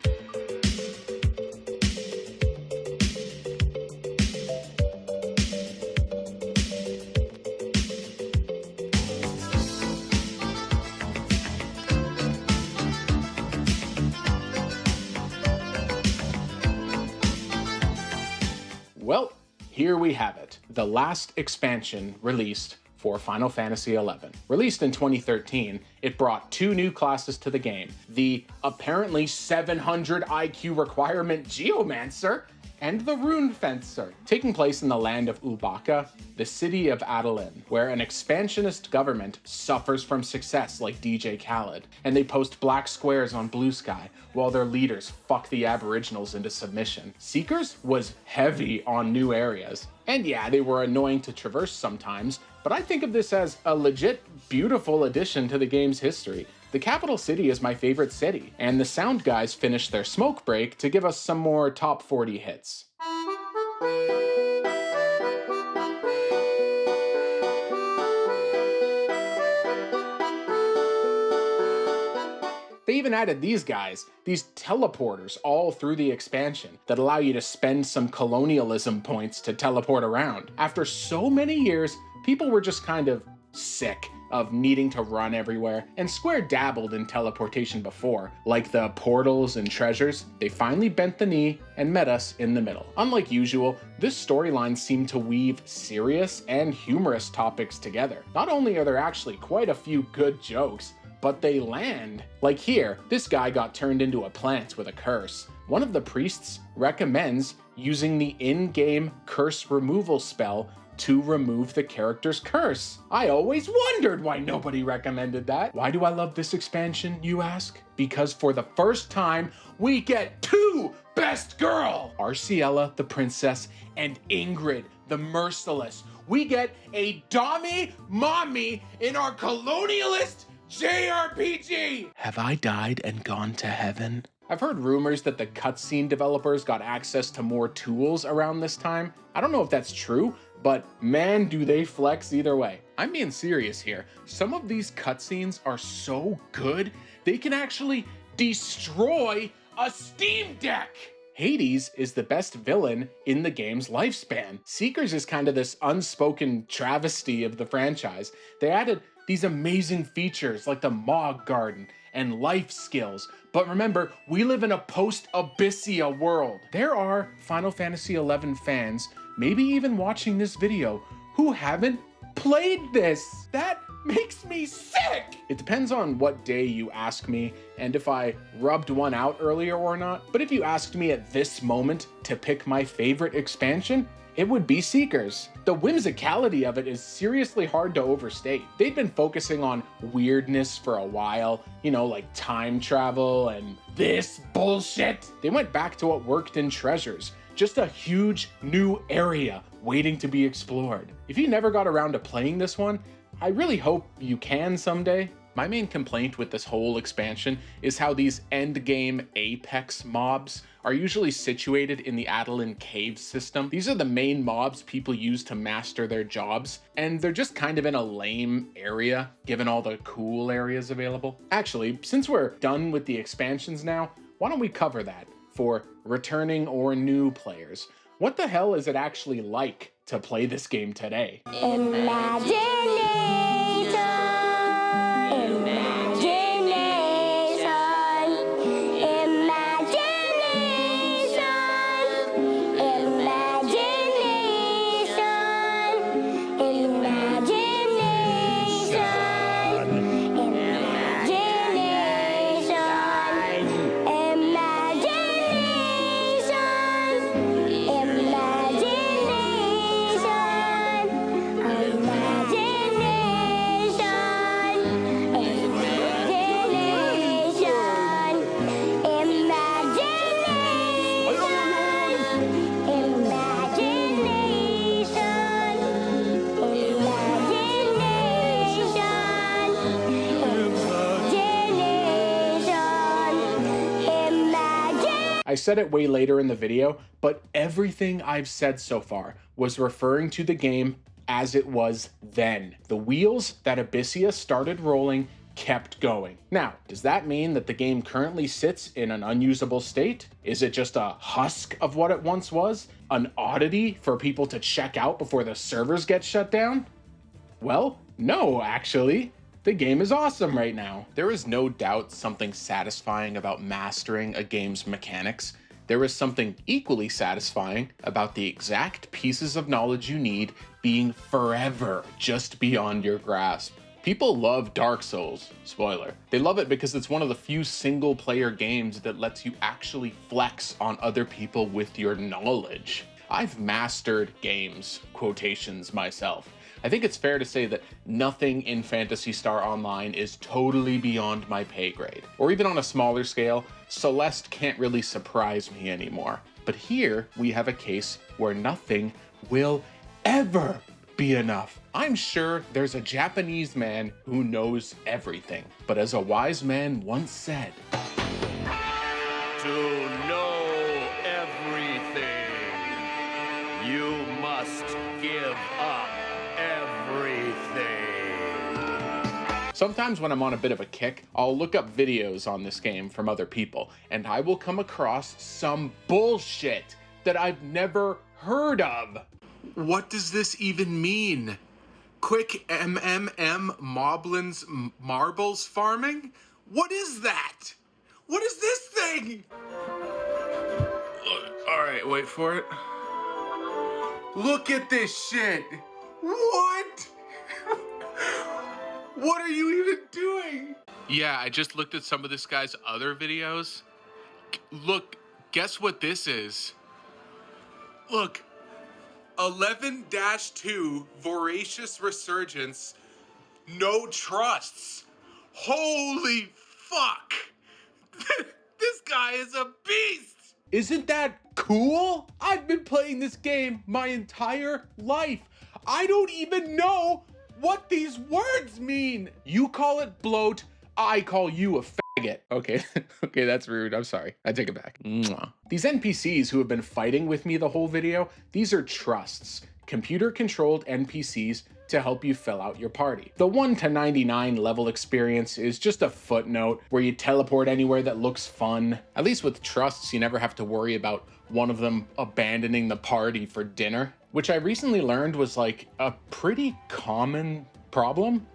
Well, here we have it. The last expansion released for Final Fantasy XI. Released in 2013, it brought 2 new classes to the game, the apparently 700 IQ requirement Geomancer, and the Rune Fencer, taking place in the land of Ubaka, the city of Adoulin, where an expansionist government suffers from success like DJ Khaled, and they post black squares on Blue Sky while their leaders fuck the Aboriginals into submission. Seekers was heavy on new areas, and yeah, they were annoying to traverse sometimes, but I think of this as a legit beautiful addition to the game's history. The capital city is my favorite city, and the sound guys finished their smoke break to give us some more top 40 hits. They even added these guys, these teleporters all through the expansion that allow you to spend some colonialism points to teleport around. After so many years, people were just kind of sick of needing to run everywhere, and Square dabbled in teleportation before, like the portals and treasures. They finally bent the knee and met us in the middle. Unlike usual, this storyline seemed to weave serious and humorous topics together. Not only are there actually quite a few good jokes, but they land. Like here, this guy got turned into a plant with a curse. One of the priests recommends using the in-game curse removal spell to remove the character's curse. I always wondered why nobody recommended that. Why do I love this expansion, you ask? Because for the first time, we get 2 best girl! Arciella, the princess, and Ingrid, the merciless. We get a Dami mommy in our colonialist JRPG! Have I died and gone to heaven? I've heard rumors that the cutscene developers got access to more tools around this time. I don't know if that's true, but man, do they flex either way. I'm being serious here. Some of these cutscenes are so good, they can actually destroy a Steam Deck! Hades is the best villain in the game's lifespan. Seekers is kind of this unspoken travesty of the franchise. They added these amazing features like the Mog Garden and life skills. But remember, we live in a post-Abyssea world. There are Final Fantasy XI fans, maybe even watching this video, who haven't played this. That makes me sick! It depends on what day you ask me and if I rubbed one out earlier or not. But if you asked me at this moment to pick my favorite expansion, it would be Seekers. The whimsicality of it is seriously hard to overstate. They'd been focusing on weirdness for a while, you know, like time travel and this bullshit. They went back to what worked in Treasures, just a huge new area waiting to be explored. If you never got around to playing this one, I really hope you can someday. My main complaint with this whole expansion is how these endgame Apex mobs are usually situated in the Adoulin cave system. These are the main mobs people use to master their jobs, and they're just kind of in a lame area, given all the cool areas available. Actually, since we're done with the expansions now, why don't we cover that for returning or new players? What the hell is it actually like to play this game today? I said it way later in the video, but everything I've said so far was referring to the game as it was then. The wheels that Abyssea started rolling kept going. Now, does that mean that the game currently sits in an unusable state? Is it just a husk of what it once was? An oddity for people to check out before the servers get shut down? Well, no, actually. The game is awesome right now. There is no doubt something satisfying about mastering a game's mechanics. there is something equally satisfying about the exact pieces of knowledge you need being forever just beyond your grasp. People love Dark Souls, spoiler. They love it because it's one of the few single player games that lets you actually flex on other people with your knowledge. I've mastered games, quotations, myself. I think it's fair to say that nothing in Phantasy Star Online is totally beyond my pay grade. Or even on a smaller scale, Celeste can't really surprise me anymore. But here we have a case where nothing will ever be enough. I'm sure there's a Japanese man who knows everything. But as a wise man once said, To know everything, you must give up everything. sometimes when I'm on a bit of a kick, I'll look up videos on this game from other people, and I will come across some bullshit that I've never heard of. What does this even mean? Quick Moblins marbles farming? What is that? What is this thing? All right, wait for it. Look at this shit. What? What are you even doing? Yeah, I just looked at some of this guy's other videos. Look, guess what this is? Look, 11-2 Voracious Resurgence, no trusts. Holy fuck. This guy is a beast. Isn't that cool? I've been playing this game my entire life. I don't even know what these words mean. You call it bloat, I call you a faggot. Okay, okay, that's rude. I'm sorry. I take it back. Mwah. These NPCs who have been fighting with me the whole video, these are trusts, computer-controlled NPCs to help you fill out your party. The 1 to 99 level experience is just a footnote where you teleport anywhere that looks fun. At least with trusts, you never have to worry about one of them abandoning the party for dinner, which I recently learned was like a pretty common problem.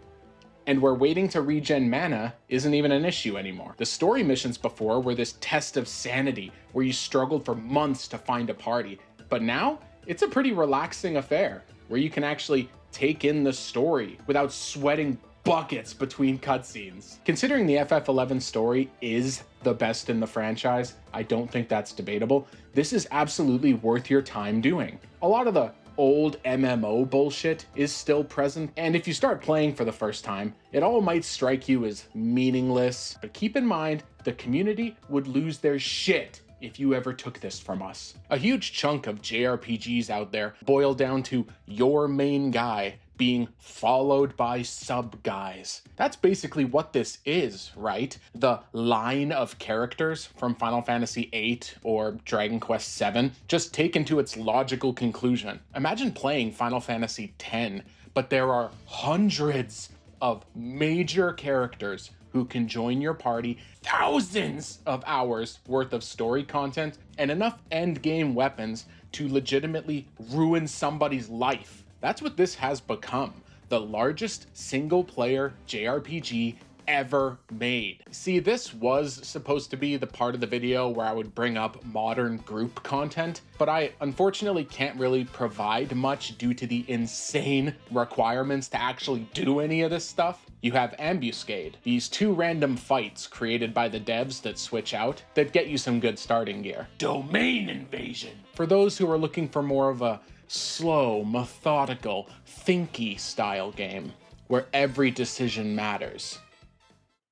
And where waiting to regen mana isn't even an issue anymore. The story missions before were this test of sanity where you struggled for months to find a party. But now, it's a pretty relaxing affair where you can actually take in the story without sweating buckets between cutscenes. Considering the FF11 story is the best in the franchise, I don't think that's debatable. This is absolutely worth your time doing. A lot of the old MMO bullshit is still present, and if you start playing for the first time, it all might strike you as meaningless, but keep in mind, the community would lose their shit if you ever took this from us. A huge chunk of JRPGs out there boil down to your main guy being followed by sub-guys. That's basically what this is, right? The line of characters from Final Fantasy VIII or Dragon Quest VII, just taken to its logical conclusion. Imagine playing Final Fantasy X, but there are hundreds of major characters who can join your party, thousands of hours worth of story content, and enough endgame weapons to legitimately ruin somebody's life. That's what this has become, the largest single-player JRPG ever made. See, this was supposed to be the part of the video where I would bring up modern group content, but I unfortunately can't really provide much due to the insane requirements to actually do any of this stuff. You have Ambuscade, these 2 random fights created by the devs that switch out that get you some good starting gear. Domain Invasion, for those who are looking for more of a slow, methodical, thinky style game where every decision matters.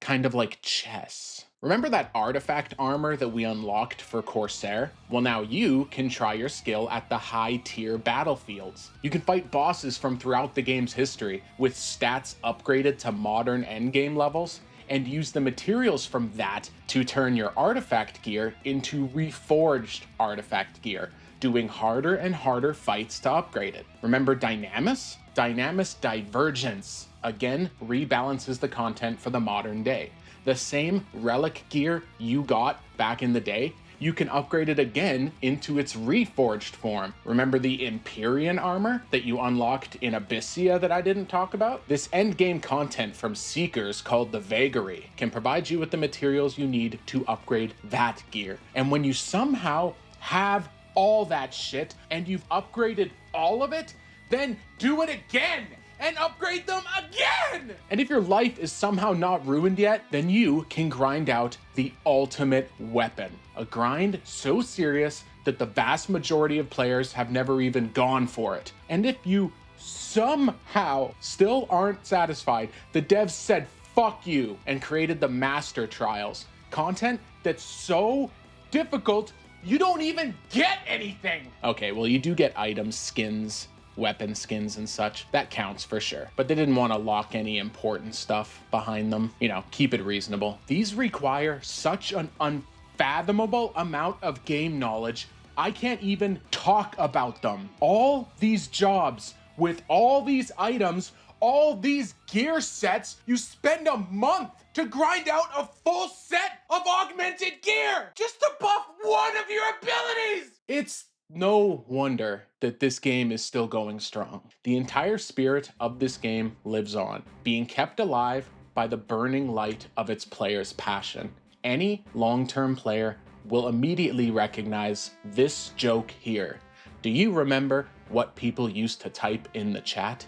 Kind of like chess. Remember that artifact armor that we unlocked for Corsair? Well, now you can try your skill at the high-tier battlefields. You can fight bosses from throughout the game's history with stats upgraded to modern endgame levels, and use the materials from that to turn your artifact gear into reforged artifact gear, doing harder and harder fights to upgrade it. Remember Dynamis? Dynamis Divergence again rebalances the content for the modern day. The same relic gear you got back in the day you can upgrade it again into its reforged form. Remember the Empyrean armor that you unlocked in Abyssea that I didn't talk about? This endgame content from Seekers called the Vagary can provide you with the materials you need to upgrade that gear. And when you somehow have all that shit and you've upgraded all of it, then do it again and upgrade them again! And if your life is somehow not ruined yet, then you can grind out the ultimate weapon. A grind so serious that the vast majority of players have never even gone for it. And if you somehow still aren't satisfied, the devs said fuck you and created the Master Trials. Content that's so difficult, you don't even get anything! Okay, well you do get items, skins, weapon skins and such. That counts for sure. But they didn't want to lock any important stuff behind them. You know, keep it reasonable. These require such an unfathomable amount of game knowledge, I can't even talk about them. All these jobs with all these items, all these gear sets, you spend a month to grind out a full set of augmented gear just to buff one of your abilities! It's no wonder that this game is still going strong. The entire spirit of this game lives on, being kept alive by the burning light of its players' passion. Any long-term player will immediately recognize this joke here. Do you remember what people used to type in the chat?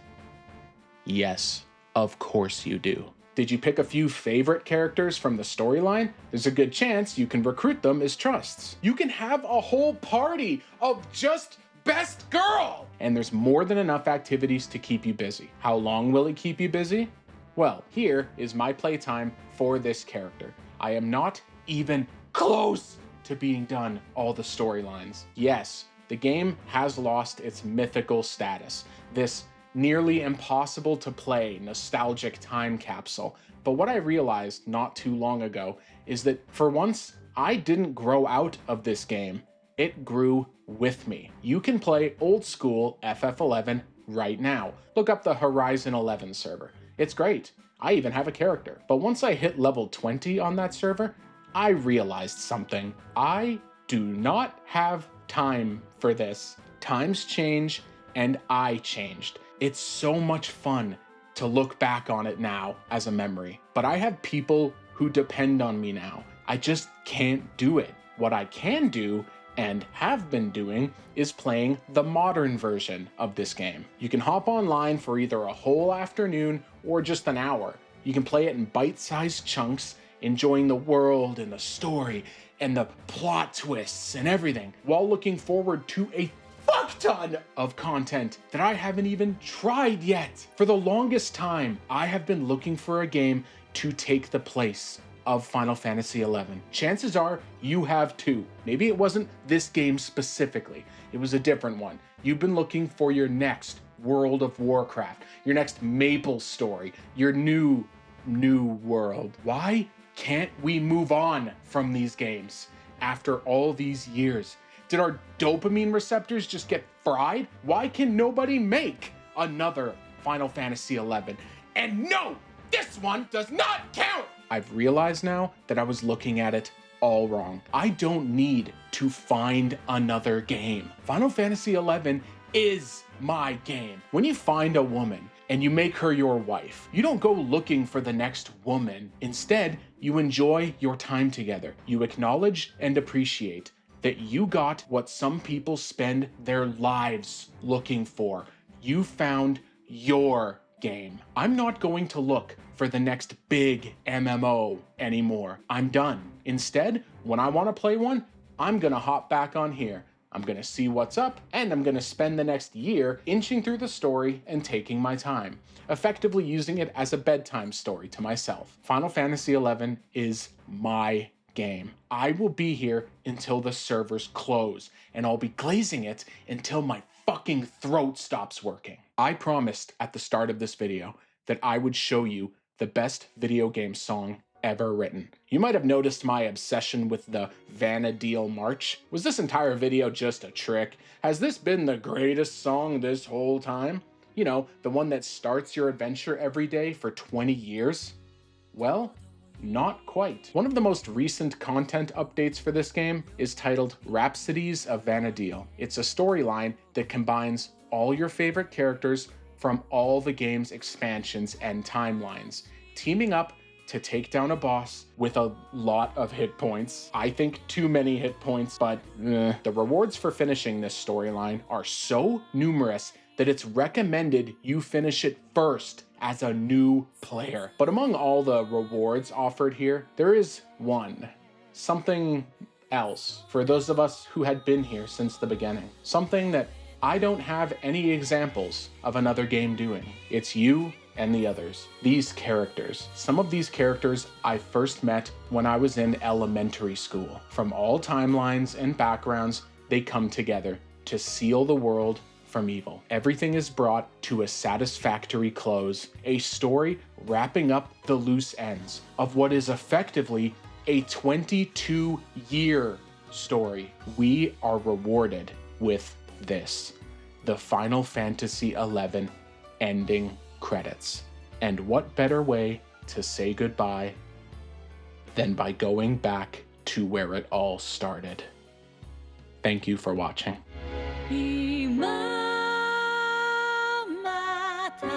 Yes, of course you do. Did you pick a few favorite characters from the storyline? There's a good chance you can recruit them as trusts. You can have a whole party of just best girl! And there's more than enough activities to keep you busy. How long will it keep you busy? Well, here is my playtime for this character. I am not even close to being done all the storylines. Yes, the game has lost its mythical status. This nearly impossible to play nostalgic time capsule. But what I realized not too long ago is that for once, I didn't grow out of this game. It grew with me. You can play old school FF11 right now. Look up the Horizon 11 server. It's great. I even have a character. But once I hit level 20 on that server, I realized something. I do not have time for this. Times change and I changed. It's so much fun to look back on it now as a memory. But I have people who depend on me now. I just can't do it. What I can do and have been doing is playing the modern version of this game. You can hop online for either a whole afternoon or just an hour. You can play it in bite-sized chunks, enjoying the world and the story and the plot twists and everything, while looking forward to a fuck ton of content that I haven't even tried yet. For the longest time, I have been looking for a game to take the place of Final Fantasy XI. Chances are you have too. Maybe it wasn't this game specifically. It was a different one. You've been looking for your next World of Warcraft, your next Maple story, your new world. Why can't we move on from these games after all these years? Did our dopamine receptors just get fried? Why can nobody make another Final Fantasy XI? And no, this one does not count! I've realized now that I was looking at it all wrong. I don't need to find another game. Final Fantasy XI is my game. When you find a woman and you make her your wife, you don't go looking for the next woman. Instead, you enjoy your time together. You acknowledge and appreciate that you got what some people spend their lives looking for. You found your game. I'm not going to look for the next big MMO anymore. I'm done. Instead, when I want to play one, I'm gonna hop back on here. I'm gonna see what's up, and I'm gonna spend the next year inching through the story and taking my time, effectively using it as a bedtime story to myself. Final Fantasy XI is my game. I will be here until the servers close, and I'll be glazing it until my fucking throat stops working. I promised at the start of this video that I would show you the best video game song ever written. You might have noticed my obsession with the Vana'Diel March. Was this entire video just a trick? Has this been the greatest song this whole time? You know, the one that starts your adventure every day for 20 years? Well, not quite. One of the most recent content updates for this game is titled Rhapsodies of Vana'Diel. It's a storyline that combines all your favorite characters from all the game's expansions and timelines, teaming up to take down a boss with a lot of hit points. I think too many hit points, but the rewards for finishing this storyline are so numerous that it's recommended you finish it first as a new player. But among all the rewards offered here, there is one, something else for those of us who had been here since the beginning. Something that I don't have any examples of another game doing. It's you and the others. These characters. Some of these characters I first met when I was in elementary school. From all timelines and backgrounds, they come together to seal the world from evil. Everything is brought to a satisfactory close, a story wrapping up the loose ends of what is effectively a 22-year story. We are rewarded with this, the Final Fantasy XI ending credits. And what better way to say goodbye than by going back to where it all started. Thank you for watching. Mata